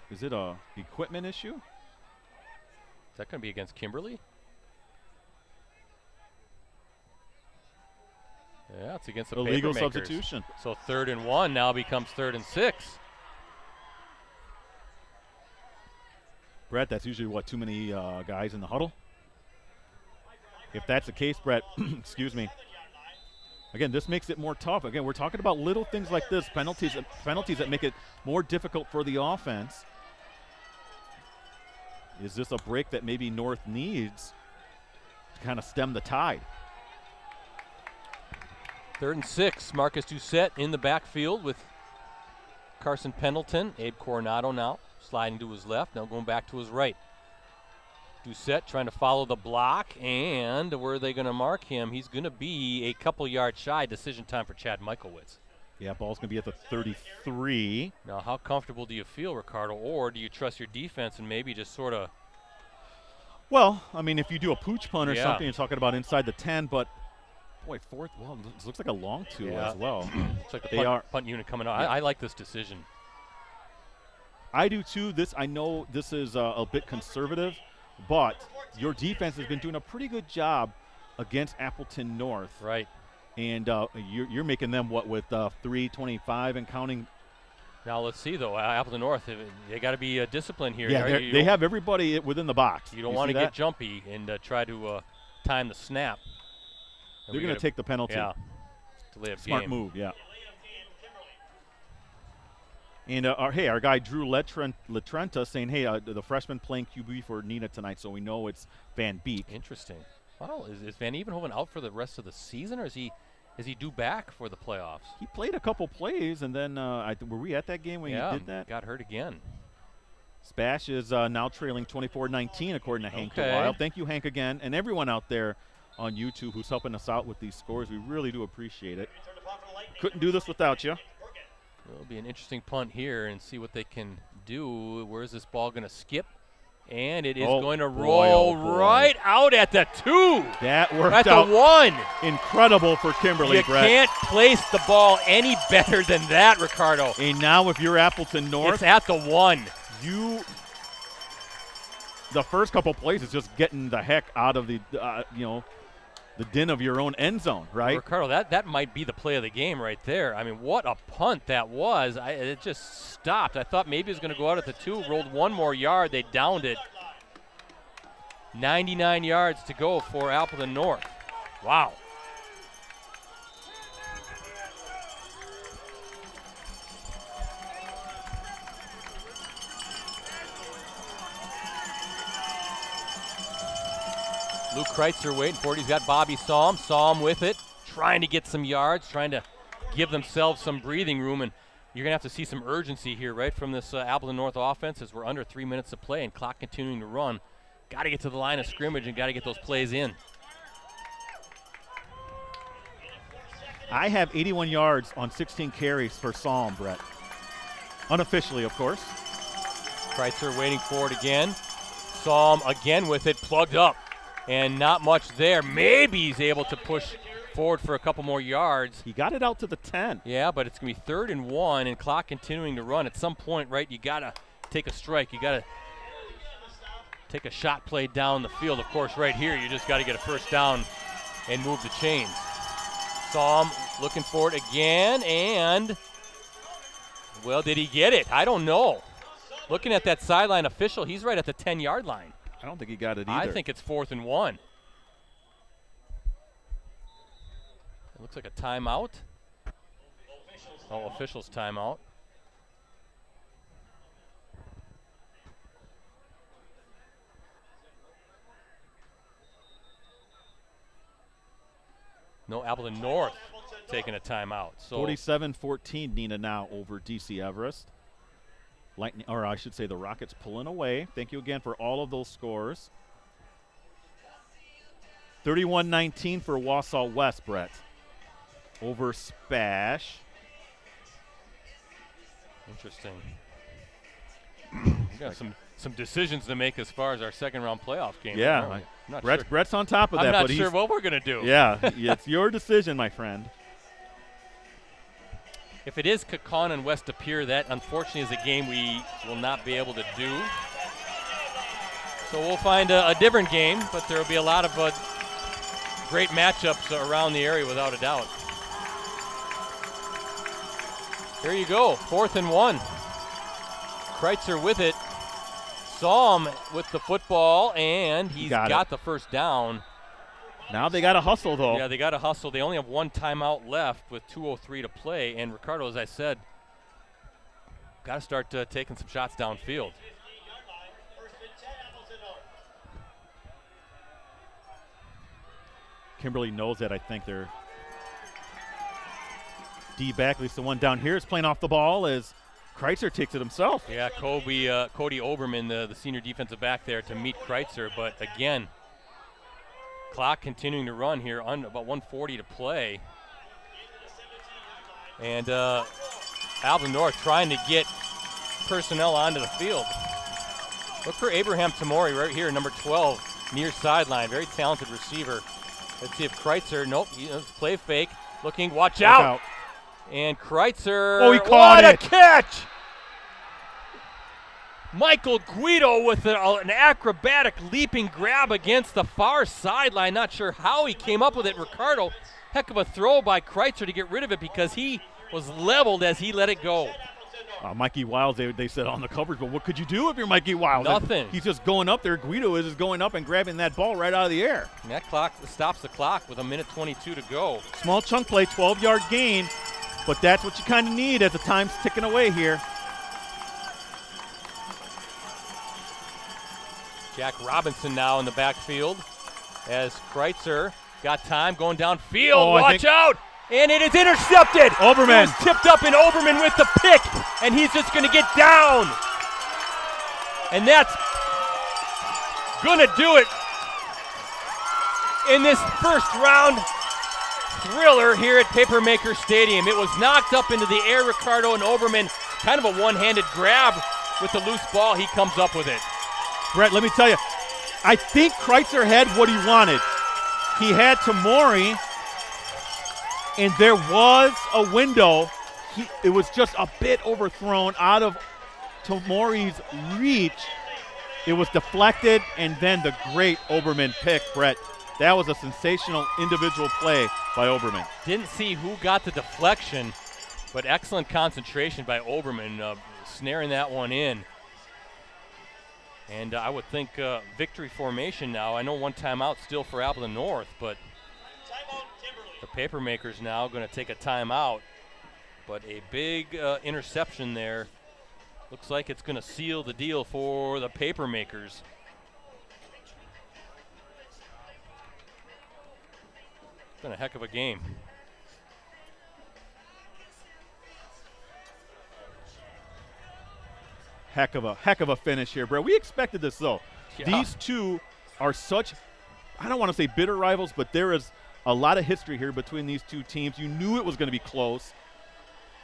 Is it a equipment issue? Is that going to be against Kimberly? Yeah, it's against the illegal Papermakers. substitution. So 3rd and 1 now becomes 3rd and 6. Brett, that's usually what, too many guys in the huddle? If that's the case, Brett, excuse me. Again, this makes it more tough. Again, we're talking about little things like this, penalties that make it more difficult for the offense. Is this a break that maybe North needs to kind of stem the tide? 3rd and 6. Marcus Doucette in the backfield with Carson Pendleton. Abe Coronado now sliding to his left, now going back to his right. Doucette trying to follow the block, and where are they going to mark him? He's going to be a couple yards shy. Decision time for Chad Michaelwitz. Yeah, ball's going to be at the 33. Now, how comfortable do you feel, Ricardo, or do you trust your defense and maybe just sort of... Well, I mean, if you do a pooch punt or something, you're talking about inside the 10, but boy, 4th, well, it looks like a long two as well. It's like the punt unit coming out. Yeah. I like this decision. I do too. I know this is a bit conservative, but your defense has been doing a pretty good job against Appleton North. Right. And you're making them, what, with 325 and counting? Now, let's see, though. Appleton North, they got to be disciplined here. Yeah, they have everybody within the box. You don't want to get jumpy and try to time the snap. They're going to take the penalty. Yeah. Delay of Smart game. move, yeah. And our guy Drew Latrenta saying, hey, the freshman playing QB for Neenah tonight, so we know it's Van Beek. Interesting. Wow, is Van Evenhoven out for the rest of the season, or is he due back for the playoffs? He played a couple plays, and then were we at that game when he did that? Got hurt again. Spash is now trailing 24-19 according to Hank DeWild. Thank you, Hank, again, and everyone out there on YouTube who's helping us out with these scores. We really do appreciate it. Couldn't do this without you. It'll be an interesting punt here and see what they can do. Where is this ball going to skip? And it is going to roll right out at the 2. That worked at out the 1. Incredible for Kimberly, Brett. You can't place the ball any better than that, Ricardo. And now if you're Appleton North, it's at the 1. The first couple plays is just getting the heck out of the the den of your own end zone, right? Well, Ricardo, that might be the play of the game right there. I mean, what a punt that was. It just stopped. I thought maybe it was going to go out at the 2, rolled one more yard. They downed it. 99 yards to go for Appleton North. Wow. Luke Kreitzer waiting for it. He's got Bobby Salm. Salm with it, trying to get some yards, trying to give themselves some breathing room. And you're going to have to see some urgency here, right, from this Appleton North offense as we're under 3 minutes to play and clock continuing to run. Got to get to the line of scrimmage and got to get those plays in. I have 81 yards on 16 carries for Salm, Brett. Unofficially, of course. Kreitzer waiting for it again. Salm again with it, plugged up. And not much there. Maybe he's able to push forward for a couple more yards. He got it out to the 10. Yeah, but it's going to be 3rd and 1 and clock continuing to run. At some point, right, you got to take a strike. You got to take a shot play down the field. Of course, right here, you just got to get a first down and move the chains. Saw him looking for it again, and, well, did he get it? I don't know. Looking at that sideline official, he's right at the 10-yard line. I don't think he got it either. I think it's 4th and 1. It looks like a timeout. Oh, officials timeout. No, Appleton North taking a timeout. So 47-14, Nina now over DC Everest. Lightning, or I should say the Rockets pulling away. Thank you again for all of those scores. 31-19 for Wausau West, Brett. Over Spash. Interesting. We got some decisions to make as far as our second-round playoff game. Yeah, I'm not Brett's, sure. Brett's on top of that. I'm not but sure what we're going to do. Yeah, it's your decision, my friend. If it is Kakon and West Appear, that unfortunately is a game we will not be able to do. So we'll find a different game, but there will be a lot of great matchups around the area without a doubt. Here you go, 4th and 1. Kreitzer with it. Saw him with the football, and he's got the first down. Now they got to hustle, though. Yeah, they got to hustle. They only have one timeout left with 2:03 to play. And Ricardo, as I said, got to start taking some shots downfield. Kimberly knows that. I think they're D-back, at least the one down here, is playing off the ball as Kreitzer takes it himself. Yeah, Cody Oberman, the senior defensive back there to meet Kreitzer. But again, clock continuing to run here, about 1:40 to play. And Appleton North trying to get personnel onto the field. Look for Abraham Tamori right here, number 12, near sideline. Very talented receiver. Let's see if Kreitzer, nope, play fake. Looking, watch out. And Kreitzer, oh, he caught what it. A catch! Michael Guido with an acrobatic leaping grab against the far sideline. Not sure how he came up with it. Ricardo, heck of a throw by Kreitzer to get rid of it because he was leveled as he let it go. Mikey Wiles, they said on the coverage, but what could you do if you're Mikey Wiles? Nothing. He's just going up there. Guido is just going up and grabbing that ball right out of the air. And that clock stops the clock with 1:22 to go. Small chunk play, 12-yard gain, but that's what you kind of need as the time's ticking away here. Jack Robinson now in the backfield as Kreitzer got time going downfield. Oh, watch out! And it is intercepted. Oberman. It was tipped up, and Oberman with the pick, and he's just going to get down. And that's going to do it in this first round thriller here at Papermaker Stadium. It was knocked up into the air. Ricardo and Oberman, kind of a one-handed grab with the loose ball. He comes up with it. Brett, let me tell you, I think Kreitzer had what he wanted. He had Tamori, and there was a window. It was just a bit overthrown out of Tamori's reach. It was deflected, and then the great Oberman pick, Brett. That was a sensational individual play by Oberman. Didn't see who got the deflection, but excellent concentration by Oberman, snaring that one in. And I would think victory formation now. I know one timeout still for Appleton North, but the Papermakers now going to take a timeout. But a big interception there. Looks like it's going to seal the deal for the Papermakers. It's been a heck of a game. Heck of a finish here, bro. We expected this, though. Yeah. These two are such, I don't want to say bitter rivals, but there is a lot of history here between these two teams. You knew it was going to be close.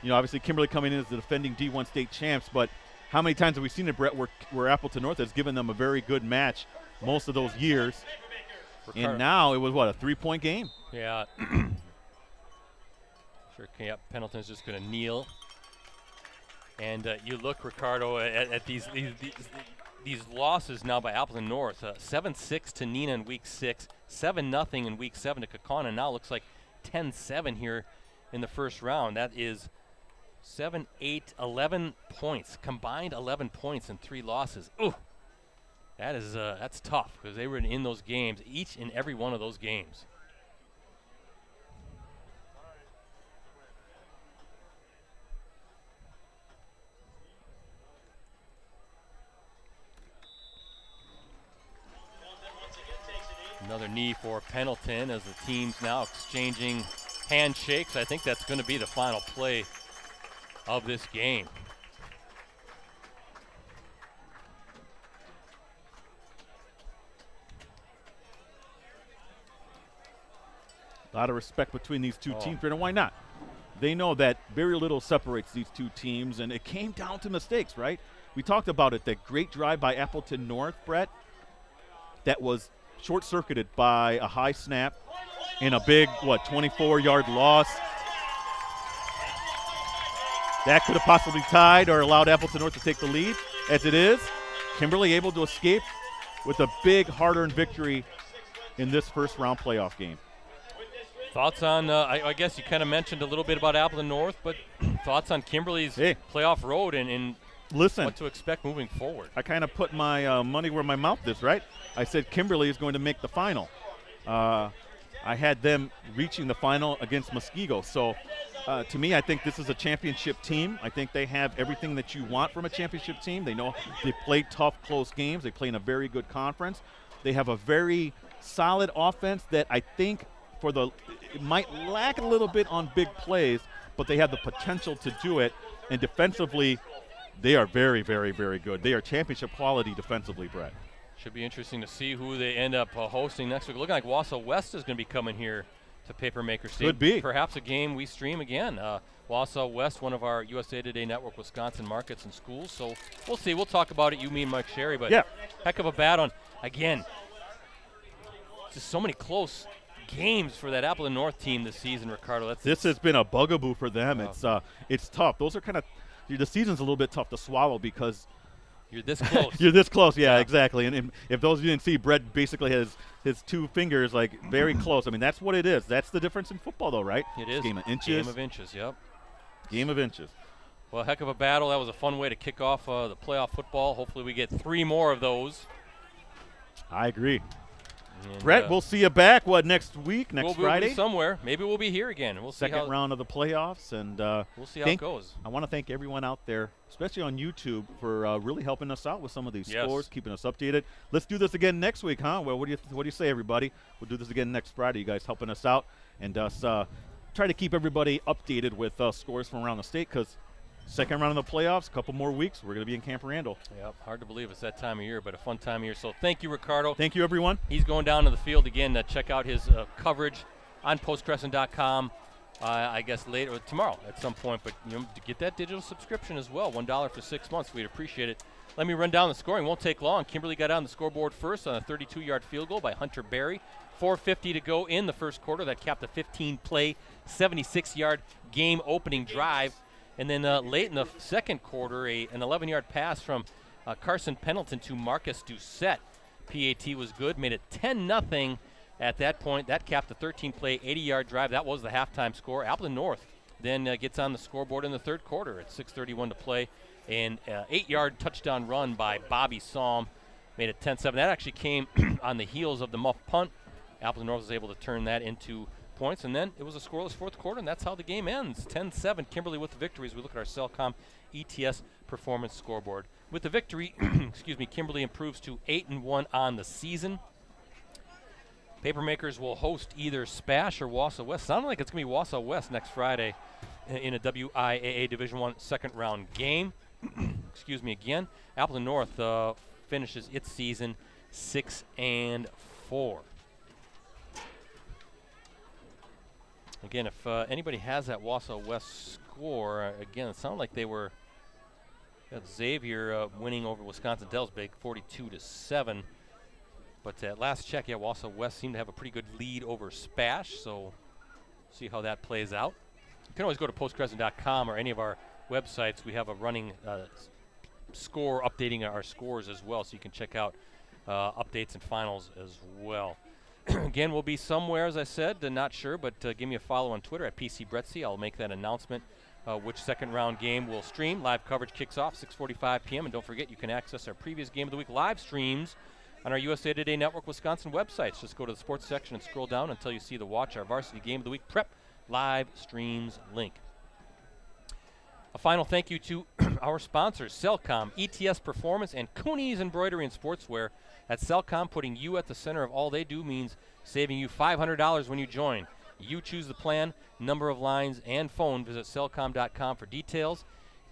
You know, obviously Kimberly coming in as the defending D1 state champs, but how many times have we seen it, Brett, where Appleton North has given them a very good match most of those years? And now it was, what, a 3-point game? Yeah. Sure, yep, Pendleton's just going to kneel. And you look, Ricardo, at these losses now by Appleton North. 7-6 to Neenah in week 6, 7-0 in week 7 to Kaukauna. Now looks like 10-7 here in the first round. That is 7, 8, 11 points, combined 11 points in 3 losses. Ooh, that's tough because they were in those games, each and every one of those games. Another knee for Pendleton as the team's now exchanging handshakes. I think that's going to be the final play of this game. A lot of respect between these two teams, and why not? They know that very little separates these two teams, and it came down to mistakes, right? We talked about it, that great drive by Appleton North, Brett, that was short-circuited by a high snap and a big, 24-yard loss. That could have possibly tied or allowed Appleton North to take the lead. As it is, Kimberly able to escape with a big, hard-earned victory in this first-round playoff game. Thoughts on, I guess you kind of mentioned a little bit about Appleton North, but thoughts on Kimberly's playoff road and listen, what to expect moving forward. I kind of put my money where my mouth is, right? I said Kimberly is going to make the final. I had them reaching the final against Muskego. So, to me, I think this is a championship team. I think they have everything that you want from a championship team. They know they play tough, close games. They play in a very good conference. They have a very solid offense that I think it might lack a little bit on big plays, but they have the potential to do it. And defensively, they are very, very, very good. They are championship quality defensively, Brett. Should be interesting to see who they end up hosting next week. Looking like Wausau West is going to be coming here to Papermaker Stadium. Could be. Perhaps a game we stream again. Wausau West, one of our USA Today Network Wisconsin markets and schools. So we'll see. We'll talk about it, you, me, and Mike Sherry. But heck of a battle. Again, just so many close games for that Appleton North team this season, Ricardo. This has been a bugaboo for them. It's tough. Those are kind of – the season's a little bit tough to swallow because – you're this close. You're this close, yeah, exactly. And if those of you didn't see, Brett basically has his 2 fingers like very close. I mean, that's what it is. That's the difference in football, though, right? It is. Game of inches. Game of inches, yep. Game of inches. Well, heck of a battle. That was a fun way to kick off the playoff football. Hopefully we get 3 more of those. I agree. And Brett, we'll see you back, next week, next Friday? We'll be somewhere. Maybe we'll be here again. We'll see Second round of the playoffs. And we'll see how it goes. I want to thank everyone out there, especially on YouTube, for really helping us out with some of these scores, keeping us updated. Let's do this again next week, huh? Well, what do you say, everybody? We'll do this again next Friday. You guys helping us out. And us try to keep everybody updated with scores from around the state because second round of the playoffs, a couple more weeks, we're going to be in Camp Randall. Yep, hard to believe it's that time of year, but a fun time of year. So thank you, Ricardo. Thank you, everyone. He's going down to the field again to check out his coverage on postcrescent.com, I guess later, tomorrow at some point. But to get that digital subscription as well, $1 for 6 months. We'd appreciate it. Let me run down the scoring. Won't take long. Kimberly got on the scoreboard first on a 32-yard field goal by Hunter Berry. 4:50 to go in the first quarter. That capped a 15-play, 76-yard game-opening drive. And then late in the second quarter, an 11-yard pass from Carson Pendleton to Marcus Doucette. PAT was good, made it 10-0 at that point. That capped a 13-play, 80-yard drive. That was the halftime score. Appleton North then gets on the scoreboard in the third quarter at 6:31 to play. An 8-yard touchdown run by Bobby Salm made it 10-7. That actually came on the heels of the muff punt. Appleton North was able to turn that into points, and then it was a scoreless fourth quarter, and that's how the game ends. 10-7, Kimberly with the victory as we look at our Cellcom ETS performance scoreboard. With the victory, Kimberly improves to 8-1 on the season. Papermakers will host either Spash or Wausau West. Sounding like it's going to be Wausau West next Friday in a WIAA Division I second round game. Again. Appleton North finishes its season 6-4. Again, if anybody has that Wausau West score, again, it sounded like they were Xavier winning over Wisconsin Dells big, 42-7. But at last check, Wausau West seemed to have a pretty good lead over Spash, so see how that plays out. You can always go to postcrescent.com or any of our websites. We have a running score, updating our scores as well, so you can check out updates and finals as well. Again, we'll be somewhere, as I said, not sure, but give me a follow on Twitter at PCBretzi. I'll make that announcement which second round game we'll stream. Live coverage kicks off 6:45 p.m. And don't forget, you can access our previous Game of the Week live streams on our USA Today Network Wisconsin websites. Just go to the sports section and scroll down until you see the Watch Our Varsity Game of the Week Prep live streams link. A final thank you to our sponsors, Cellcom, ETS Performance, and Cooney's Embroidery and Sportswear. At Cellcom, putting you at the center of all they do means saving you $500 when you join. You choose the plan, number of lines, and phone. Visit cellcom.com for details.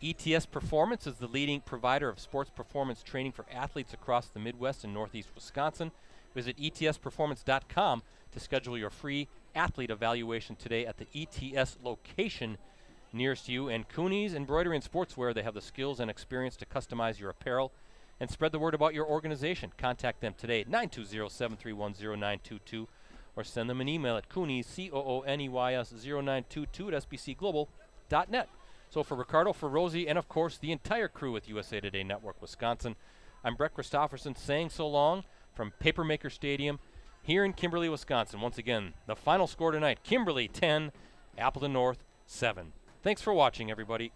ETS Performance is the leading provider of sports performance training for athletes across the Midwest and Northeast Wisconsin. Visit etsperformance.com to schedule your free athlete evaluation today at the ETS location nearest you. And Cooney's Embroidery and Sportswear, they have the skills and experience to customize your apparel and spread the word about your organization. Contact them today at 920-731-0922 or send them an email at Cooney's, COONEYS 0922 at sbcglobal.net. So for Ricardo, for Rosie, and of course the entire crew at USA Today Network Wisconsin, I'm Brett Christopherson saying so long from Papermaker Stadium here in Kimberly, Wisconsin. Once again, the final score tonight, Kimberly 10, Appleton North 7. Thanks for watching, everybody.